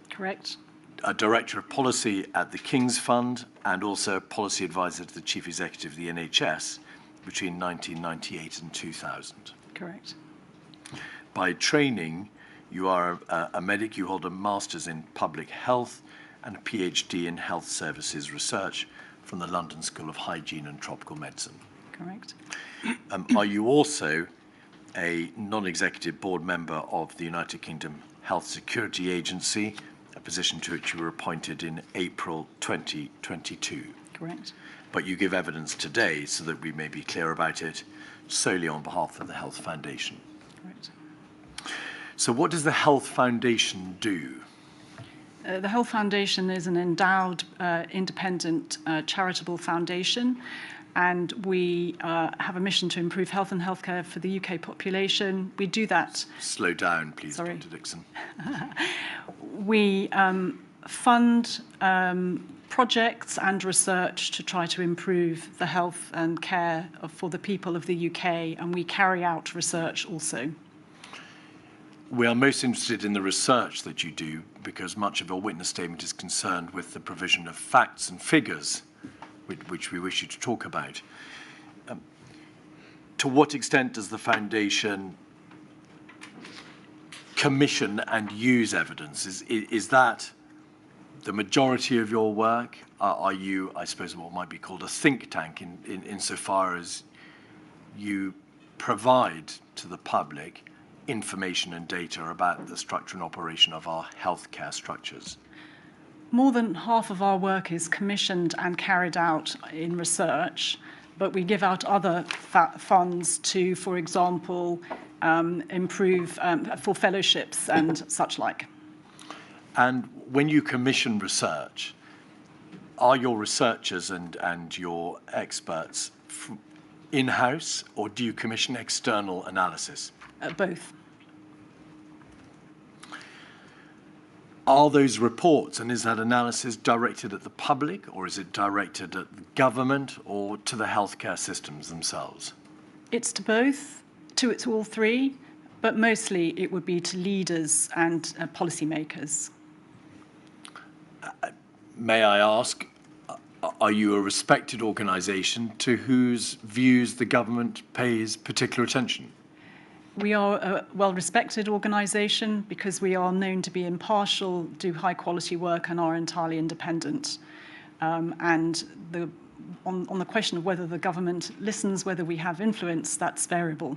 Correct. A Director of Policy at the King's Fund, and also Policy Advisor to the Chief Executive of the NHS between 1998 and 2000. Correct. By training, you are a medic. You hold a Master's in Public Health and a PhD in Health Services Research from the London School of Hygiene and Tropical Medicine. Correct. Are you also a non-executive board member of the United Kingdom Health Security Agency, a position to which you were appointed in April 2022? Correct. But you give evidence today, so that we may be clear about it, solely on behalf of the Health Foundation. Correct. So what does the Health Foundation do? The Health Foundation is an endowed, independent, charitable foundation, and we have a mission to improve health and healthcare for the UK population. We do that. Slow down, please, Sorry. Dr. Dixon. We fund projects and research to try to improve the health and care for the people of the UK, and we carry out research also. We are most interested in the research that you do, because much of your witness statement is concerned with the provision of facts and figures, which we wish you to talk about. To what extent does the Foundation commission and use evidence? Is that the majority of your work? Are you, I suppose, what might be called a think tank insofar as you provide to the public information and data about the structure and operation of our healthcare structures? More than half of our work is commissioned and carried out in research, but we give out other funds to, for example, improve for fellowships and such like. And when you commission research, are your researchers and your experts in-house, or do you commission external analysis? Both. Are those reports, and is that analysis directed at the public, or is it directed at the government, or to the healthcare systems themselves? It's to both, to all three, but mostly it would be to leaders and policymakers. May I ask, are you a respected organisation to whose views the government pays particular attention? We are a well-respected organisation because we are known to be impartial, do high-quality work, and are entirely independent. On the question of whether the government listens, whether we have influence, that's variable.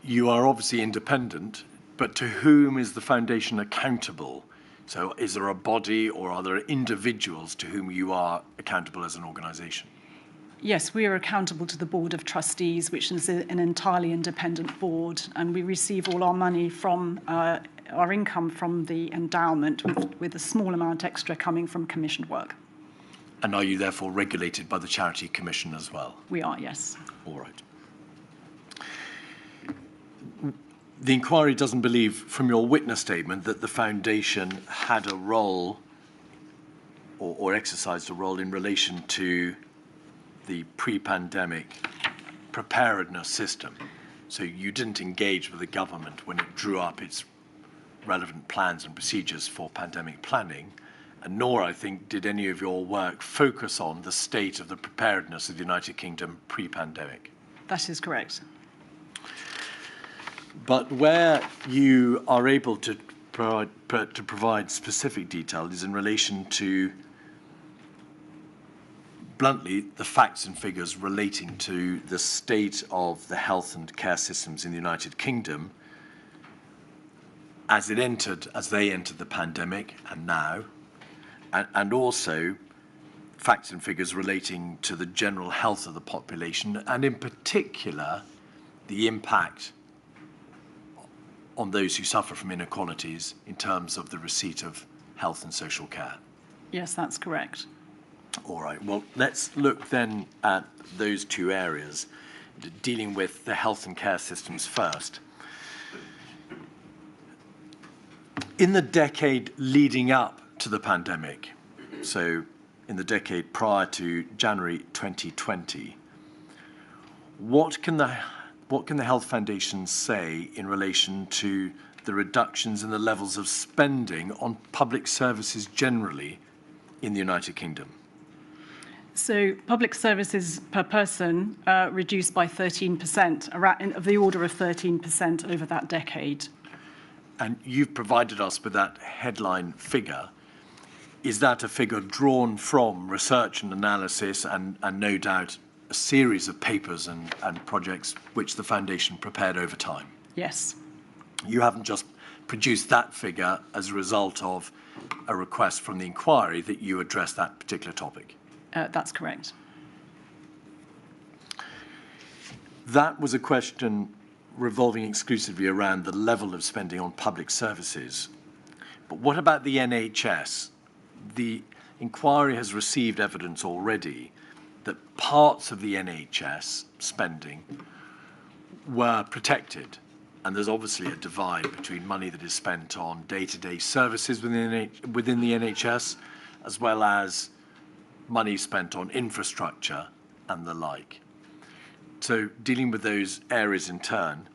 You are obviously independent, but to whom is the Foundation accountable? So is there a body, or are there individuals to whom you are accountable as an organisation? Yes, we are accountable to the Board of Trustees, which is an entirely independent board, and we receive all our money from our income from the endowment, with a small amount extra coming from commissioned work. And are you therefore regulated by the Charity Commission as well? We are, yes. All right. the inquiry doesn't believe, from your witness statement, that the foundation had a role or exercised a role in relation to the pre-pandemic preparedness system. So you didn't engage with the government when it drew up its relevant plans and procedures for pandemic planning, and nor, I think, did any of your work focus on the state of the preparedness of the United Kingdom pre-pandemic. That is correct. But where you are able to provide specific detail is in relation to, bluntly, the facts and figures relating to the state of the health and care systems in the United Kingdom as they entered the pandemic and now, and also facts and figures relating to the general health of the population, and in particular, the impact on those who suffer from inequalities in terms of the receipt of health and social care. Yes, that's correct. All right, well, let's look then at those two areas, dealing with the health and care systems first. In the decade leading up to the pandemic, so in the decade prior to January 2020, what can the Health Foundation say in relation to the reductions in the levels of spending on public services generally in the United Kingdom? So public services per person reduced by 13%, of the order of 13% over that decade. And you've provided us with that headline figure. Is that a figure drawn from research and analysis and no doubt a series of papers and projects which the Foundation prepared over time? Yes. You haven't just produced that figure as a result of a request from the inquiry that you address that particular topic? That's correct. That was a question revolving exclusively around the level of spending on public services. But what about the NHS? The inquiry has received evidence already that parts of the NHS spending were protected. And there's obviously a divide between money that is spent on day-to-day services within the NHS, as well as money spent on infrastructure and the like. So dealing with those areas in turn,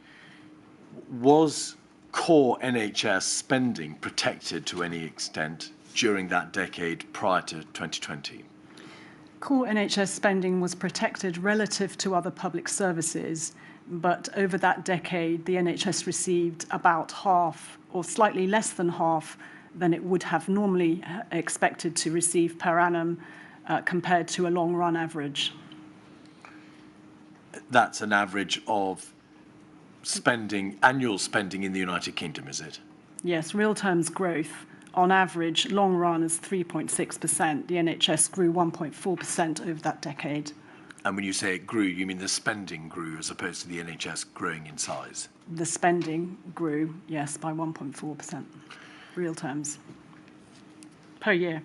was core NHS spending protected to any extent during that decade prior to 2020? Core NHS spending was protected relative to other public services, but over that decade, the NHS received about half, or slightly less than half, than it would have normally expected to receive per annum compared to a long-run average. That's an average of spending, annual spending in the United Kingdom, is it? Yes, real terms growth. On average, long run is 3.6%. The NHS grew 1.4% over that decade. And when you say it grew, you mean the spending grew as opposed to the NHS growing in size? The spending grew, yes, by 1.4%, real terms, per year.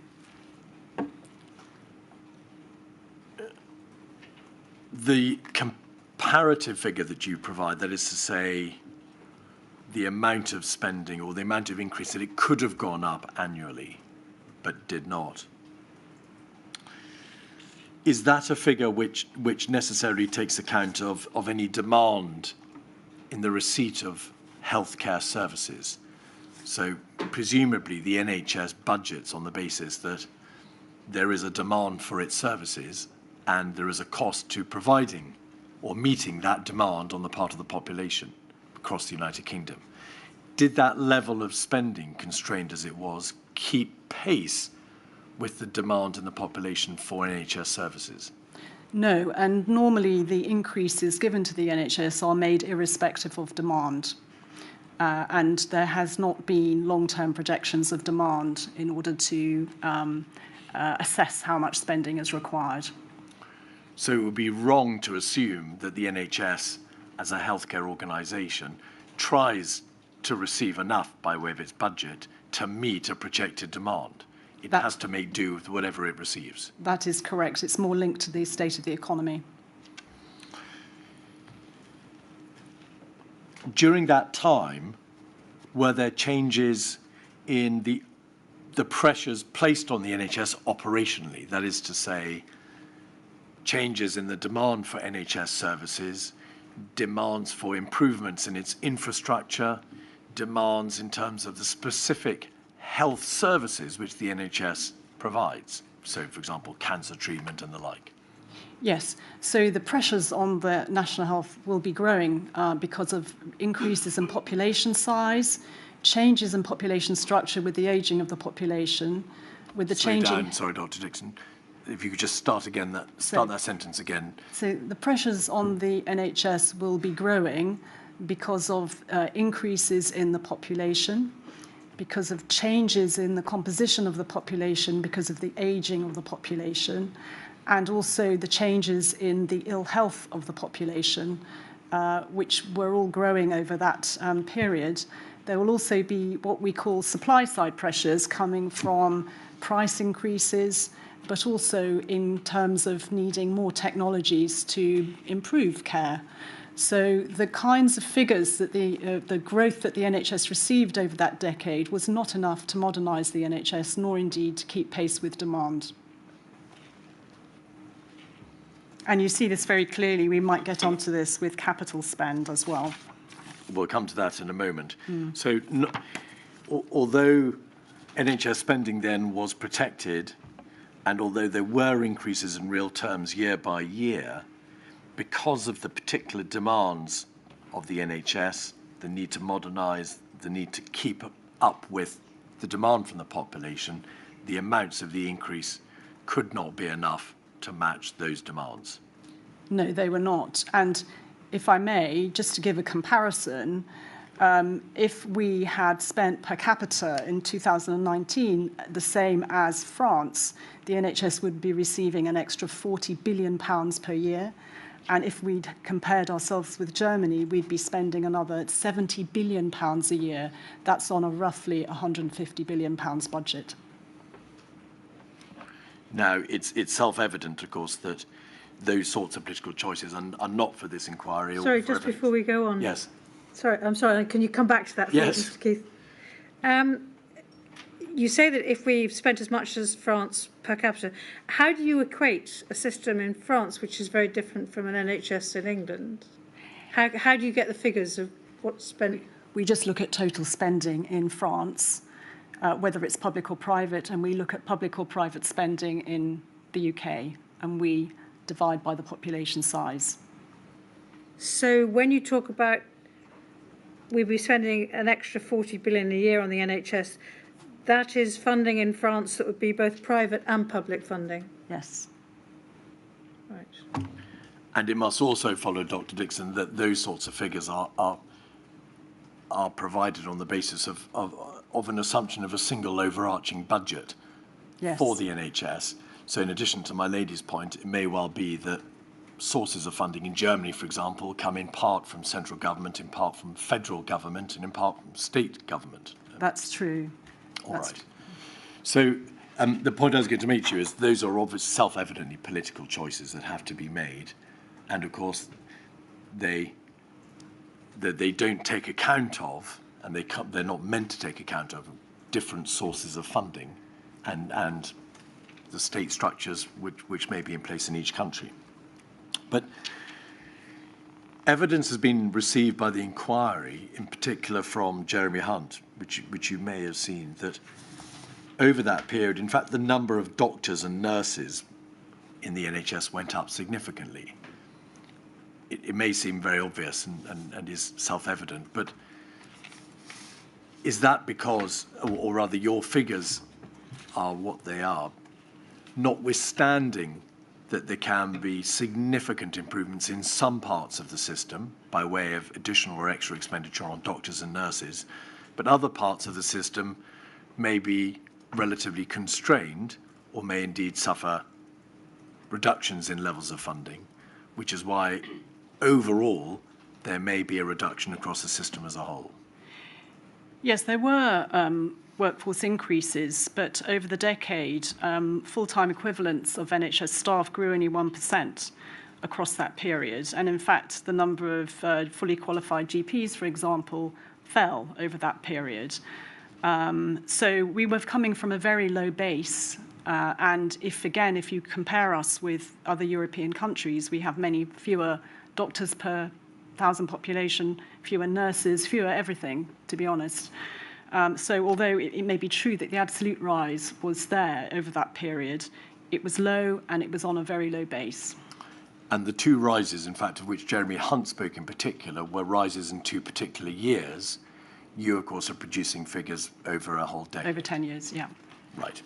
The comparative figure that you provide, that is to say, the amount of spending or the amount of increase that it could have gone up annually, but did not. Is that a figure which necessarily takes account of any demand in the receipt of healthcare services? So presumably the NHS budgets on the basis that there is a demand for its services and there is a cost to providing or meeting that demand on the part of the population across the United Kingdom. Did that level of spending, constrained as it was, keep pace with the demand in the population for NHS services? No, and normally the increases given to the NHS are made irrespective of demand. And there has not been long-term projections of demand in order to assess how much spending is required. So it would be wrong to assume that the NHS, as a healthcare organisation, tries to receive enough by way of its budget to meet a projected demand. It has to make do with whatever it receives. That is correct. It's more linked to the state of the economy. during that time, were there changes in the pressures placed on the NHS operationally? That is to say, changes in the demand for NHS services, demands for improvements in its infrastructure, demands in terms of the specific health services which the NHS provides. So, for example, cancer treatment and the like. Yes, so the pressures on the national health will be growing because of increases in population size, changes in population structure with the ageing of the population, with the changing... Sorry, Dr. Dixon. If you could just start that sentence again. So the pressures on the NHS will be growing because of increases in the population, because of changes in the composition of the population, because of the ageing of the population, and also the changes in the ill health of the population, which were all growing over that period. There will also be what we call supply-side pressures coming from price increases, but also in terms of needing more technologies to improve care. So the kinds of figures that the growth that the NHS received over that decade was not enough to modernise the NHS, nor indeed to keep pace with demand. And you see this very clearly. We might get onto this with capital spend as well. We'll come to that in a moment. So although NHS spending then was protected, and although there were increases in real terms year by year, because of the particular demands of the NHS, the need to modernise, the need to keep up with the demand from the population, the amounts of the increase could not be enough to match those demands. No, they were not. And if I may, just to give a comparison, if we had spent per capita in 2019 the same as France, the NHS would be receiving an extra £40 billion per year. And if we'd compared ourselves with Germany, we'd be spending another £70 billion a year. That's on a roughly £150 billion budget. Now, it's self-evident, of course, that those sorts of political choices are not for this inquiry. Sorry, just before we go on. Yes. Sorry, I'm sorry. Can you come back to that, please, Yes. Mr. Keith? You say that if we've spent as much as France per capita, how do you equate a system in France which is very different from an NHS in England? How do you get the figures of what's spent? We just look at total spending in France, whether it's public or private, and we look at public or private spending in the UK, and we divide by the population size. So when you talk about we'll be spending an extra 40 billion a year on the NHS, that is funding in France that would be both private and public funding? Yes. Right. And it must also follow, Dr. Dixon, that those sorts of figures are provided on the basis of an assumption of a single overarching budget for the NHS. So in addition to my lady's point, it may well be that sources of funding in Germany, for example, come in part from central government, in part from federal government, and in part from state government. That's true. All right. So the point I was going to make to you is those are obviously self-evidently political choices that have to be made. And of course, they don't take account of, and they're not meant to take account of, different sources of funding and the state structures which may be in place in each country. But evidence has been received by the inquiry, in particular from Jeremy Hunt, which you may have seen, that over that period, in fact, the number of doctors and nurses in the NHS went up significantly. It may seem very obvious and is self-evident, but is that because, or rather your figures are what they are, notwithstanding that there can be significant improvements in some parts of the system by way of additional or extra expenditure on doctors and nurses, but other parts of the system may be relatively constrained or may indeed suffer reductions in levels of funding, which is why overall there may be a reduction across the system as a whole. Yes, there were workforce increases, but over the decade, full-time equivalents of NHS staff grew only 1%. across that period. And in fact, the number of fully qualified GPs, for example, fell over that period. So we were coming from a very low base. And if you compare us with other European countries, we have many fewer doctors per 1,000 population, fewer nurses, fewer everything, to be honest. So although it may be true that the absolute rise was there over that period, it was low and it was on a very low base. And the two rises, in fact, of which Jeremy Hunt spoke in particular, were rises in two particular years. You, of course, are producing figures over a whole decade. Over 10 years, yeah. Right.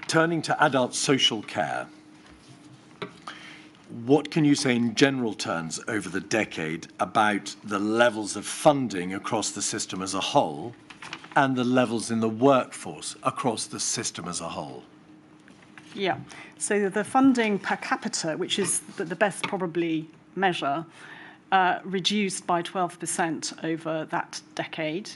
Turning to adult social care, what can you say in general terms over the decade about the levels of funding across the system as a whole and the levels in the workforce across the system as a whole? Yeah, so the funding per capita, which is the best probably measure, reduced by 12% over that decade,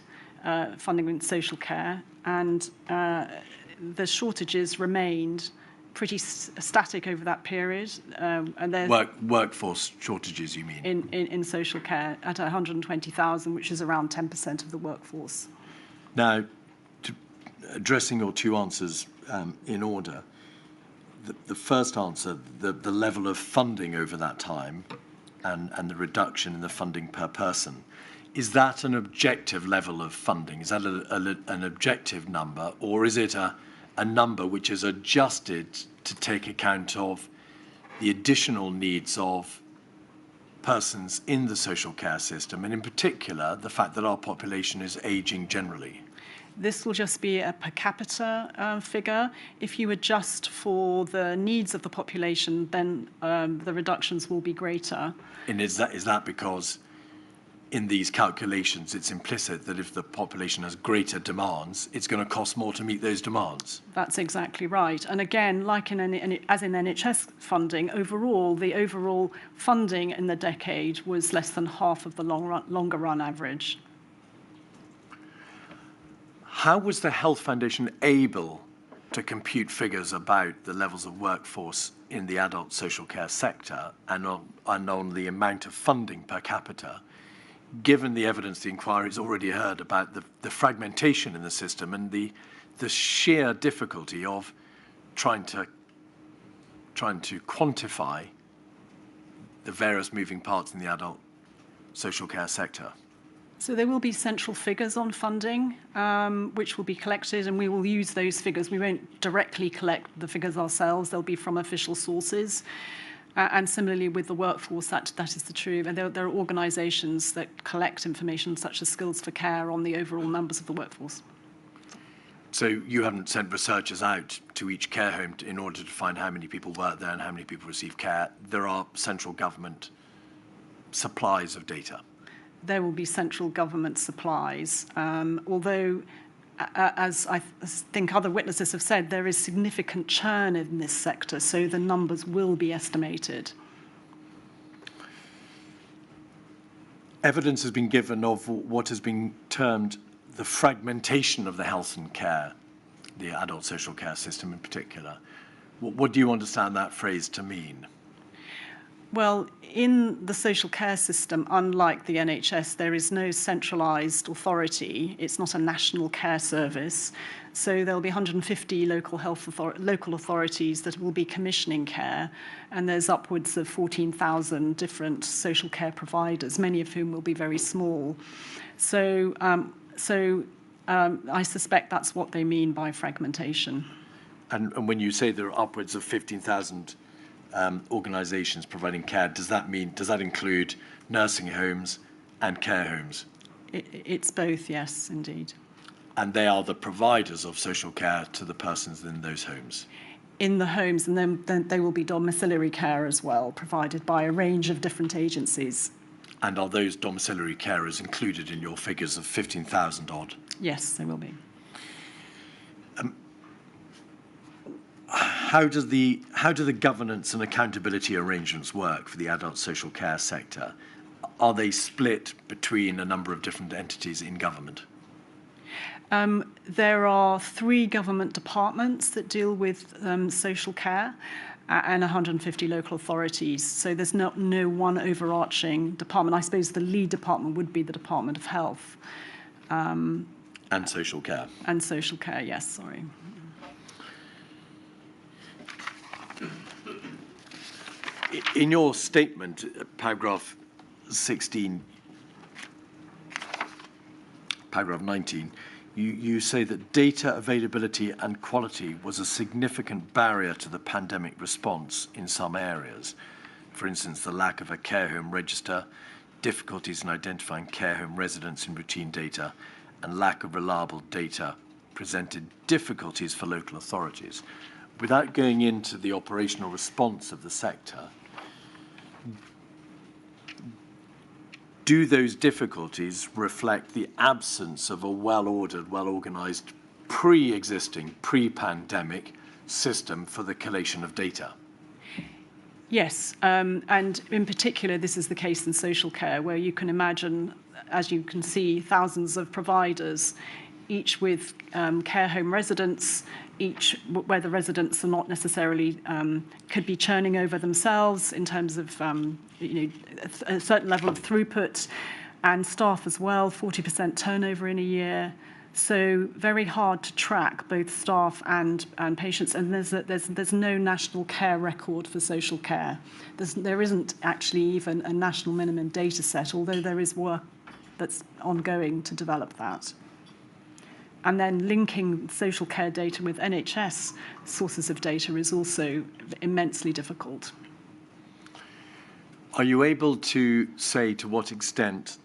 funding in social care, and the shortages remained pretty static over that period. And workforce shortages, you mean? In social care at 120,000, which is around 10% of the workforce. Now, addressing your two answers in order, the first answer, the level of funding over that time and the reduction in the funding per person, is that an objective level of funding? Is that an objective number, or is it a number which is adjusted to take account of the additional needs of persons in the social care system, and in particular, the fact that our population is ageing generally? This will just be a per capita figure. If you adjust for the needs of the population, then the reductions will be greater. And is that because in these calculations it's implicit that if the population has greater demands, it's going to cost more to meet those demands? That's exactly right. And again, like as in NHS funding, the overall funding in the decade was less than half of the longer run average. How was the Health Foundation able to compute figures about the levels of workforce in the adult social care sector and on the amount of funding per capita, given the evidence the inquiry has already heard about the fragmentation in the system and the sheer difficulty of trying to quantify the various moving parts in the adult social care sector? So there will be central figures on funding, which will be collected, and we will use those figures. We won't directly collect the figures ourselves. They'll be from official sources. And similarly with the workforce, that is the true. And there are organisations that collect information, such as Skills for Care, on the overall numbers of the workforce. So you haven't sent researchers out to each care home in order to find how many people work there and how many people receive care. There are central government supplies of data. There will be central government supplies, although, as I think other witnesses have said, there is significant churn in this sector, so the numbers will be estimated. Evidence has been given of what has been termed the fragmentation of the health and care, the adult social care system in particular. What do you understand that phrase to mean? Well, in the social care system, unlike the NHS, there is no centralised authority. It's not a national care service. So there'll be 150 local authorities that will be commissioning care, and there's upwards of 14,000 different social care providers, many of whom will be very small. So I suspect that's what they mean by fragmentation. And when you say there are upwards of 15,000 organisations providing care, does that include nursing homes and care homes? It's both, yes, indeed. And they are the providers of social care to the persons in those homes? In the homes, and then they will be domiciliary care as well, provided by a range of different agencies. And are those domiciliary carers included in your figures of 15,000 odd? Yes, they will be. How do the governance and accountability arrangements work for the adult social care sector? Are they split between a number of different entities in government? There are 3 government departments that deal with social care. and 150 local authorities. So there's no one overarching department. I suppose the lead department would be the Department of Health. And social care. And social care, yes, sorry. In your statement, paragraph 16, paragraph 19, you say that data availability and quality was a significant barrier to the pandemic response in some areas. For instance, the lack of a care home register, difficulties in identifying care home residents in routine data, and lack of reliable data presented difficulties for local authorities. Without going into the operational response of the sector, do those difficulties reflect the absence of a well-ordered, well-organised, pre-existing, pre-pandemic system for the collation of data? Yes, and in particular, this is the case in social care, where you can imagine, as you can see, thousands of providers, each with care home residents, each where the residents are not necessarily could be churning over themselves in terms of a certain level of throughput, and staff as well, 40% turnover in a year. So very hard to track both staff and patients, and there's no national care record for social care. There isn't actually even a national minimum data set, although there is work that's ongoing to develop that. And then linking social care data with NHS sources of data is also immensely difficult. Are you able to say to what extent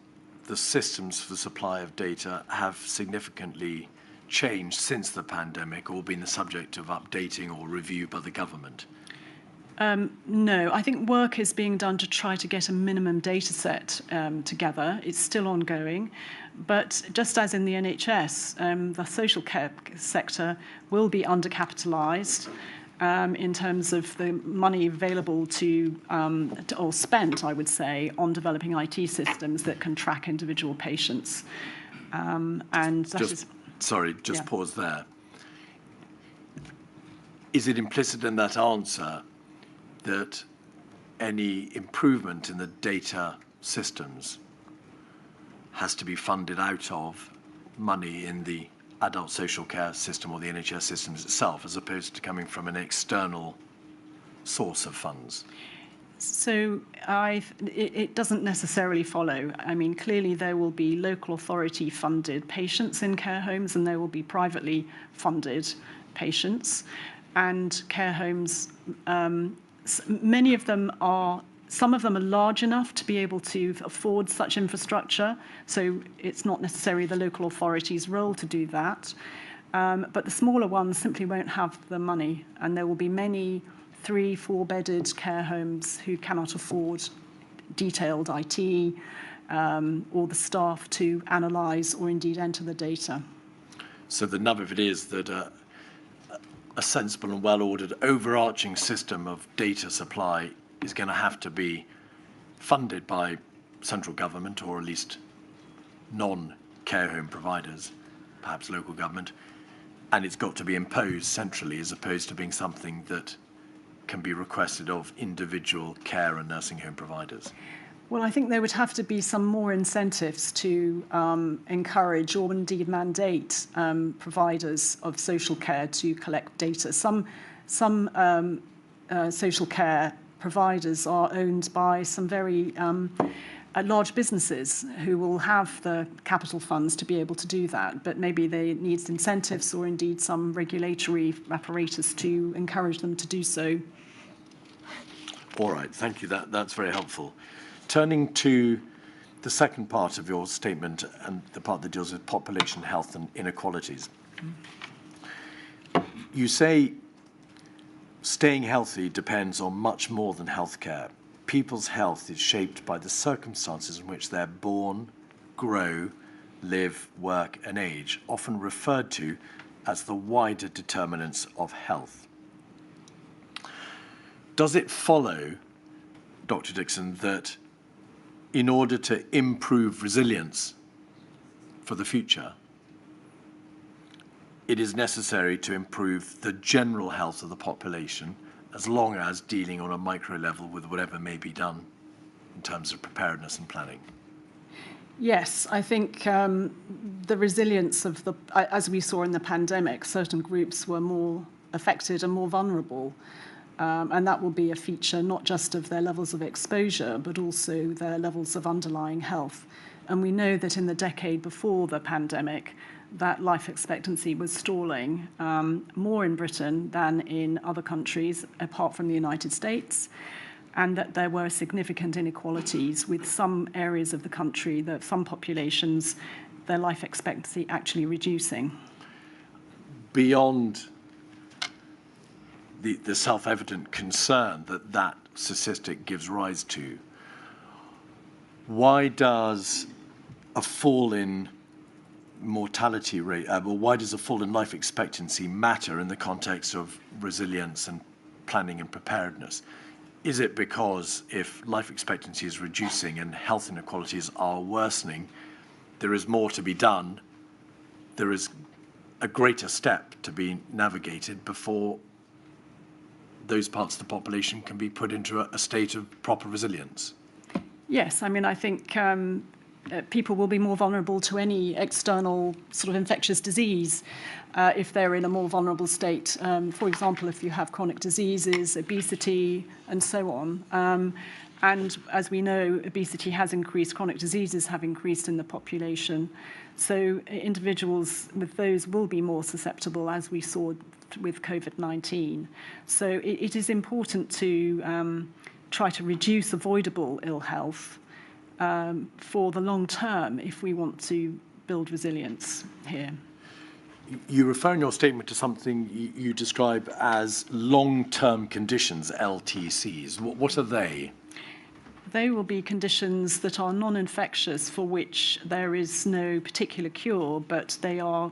the systems for supply of data have significantly changed since the pandemic or been the subject of updating or review by the government? No, I think work is being done to try to get a minimum data set together. It's still ongoing. But just as in the NHS, the social care sector will be undercapitalised in terms of the money available or spent, I would say, on developing IT systems that can track individual patients. Pause there. Is it implicit in that answer that any improvement in the data systems has to be funded out of money in the adult social care system or the NHS systems itself, as opposed to coming from an external source of funds? So it doesn't necessarily follow. I mean, clearly there will be local authority funded patients in care homes, and there will be privately funded patients. And care homes, many of them are, some of them are large enough to be able to afford such infrastructure, so it's not necessarily the local authority's role to do that. But the smaller ones simply won't have the money, and there will be many 3-4 bedded care homes who cannot afford detailed IT or the staff to analyse or indeed enter the data. So the nub of it is that a sensible and well-ordered overarching system of data supply is going to have to be funded by central government, or at least non-care home providers, perhaps local government, and it's got to be imposed centrally as opposed to being something that can be requested of individual care and nursing home providers. Well, I think there would have to be some more incentives to encourage or indeed mandate providers of social care to collect data. Some social care providers are owned by some very large businesses who will have the capital funds to be able to do that, but maybe they need incentives or indeed some regulatory apparatus to encourage them to do so. All right, thank you. That's very helpful. Turning to the second part of your statement and the part that deals with population health and inequalities. You say staying healthy depends on much more than healthcare. People's health is shaped by the circumstances in which they're born, grow, live, work, and age, often referred to as the wider determinants of health. Does it follow, Dr. Dixon, that in order to improve resilience for the future, it is necessary to improve the general health of the population as long as dealing on a micro level with whatever may be done in terms of preparedness and planning? Yes, I think the resilience of as we saw in the pandemic, certain groups were more affected and more vulnerable. And that will be a feature not just of their levels of exposure, but also their levels of underlying health. And we know that in the decade before the pandemic, that life expectancy was stalling more in Britain than in other countries, apart from the United States, and that there were significant inequalities with some areas of the country, some populations, their life expectancy actually reducing. Beyond the self-evident concern that that statistic gives rise to, why does a fall in mortality rate, why does a fall in life expectancy matter in the context of resilience and planning and preparedness? Is it because if life expectancy is reducing and health inequalities are worsening, there is more to be done, there is a greater step to be navigated before those parts of the population can be put into a state of proper resilience? Yes, I mean, I think people will be more vulnerable to any external sort of infectious disease if they're in a more vulnerable state. For example, if you have chronic diseases, obesity, and so on. And as we know, obesity has increased, chronic diseases have increased in the population. So individuals with those will be more susceptible, as we saw with COVID-19. So it is important to try to reduce avoidable ill health for the long term if we want to build resilience here. You refer in your statement to something you describe as long-term conditions, LTCs. What are they? They will be conditions that are non-infectious for which there is no particular cure, but they are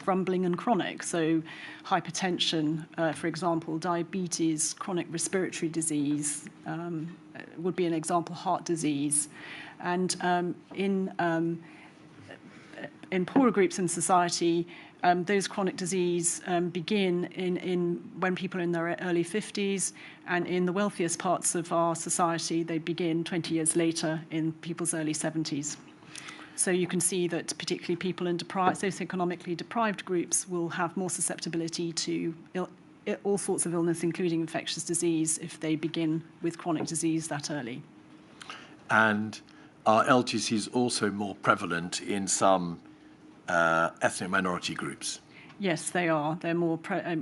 grumbling and chronic. So hypertension, for example, diabetes, chronic respiratory disease would be an example, heart disease. And in poorer groups in society, those chronic disease begin when people are in their early 50s, and in the wealthiest parts of our society, they begin 20 years later in people's early 70s. So you can see that particularly people in socioeconomically deprived groups will have more susceptibility to all sorts of illness, including infectious disease, if they begin with chronic disease that early. And are LTCs also more prevalent in some ethnic minority groups? Yes, they are. They're more,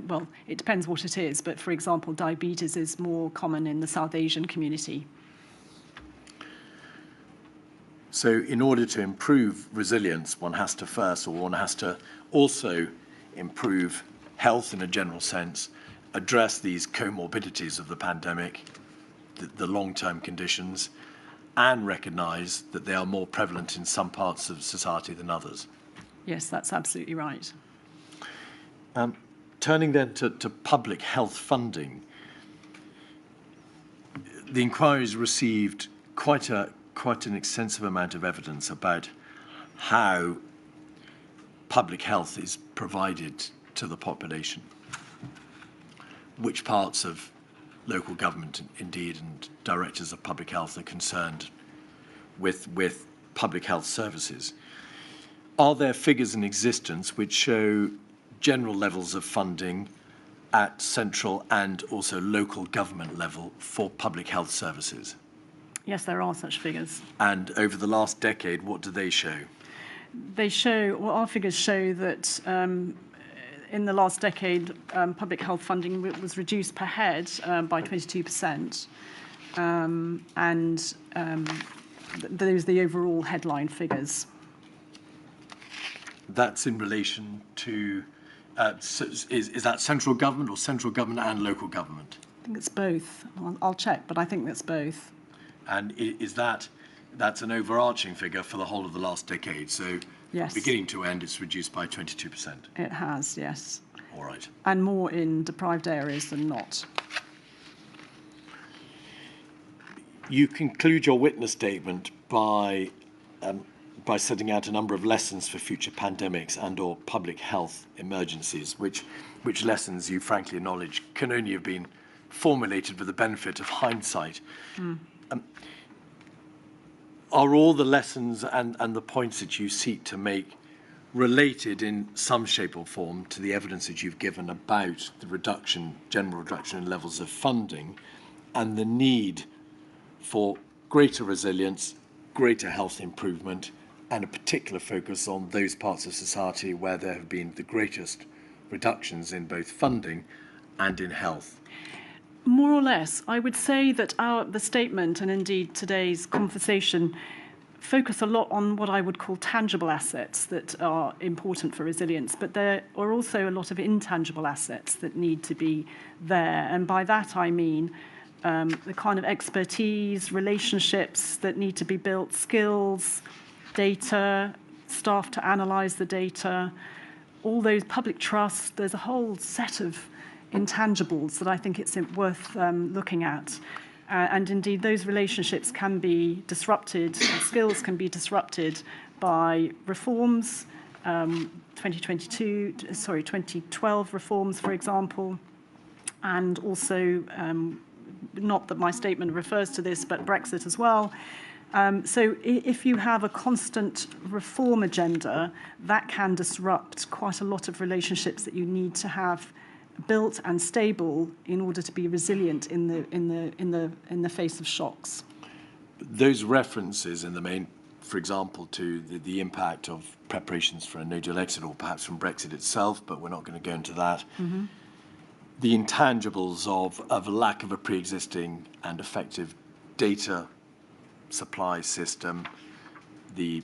well, it depends what it is, but for example, diabetes is more common in the South Asian community. So in order to improve resilience, one has to also improve health in a general sense, address these comorbidities of the pandemic, the long-term conditions, and recognise that they are more prevalent in some parts of society than others. Yes, that's absolutely right. Turning then to public health funding, the inquiry's received quite an extensive amount of evidence about how public health is provided to the population, which parts of local government, indeed, and directors of public health are concerned with public health services. Are there figures in existence which show general levels of funding at central and also local government level for public health services? Yes, there are such figures. And over the last decade, what do they show? Our figures show that in the last decade, public health funding was reduced per head by 22%. And those are the overall headline figures. That's in relation to, is that central government or central government and local government? I think it's both. I'll check, but I think that's both. And that's an overarching figure for the whole of the last decade? So yes. Beginning to end, it's reduced by 22%? It has, yes. All right. And more in deprived areas than not. You conclude your witness statement by setting out a number of lessons for future pandemics and/or public health emergencies, which lessons you frankly acknowledge can only have been formulated with the benefit of hindsight. Are all the lessons and the points that you seek to make related in some shape or form to the evidence that you've given about the general reduction in levels of funding and the need for greater resilience, greater health improvement, and a particular focus on those parts of society where there have been the greatest reductions in both funding and in health? More or less, I would say that the statement and indeed today's conversation focus a lot on what I would call tangible assets that are important for resilience, but there are also a lot of intangible assets that need to be there. And by that I mean the kind of expertise, relationships that need to be built, skills, data, staff to analyse the data, all those public trust. There's a whole set of intangibles that I think it's worth looking at. And indeed, those relationships can be disrupted, skills can be disrupted by reforms, 2012 reforms, for example, and also, not that my statement refers to this, but Brexit as well. So if you have a constant reform agenda, that can disrupt quite a lot of relationships that you need to have built and stable in order to be resilient in the face of shocks. Those references in the main, for example, to the impact of preparations for a no-deal exit or perhaps from Brexit itself, but we're not going to go into that. Mm-hmm. The intangibles of a lack of a pre-existing and effective data supply system, the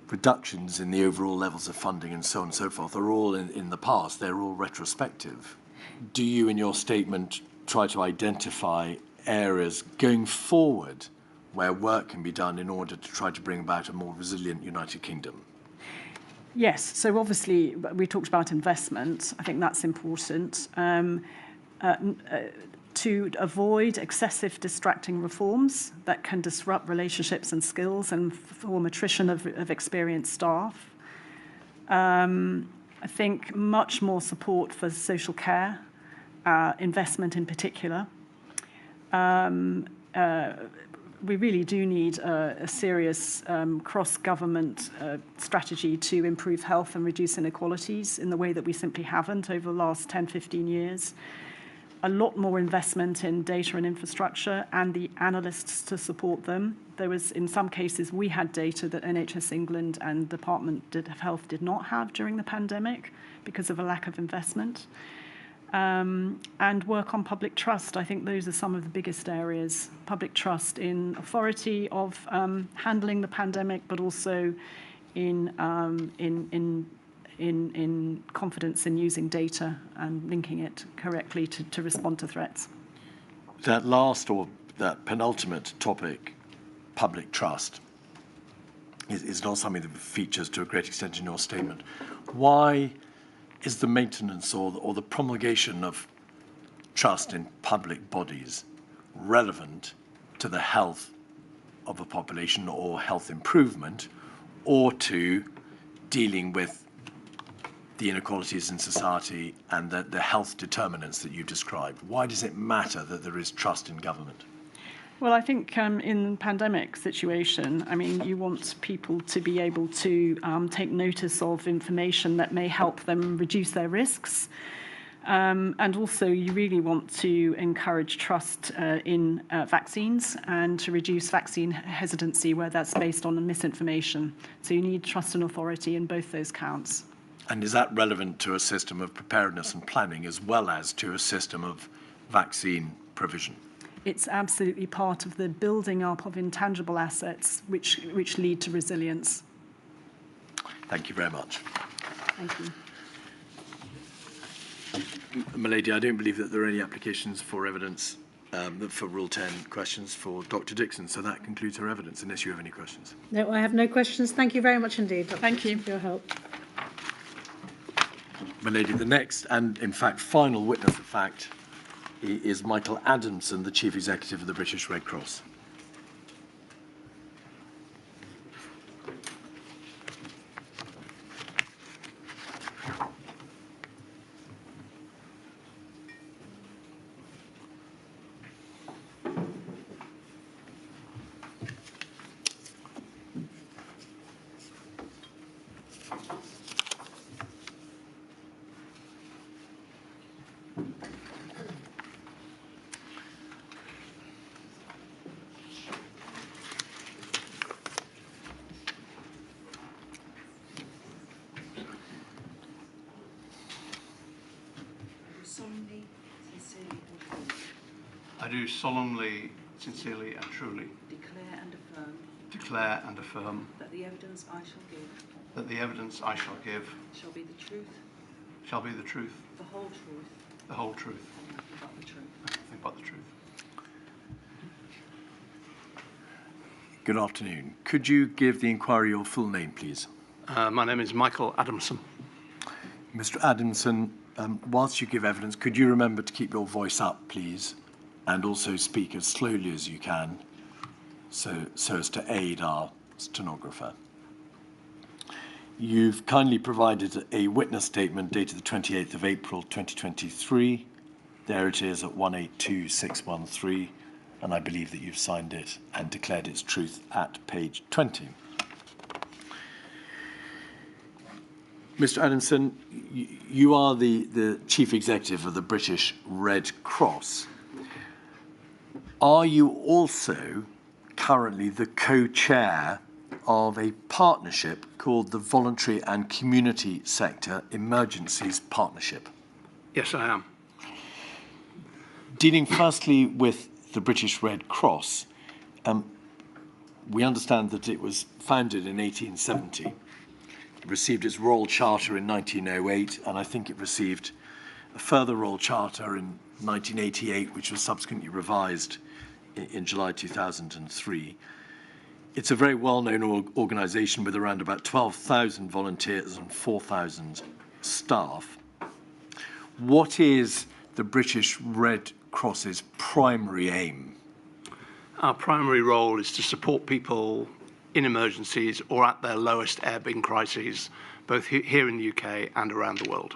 reductions in the overall levels of funding and so on and so forth are all in the past. They're all retrospective. Do you, in your statement, try to identify areas going forward where work can be done in order to try to bring about a more resilient United Kingdom? Yes, so obviously we talked about investment. I think that's important. To avoid excessive distracting reforms that can disrupt relationships and skills and form attrition of experienced staff. I think much more support for social care, investment in particular. We really do need a serious cross-government strategy to improve health and reduce inequalities in the way that we simply haven't over the last 10, 15 years. A lot more investment in data and infrastructure and the analysts to support them. There was, in some cases, we had data that NHS England and Department of Health did not have during the pandemic because of a lack of investment. And work on public trust. I think those are some of the biggest areas. Public trust in authority of handling the pandemic, but also in confidence in using data and linking it correctly to respond to threats. That last or that penultimate topic, public trust, is not something that features to a great extent in your statement. Why is the maintenance or the promulgation of trust in public bodies relevant to the health of a population or health improvement, or to dealing with the inequalities in society and the health determinants that you described? Why does it matter that there is trust in government? Well, I think in pandemic situation, I mean, you want people to be able to take notice of information that may help them reduce their risks. And also, you really want to encourage trust in vaccines and to reduce vaccine hesitancy where that's based on misinformation. So you need trust and authority in both those counts. And is that relevant to a system of preparedness and planning as well as to a system of vaccine provision? It's absolutely part of the building up of intangible assets which lead to resilience. Thank you very much. Thank you. My lady, I don't believe that there are any applications for evidence for Rule 10 questions for Dr. Dixon, so that concludes her evidence, unless you have any questions. No, I have no questions. Thank you very much indeed, Dr. Thank you for your help. My lady, the next and, in fact, final witness of fact is Michael Adamson, the Chief Executive of the British Red Cross. solemnly, sincerely and truly I do solemnly, sincerely and truly declare and affirm that the evidence I shall give shall be the truth, the whole truth, and nothing but the truth. and nothing but the truth. Good afternoon. Could you give the inquiry your full name, please? My name is Michael Adamson. Mr. Adamson, whilst you give evidence, could you remember to keep your voice up, please, and also speak as slowly as you can, so as to aid our stenographer. You've kindly provided a witness statement dated the 28th of April 2023. There it is at 182613, and I believe that you've signed it and declared its truth at page 20. Mr. Adamson, you are the Chief Executive of the British Red Cross. Are you also currently the co-chair of a partnership called the Voluntary and Community Sector Emergencies Partnership? Yes, I am. Dealing firstly with the British Red Cross, we understand that it was founded in 1870. It received its Royal Charter in 1908, and I think it received a further Royal Charter in 1988, which was subsequently revised in July 2003. It's a very well-known organisation with around about 12,000 volunteers and 4,000 staff. What is the British Red Cross's primary aim? Our primary role is to support people in emergencies or at their lowest ebb in crises, both here in the UK and around the world.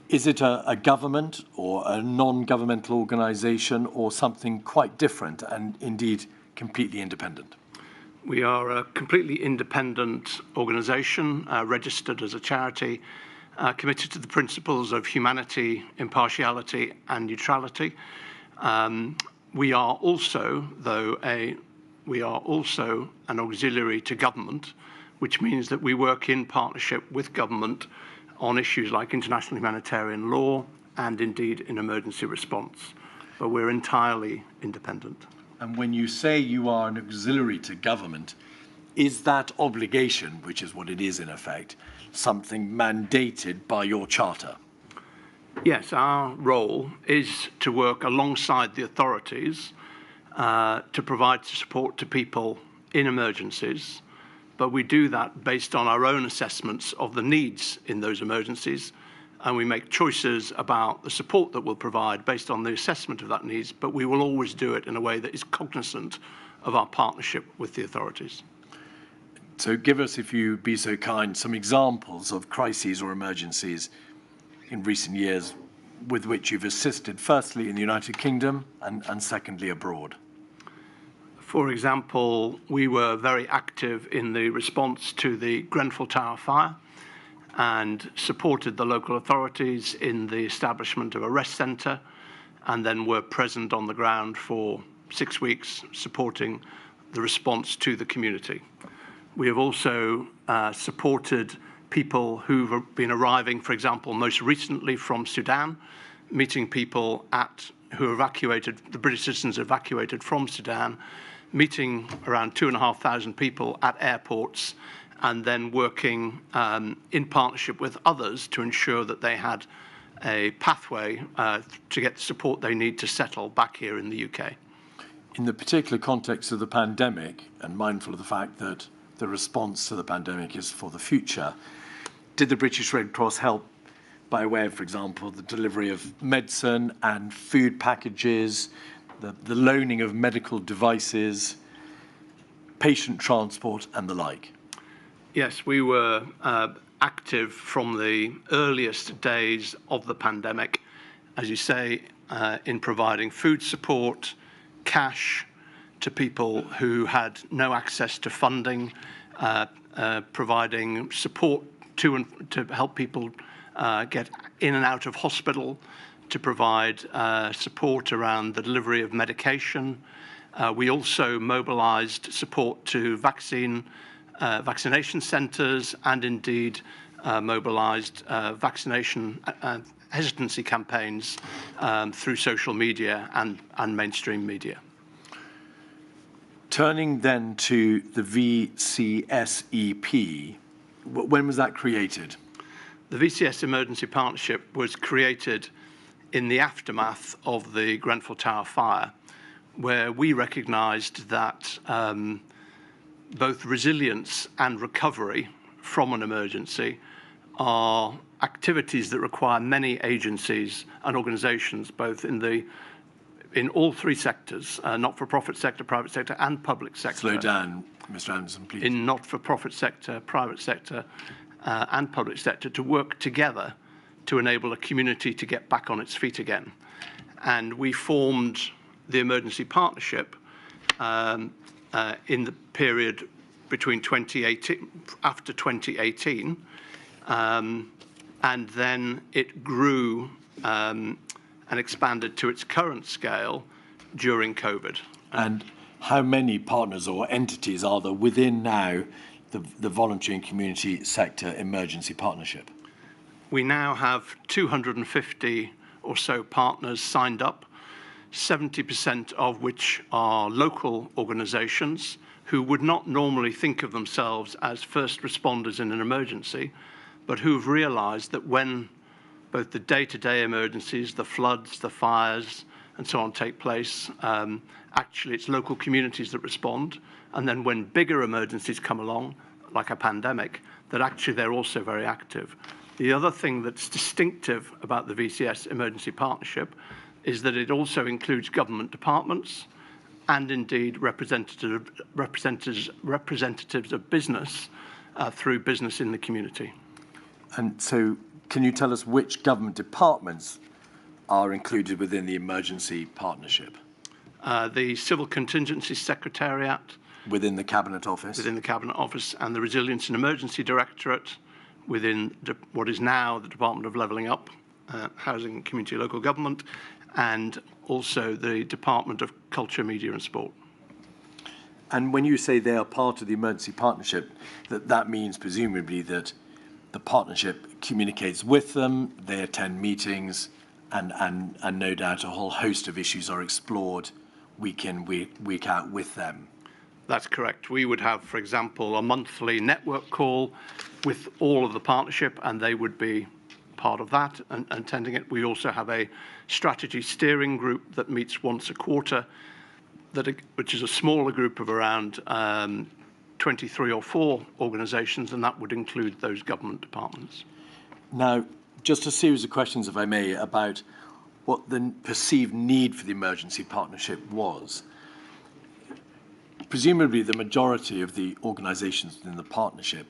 Is it a government or a non-governmental organisation or something quite different and indeed completely independent? We are a completely independent organisation, registered as a charity, committed to the principles of humanity, impartiality and neutrality. We are also, an auxiliary to government, which means that we work in partnership with government on issues like international humanitarian law and indeed in emergency response. But we're entirely independent. And when you say you are an auxiliary to government, is that obligation, which is what it is in effect, something mandated by your charter? Yes, our role is to work alongside the authorities to provide support to people in emergencies, but we do that based on our own assessments of the needs in those emergencies, and we make choices about the support that we'll provide based on the assessment of that needs, but we will always do it in a way that is cognizant of our partnership with the authorities. So give us, if you be so kind, some examples of crises or emergencies in recent years with which you've assisted, firstly in the United Kingdom and secondly abroad. For example, we were very active in the response to the Grenfell Tower fire and supported the local authorities in the establishment of a rest centre, and then were present on the ground for 6 weeks supporting the response to the community. We have also supported people who've been arriving, for example, most recently from Sudan, meeting people who evacuated, the British citizens evacuated from Sudan, meeting around 2,500 people at airports, and then working in partnership with others to ensure that they had a pathway to get the support they need to settle back here in the UK. In the particular context of the pandemic, and mindful of the fact that the response to the pandemic is for the future, did the British Red Cross help by way of, for example, the delivery of medicine and food packages, the loaning of medical devices, patient transport and the like? Yes, we were active from the earliest days of the pandemic, as you say, in providing food support, cash to people who had no access to funding, providing support to help people get in and out of hospital, to provide support around the delivery of medication. We also mobilised support to vaccination centres and indeed mobilised vaccination hesitancy campaigns through social media and mainstream media. Turning then to the VCSEP, when was that created? The VCS Emergency Partnership was created in the aftermath of the Grenfell Tower fire, where we recognised that both resilience and recovery from an emergency are activities that require many agencies and organisations, both in all three sectors, not-for-profit sector, private sector and public sector. Slow down, Mr. Adamson, please. In not-for-profit sector, private sector and public sector, to work together to enable a community to get back on its feet again. And we formed the Emergency Partnership in the period between 2018, after 2018, and then it grew and expanded to its current scale during COVID. And how many partners or entities are there within now the voluntary and community sector emergency partnership? We now have 250 or so partners signed up, 70% of which are local organisations who would not normally think of themselves as first responders in an emergency, but who've realised that when both the day-to-day emergencies, the floods, the fires, and so on take place, actually it's local communities that respond. And then when bigger emergencies come along, like a pandemic, that actually they're also very active. The other thing that's distinctive about the VCS Emergency Partnership is that it also includes government departments and indeed representatives of business through business in the community. And so can you tell us which government departments are included within the emergency partnership? The Civil Contingency Secretariat. Within the Cabinet Office? Within the Cabinet Office, and the Resilience and Emergency Directorate within what is now the Department of Levelling Up, Housing, Community, Local Government, and also the Department of Culture, Media and Sport. And when you say they are part of the emergency partnership, that means presumably that the partnership communicates with them, they attend meetings, and no doubt a whole host of issues are explored week in, week out with them. That's correct. We would have, for example, a monthly network call with all of the partnership, and they would be part of that and attending it. We also have a strategy steering group that meets once a quarter, which is a smaller group of around 23 or 4 organisations, and that would include those government departments. Now, just a series of questions, if I may, about what the perceived need for the emergency partnership was. Presumably, the majority of the organisations within the partnership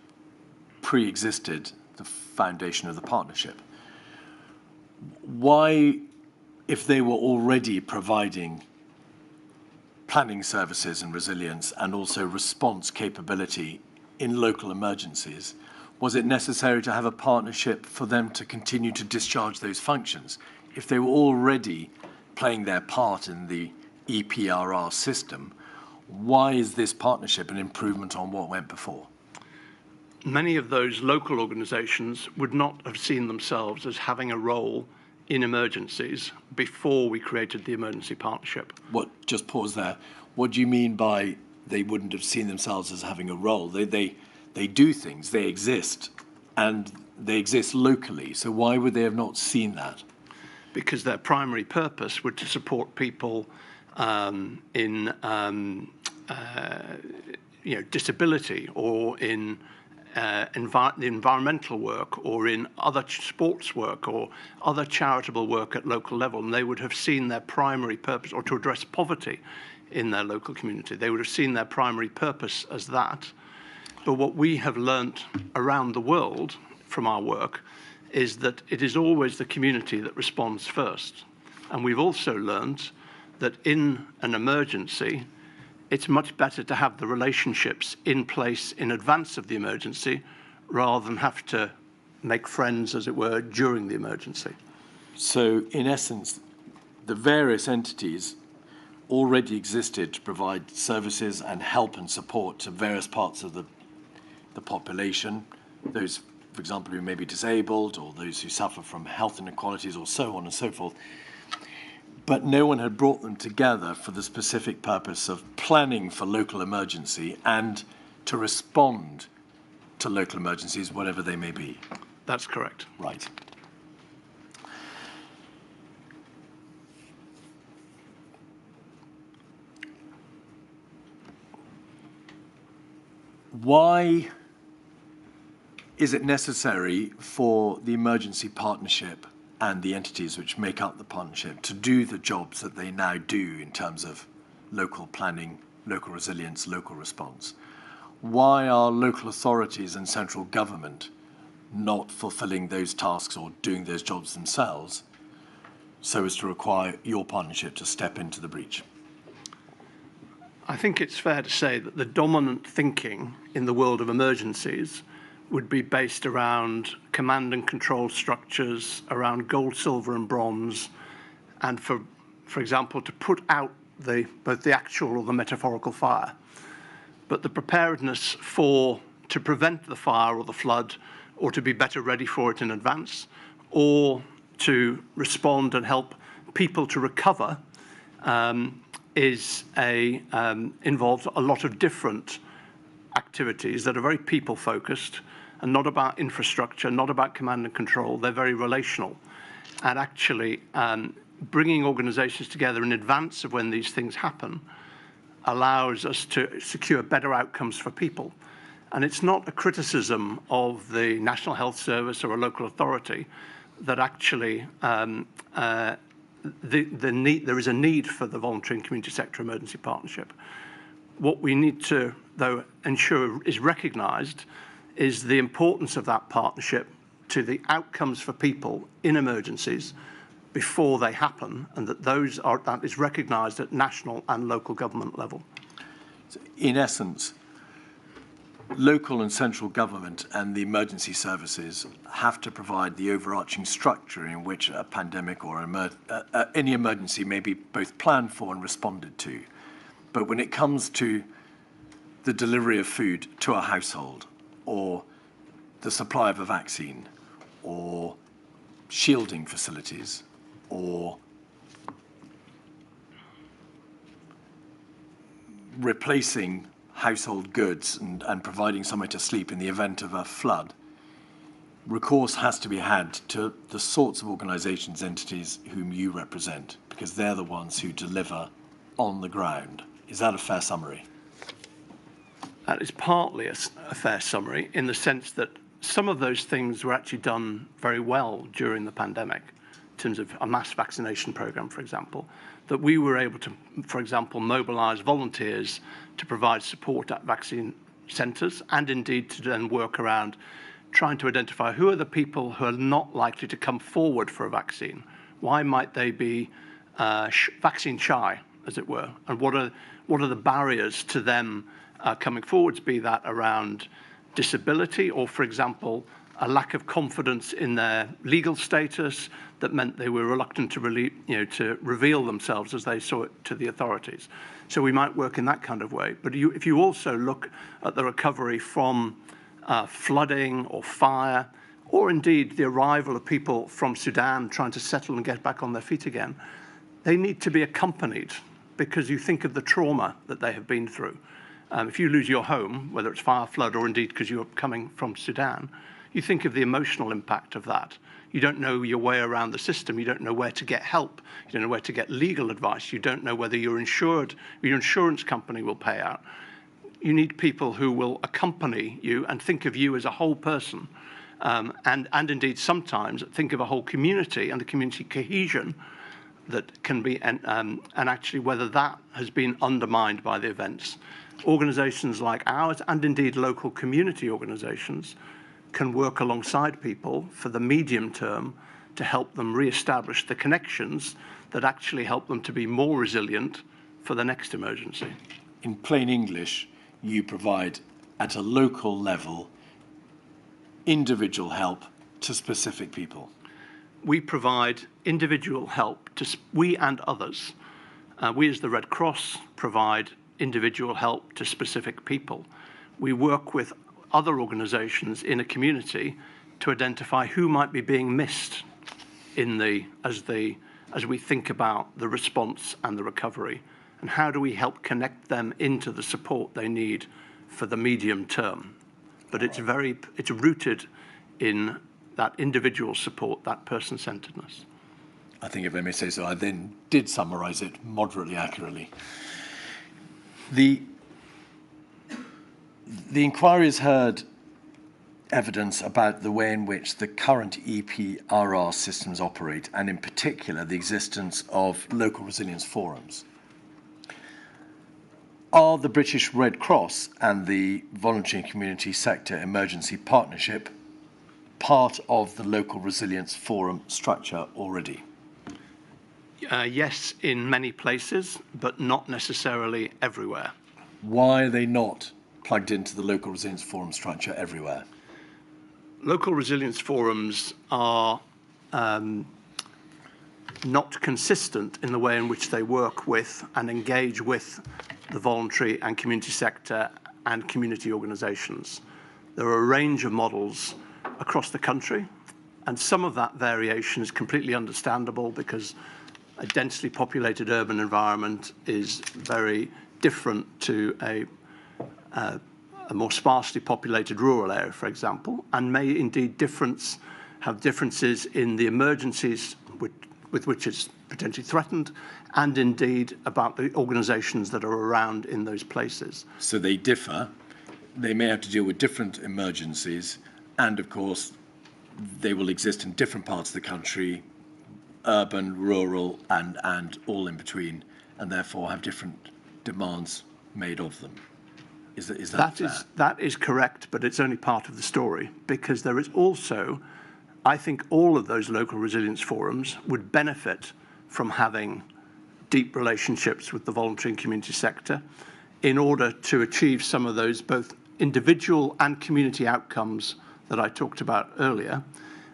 pre-existed the foundation of the partnership. Why, if they were already providing planning services and resilience and also response capability in local emergencies, was it necessary to have a partnership for them to continue to discharge those functions? If they were already playing their part in the EPRR system, why is this partnership an improvement on what went before? Many of those local organisations would not have seen themselves as having a role in emergencies before we created the emergency partnership. Just pause there. What do you mean by they wouldn't have seen themselves as having a role? They do things, they exist, and they exist locally. So why would they have not seen that? Because their primary purpose would to support people in disability or in environmental work or in other sports work or other charitable work at local level, and they would have seen their primary purpose, or to address poverty in their local community. They would have seen their primary purpose as that. But what we have learnt around the world from our work is that it is always the community that responds first. And we've also learnt that in an emergency, it's much better to have the relationships in place in advance of the emergency rather than have to make friends, as it were, during the emergency. So, in essence, the various entities already existed to provide services and help and support to various parts of the population, those for example, who may be disabled, or those who suffer from health inequalities, or so on and so forth. But no one had brought them together for the specific purpose of planning for local emergency and to respond to local emergencies, whatever they may be. That's correct. Right. Why is it necessary for the emergency partnership and the entities which make up the partnership to do the jobs that they now do in terms of local planning, local resilience, local response? Why are local authorities and central government not fulfilling those tasks or doing those jobs themselves so as to require your partnership to step into the breach? I think it's fair to say that the dominant thinking in the world of emergencies would be based around command and control structures, around gold, silver and bronze, and for example, to put out both the actual or the metaphorical fire. But the preparedness to prevent the fire or the flood, or to be better ready for it in advance, or to respond and help people to recover, involves a lot of different activities that are very people-focused and not about infrastructure, not about command and control. They're very relational. And actually, bringing organizations together in advance of when these things happen allows us to secure better outcomes for people. And it's not a criticism of the National Health Service or a local authority that actually there is a need for the voluntary and community sector emergency partnership. What we need to, though, ensure is recognised is the importance of that partnership to the outcomes for people in emergencies before they happen, and that is recognised at national and local government level. So in essence, local and central government and the emergency services have to provide the overarching structure in which a pandemic or any emergency may be both planned for and responded to. But when it comes to the delivery of food to a household, or the supply of a vaccine, or shielding facilities, or replacing household goods and providing somewhere to sleep in the event of a flood, recourse has to be had to the sorts of organisations, entities whom you represent, because they're the ones who deliver on the ground. Is that a fair summary? That is partly a fair summary, in the sense that some of those things were actually done very well during the pandemic, in terms of a mass vaccination programme, for example, that we were able to, for example, mobilise volunteers to provide support at vaccine centres, and indeed to then work around trying to identify who are the people who are not likely to come forward for a vaccine. Why might they be vaccine shy, as it were, and what are the barriers to them coming forwards, be that around disability or, for example, a lack of confidence in their legal status that meant they were reluctant to reveal themselves as they saw it to the authorities. So we might work in that kind of way. But if you also look at the recovery from flooding or fire, or indeed the arrival of people from Sudan trying to settle and get back on their feet again, they need to be accompanied, because you think of the trauma that they have been through. If you lose your home, whether it's fire, flood, or indeed because you're coming from Sudan, you think of the emotional impact of that. You don't know your way around the system. You don't know where to get help. You don't know where to get legal advice. You don't know whether you're insured, your insurance company will pay out. You need people who will accompany you and think of you as a whole person. And indeed, sometimes think of a whole community and the community cohesion that can be, and actually whether that has been undermined by the events. Organisations like ours, and indeed local community organisations, can work alongside people for the medium term to help them re-establish the connections that actually help them to be more resilient for the next emergency. In plain English, you provide at a local level individual help to specific people. We provide individual help to we and others. We as the Red Cross provide individual help to specific people. We work with other organisations in a community to identify who might be being missed as we think about the response and the recovery, and how do we help connect them into the support they need for the medium term. But it's rooted in that individual support, that person-centeredness. I think, if I may say so, I then did summarise it moderately accurately. The inquiry has heard evidence about the way in which the current EPRR systems operate, and in particular the existence of local resilience forums. Are the British Red Cross and the Voluntary and Community Sector Emergency Partnership part of the local resilience forum structure already? Yes, in many places, but not necessarily everywhere. Why are they not plugged into the local resilience forum structure everywhere? Local resilience forums are not consistent in the way in which they work with and engage with the voluntary and community sector and community organisations. There are a range of models across the country, and some of that variation is completely understandable because a densely populated urban environment is very different to a more sparsely populated rural area, for example, and may indeed have differences in the emergencies with which it's potentially threatened, and indeed about the organisations that are around in those places. So they differ. They may have to deal with different emergencies, and of course, they will exist in different parts of the country, urban, rural, and all in between, and therefore have different demands made of them. Is that fair? That is correct, but it's only part of the story, because there is also, I think all of those local resilience forums would benefit from having deep relationships with the voluntary and community sector in order to achieve some of those both individual and community outcomes that I talked about earlier,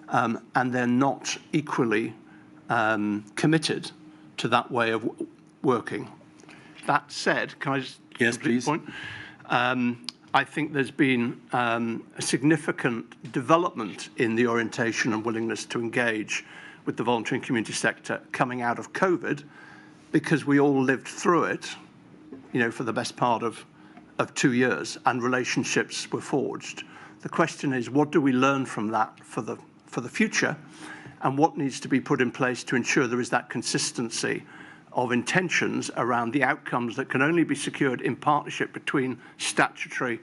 and they're not equally committed to that way of working. That said, can I just yes, please. Point? I think there's been a significant development in the orientation and willingness to engage with the voluntary and community sector coming out of COVID, because we all lived through it, for the best part of 2 years, and relationships were forged. The question is, what do we learn from that for the future, and what needs to be put in place to ensure there is that consistency of intentions around the outcomes that can only be secured in partnership between statutory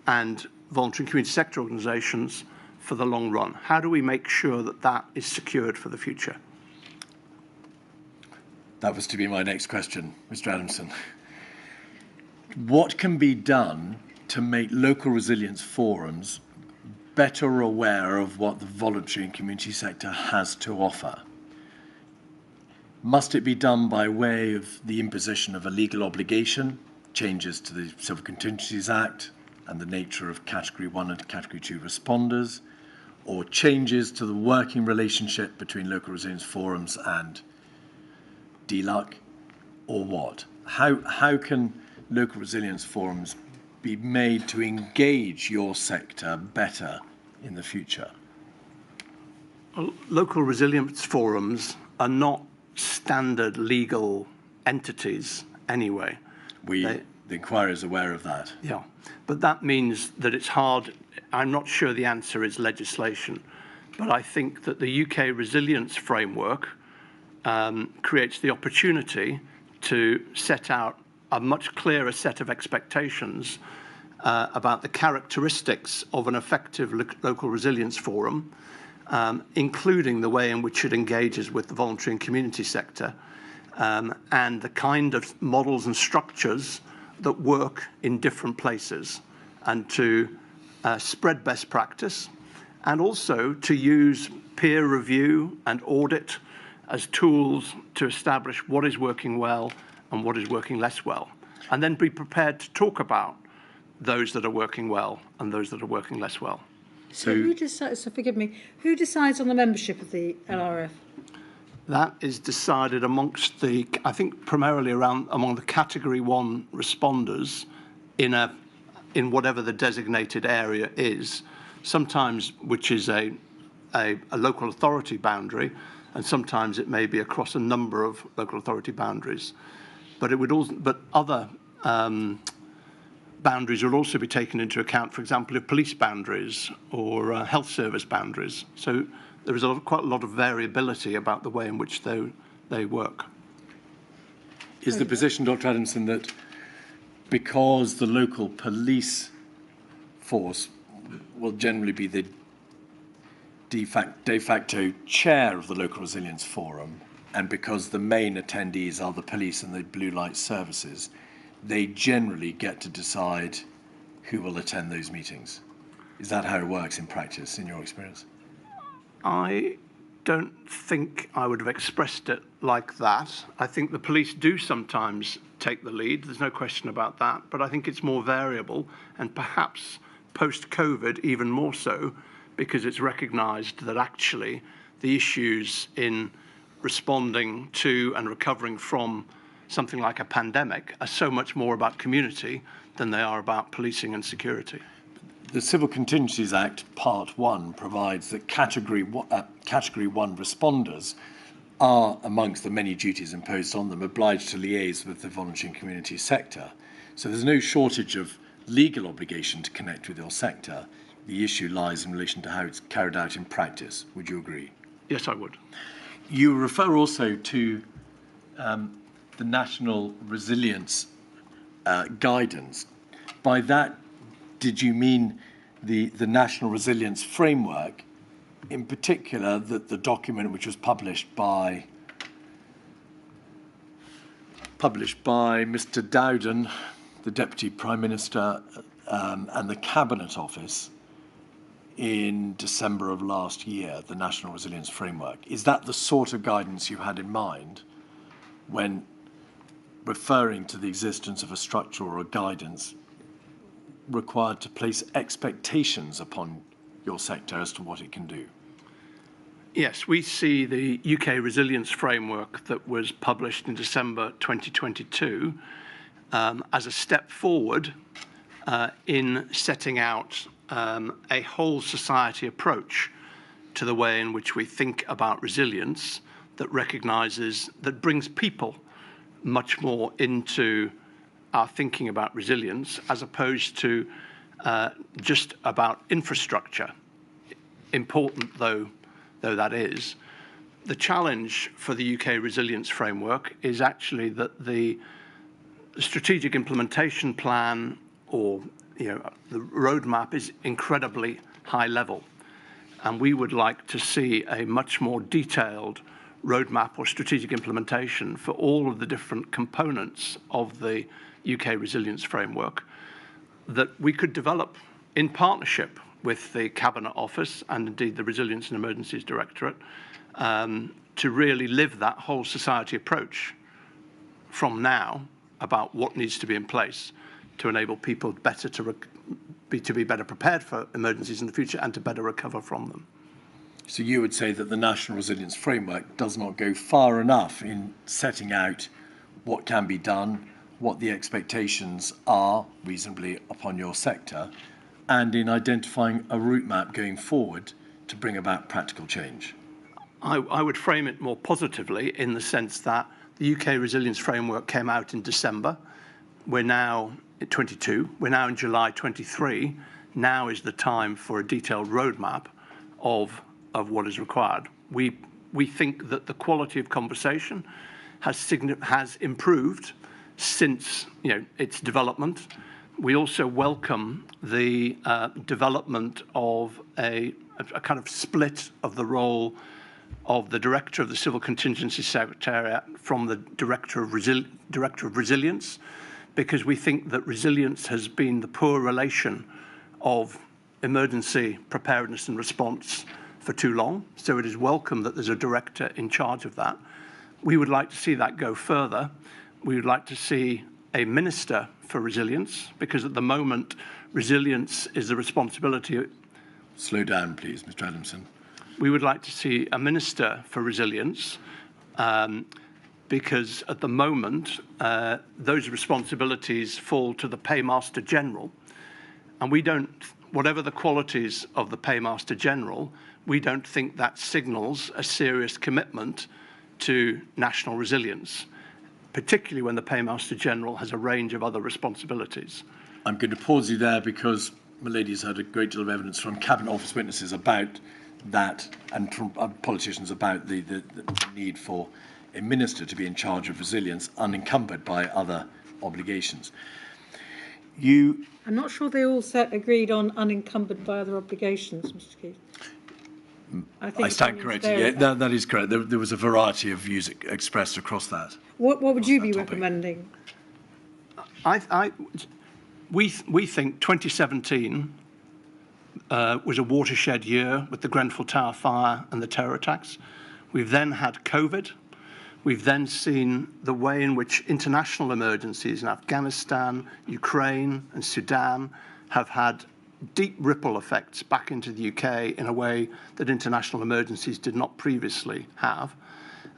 and voluntary and community sector organisations for the long run? How do we make sure that that is secured for the future? That was to be my next question, Mr. Adamson. What can be done to make local resilience forums better aware of what the voluntary and community sector has to offer? Must it be done by way of the imposition of a legal obligation, changes to the Civil Contingencies Act and the nature of Category 1 and Category 2 responders, or changes to the working relationship between local resilience forums and DLUC, or what? How can local resilience forums be made to engage your sector better in the future? Local resilience forums are not standard legal entities anyway. The inquiry is aware of that. Yeah, but that means that it's hard. I'm not sure the answer is legislation, but I think that the UK resilience framework creates the opportunity to set out a much clearer set of expectations about the characteristics of an effective local resilience forum, including the way in which it engages with the voluntary and community sector, and the kind of models and structures that work in different places, and to spread best practice, and also to use peer review and audit as tools to establish what is working well and what is working less well, and then be prepared to talk about those that are working well and those that are working less well. So who decides, so forgive me, who decides on the membership of the LRF? That is decided amongst the, I think primarily among the Category 1 responders in whatever the designated area is. sometimes which is a local authority boundary, and sometimes it may be across a number of local authority boundaries. But it would also, but other boundaries will also be taken into account, for example, of police boundaries or health service boundaries. So there is quite a lot of variability about the way in which they work. Is the position, Dr. Adamson, that because the local police force will generally be the de facto chair of the Local Resilience Forum, and because the main attendees are the police and the blue light services, they generally get to decide who will attend those meetings? Is that how it works in practice, in your experience? I don't think I would have expressed it like that. I think the police do sometimes take the lead, there's no question about that, but I think it's more variable, and perhaps post-COVID even more so, because it's recognised that actually the issues in responding to and recovering from something like a pandemic are so much more about community than they are about policing and security. The Civil Contingencies Act, Part 1, provides that Category 1 responders are, amongst the many duties imposed on them, obliged to liaise with the voluntary and community sector. So there's no shortage of legal obligation to connect with your sector. The issue lies in relation to how it's carried out in practice. Would you agree? Yes, I would. You refer also to the National Resilience Guidance. By that, did you mean the National Resilience Framework, in particular the document which was published by Mr. Dowden, the Deputy Prime Minister, and the Cabinet Office in December of last year, the National Resilience Framework? Is that the sort of guidance you had in mind when referring to the existence of a structure or a guidance required to place expectations upon your sector as to what it can do? Yes, we see the UK Resilience Framework that was published in December 2022 as a step forward in setting out a whole society approach to the way in which we think about resilience, that recognises, that brings people much more into our thinking about resilience, as opposed to just about infrastructure, important though that is. The challenge for the UK Resilience Framework is actually that the strategic implementation plan, or the roadmap, is incredibly high level, and we would like to see a much more detailed roadmap or strategic implementation for all of the different components of the UK Resilience Framework that we could develop in partnership with the Cabinet Office and indeed the Resilience and Emergencies Directorate to really live that whole society approach from now about what needs to be in place to enable people better to be better prepared for emergencies in the future and to better recover from them. So you would say that the National Resilience Framework does not go far enough in setting out what can be done, what the expectations are reasonably upon your sector, and in identifying a route map going forward to bring about practical change? I would frame it more positively in the sense that the UK Resilience Framework came out in December. We're now at 22, we're now in July 23. Now is the time for a detailed roadmap of what is required. We think that the quality of conversation has improved since its development. We also welcome the development of a kind of split of the role of the Director of the Civil Contingency Secretariat from the Director of Resilience, because we think that resilience has been the poor relation of emergency preparedness and response for too long. So it is welcome that there's a director in charge of that. We would like to see that go further. We would like to see a minister for resilience, because at the moment, resilience is the responsibility. Slow down, please, Mr. Adamson. We would like to see a minister for resilience, because at the moment, those responsibilities fall to the Paymaster General, and we don't whatever the qualities of the Paymaster General, we don't think that signals a serious commitment to national resilience, particularly when the Paymaster General has a range of other responsibilities. I'm going to pause you there because Milady's had a great deal of evidence from Cabinet Office witnesses about that and from politicians about the need for a minister to be in charge of resilience unencumbered by other obligations. I'm not sure they all agreed on unencumbered by other obligations, Mr. Keith. I stand corrected. Yeah, that is correct. There was a variety of views expressed across that. What would you be recommending? We think 2017 was a watershed year with the Grenfell Tower fire and the terror attacks. We've then had COVID. We've then seen the way in which international emergencies in Afghanistan, Ukraine and Sudan have had deep ripple effects back into the UK in a way that international emergencies did not previously have.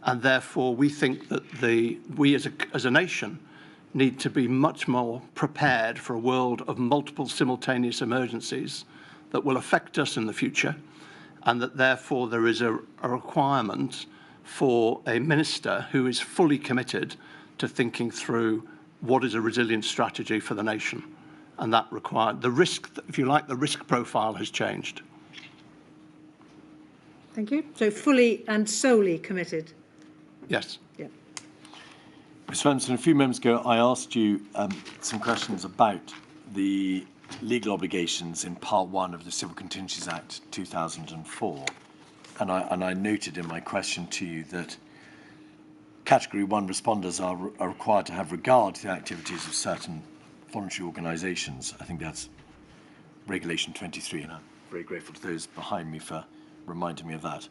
And therefore, we think that we as a nation need to be much more prepared for a world of multiple simultaneous emergencies that will affect us in the future, and that therefore there is a requirement for a minister who is fully committed to thinking through what is a resilient strategy for the nation. And that required the risk, if you like, the risk profile has changed. Thank you. So fully and solely committed? Yes. Yeah. Mr. Adamson, a few moments ago I asked you some questions about the legal obligations in Part 1 of the Civil Contingencies Act 2004. And I noted in my question to you that Category 1 responders are required to have regard to the activities of certain voluntary organisations. I think that's Regulation 23, and I'm very grateful to those behind me for reminding me of that.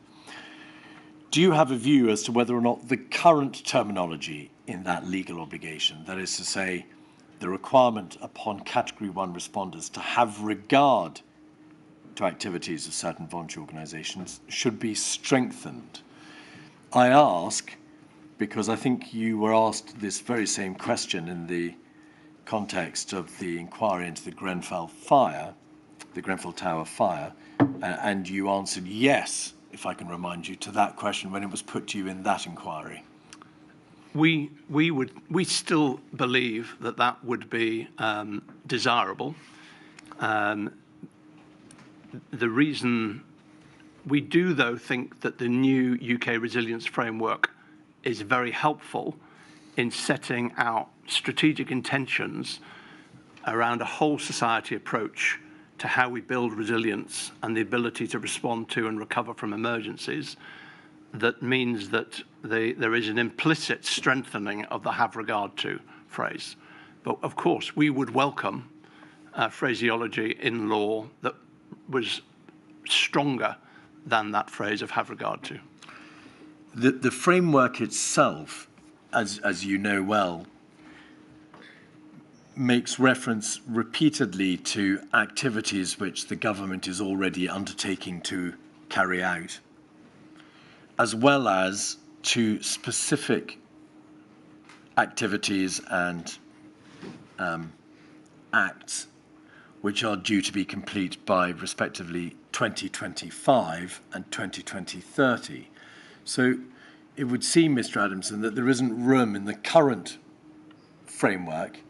Do you have a view as to whether or not the current terminology in that legal obligation, that is to say, the requirement upon Category 1 responders to have regard to activities of certain voluntary organisations, should be strengthened? I ask because I think you were asked this very same question in the context of the inquiry into the Grenfell Tower fire, and you answered yes, if I can remind you, to that question when it was put to you in that inquiry. We still believe that would be desirable. The reason we do, though, think that the new UK resilience framework is very helpful in setting out strategic intentions around a whole society approach to how we build resilience and the ability to respond to and recover from emergencies. That means that there is an implicit strengthening of the have regard to phrase. But of course, we would welcome phraseology in law that was stronger than that phrase of have regard to. The framework itself, as you know well, makes reference repeatedly to activities which the government is already undertaking to carry out, as well as to specific activities and acts which are due to be complete by respectively 2025 and 2030. So it would seem, Mr. Adamson, that there isn't room in the current framework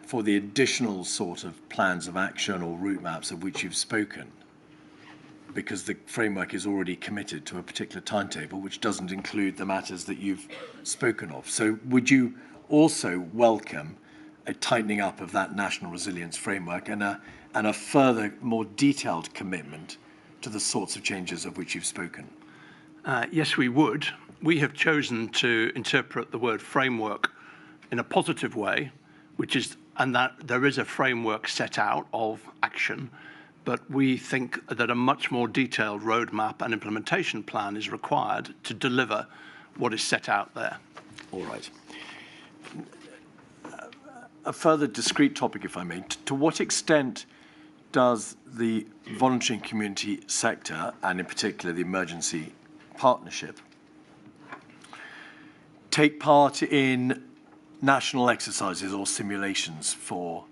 for the additional sort of plans of action or route maps of which you've spoken, because the framework is already committed to a particular timetable which doesn't include the matters that you've spoken of. So would you also welcome a tightening up of that national resilience framework and a further, more detailed commitment to the sorts of changes of which you've spoken? Yes, we would. We have chosen to interpret the word framework in a positive way, which is, and that there is a framework set out of action, but we think that a much more detailed roadmap and implementation plan is required to deliver what is set out there. All right. A further discrete topic, if I may. To what extent does the voluntary and community sector, and in particular the emergency partnership, take part in national exercises or simulations for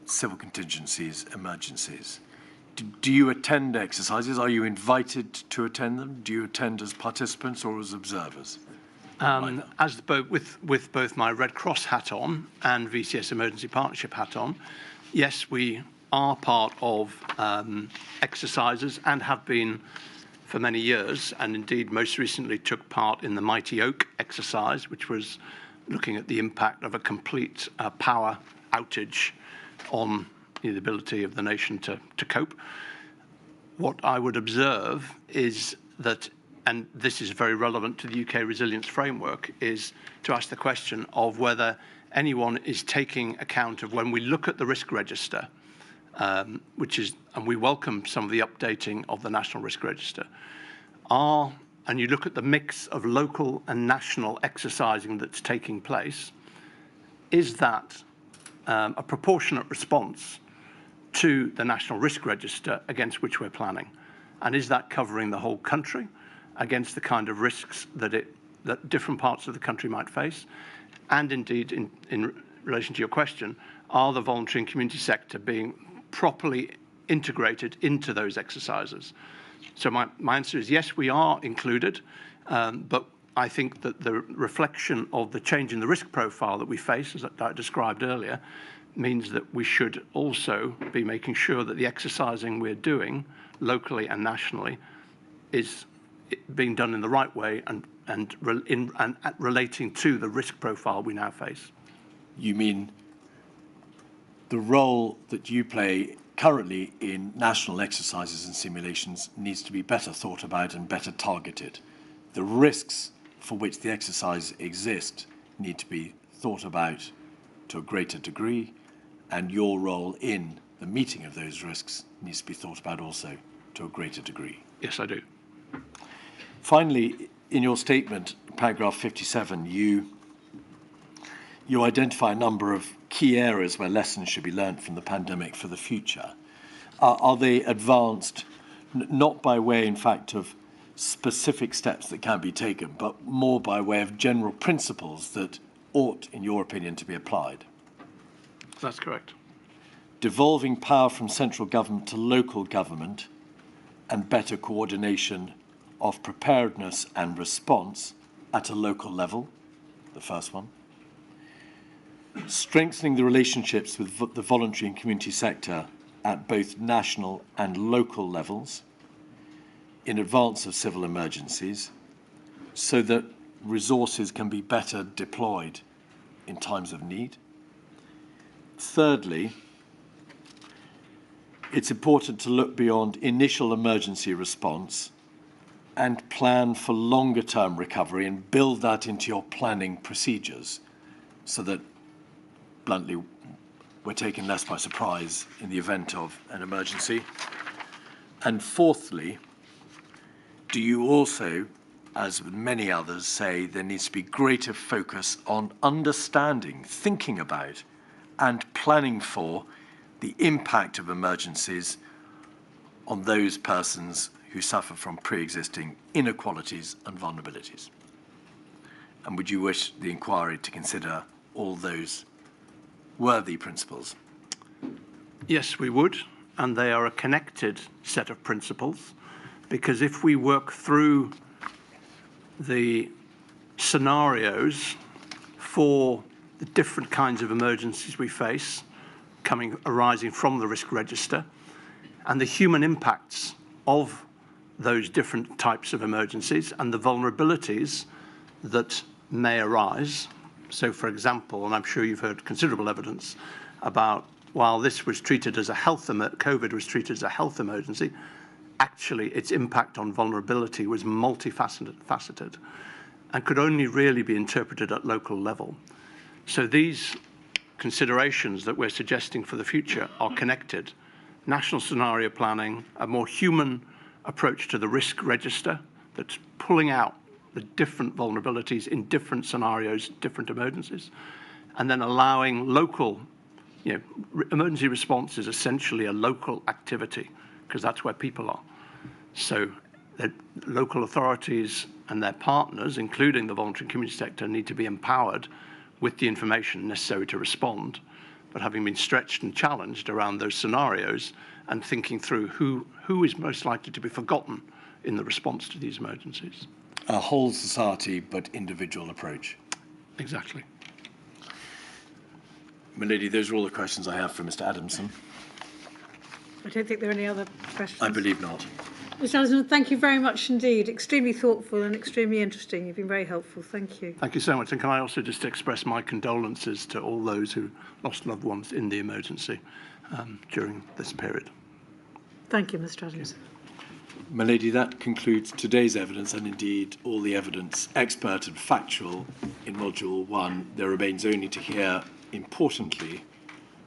civil contingencies, emergencies? Do you attend exercises? Are you invited to attend them? Do you attend as participants or as observers? With both my Red Cross hat on and VCS Emergency Partnership hat on, yes, we are part of exercises and have been for many years, and indeed most recently took part in the Mighty Oak exercise, which was looking at the impact of a complete power outage on the ability of the nation to cope. What I would observe is that, and this is very relevant to the UK resilience framework, is to ask the question of whether anyone is taking account of, when we look at the risk register, and we welcome some of the updating of the National Risk Register, and you look at the mix of local and national exercising that's taking place, is that a proportionate response to the National Risk Register against which we're planning? And is that covering the whole country against the kind of risks that different parts of the country might face? And indeed, in relation to your question, are the voluntary and community sector being properly integrated into those exercises? So my answer is yes, we are included, but I think that the reflection of the change in the risk profile that we face, as I described earlier, means that we should also be making sure that the exercising we're doing locally and nationally is being done in the right way and relating to the risk profile we now face. You mean the role that you play currently in national exercises and simulations needs to be better thought about and better targeted. The risks for which the exercise exists need to be thought about to a greater degree, and your role in the meeting of those risks needs to be thought about also to a greater degree. Yes, I do. Finally, in your statement, paragraph 57, you identify a number of key areas where lessons should be learned from the pandemic for the future. Are they advanced, not by way, in fact, of specific steps that can be taken, but more by way of general principles that ought, in your opinion, to be applied? That's correct. Devolving power from central government to local government and better coordination of preparedness and response at a local level, the first one. Strengthening the relationships with the voluntary and community sector at both national and local levels in advance of civil emergencies so that resources can be better deployed in times of need. Thirdly, it's important to look beyond initial emergency response and plan for longer-term recovery and build that into your planning procedures so that, bluntly, we're taken less by surprise in the event of an emergency. And fourthly, do you also, as many others say, there needs to be greater focus on understanding, thinking about, and planning for the impact of emergencies on those persons who suffer from pre-existing inequalities and vulnerabilities? And would you wish the inquiry to consider all those worthy principles? Yes, we would, and they are a connected set of principles, because if we work through the scenarios for the different kinds of emergencies we face arising from the risk register and the human impacts of those different types of emergencies and the vulnerabilities that may arise. So, for example, and I'm sure you've heard considerable evidence about, while this was treated as a COVID was treated as a health emergency, actually its impact on vulnerability was multifaceted and could only really be interpreted at local level. So these considerations that we're suggesting for the future are connected. National scenario planning, a more human approach to the risk register that's pulling out the different vulnerabilities in different scenarios, different emergencies, and then allowing local, emergency response is essentially a local activity because that's where people are. So the local authorities and their partners, including the voluntary and community sector, need to be empowered with the information necessary to respond. but having been stretched and challenged around those scenarios and thinking through who is most likely to be forgotten in the response to these emergencies. A whole society but individual approach. Exactly. My lady, those are all the questions I have for Mr. Adamson. I don't think there are any other questions. I believe not. Mr. Adamson, thank you very much indeed. Extremely thoughtful and extremely interesting. You've been very helpful. Thank you. Thank you so much. And can I also just express my condolences to all those who lost loved ones in the emergency during this period. Thank you, Mr. Adamson. My lady, that concludes today's evidence and indeed all the evidence, expert and factual, in Module 1. There remains only to hear, importantly,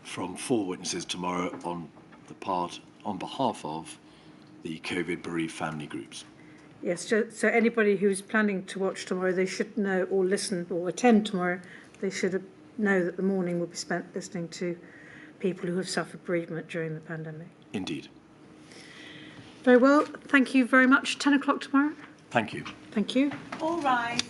from 4 witnesses tomorrow on behalf of the COVID bereaved family groups. Yes, so anybody who's planning to watch tomorrow, they should know, or listen or attend tomorrow, they should know that the morning will be spent listening to people who have suffered bereavement during the pandemic. Indeed. Very well. Thank you very much. 10 o'clock tomorrow. Thank you. Thank you. All right.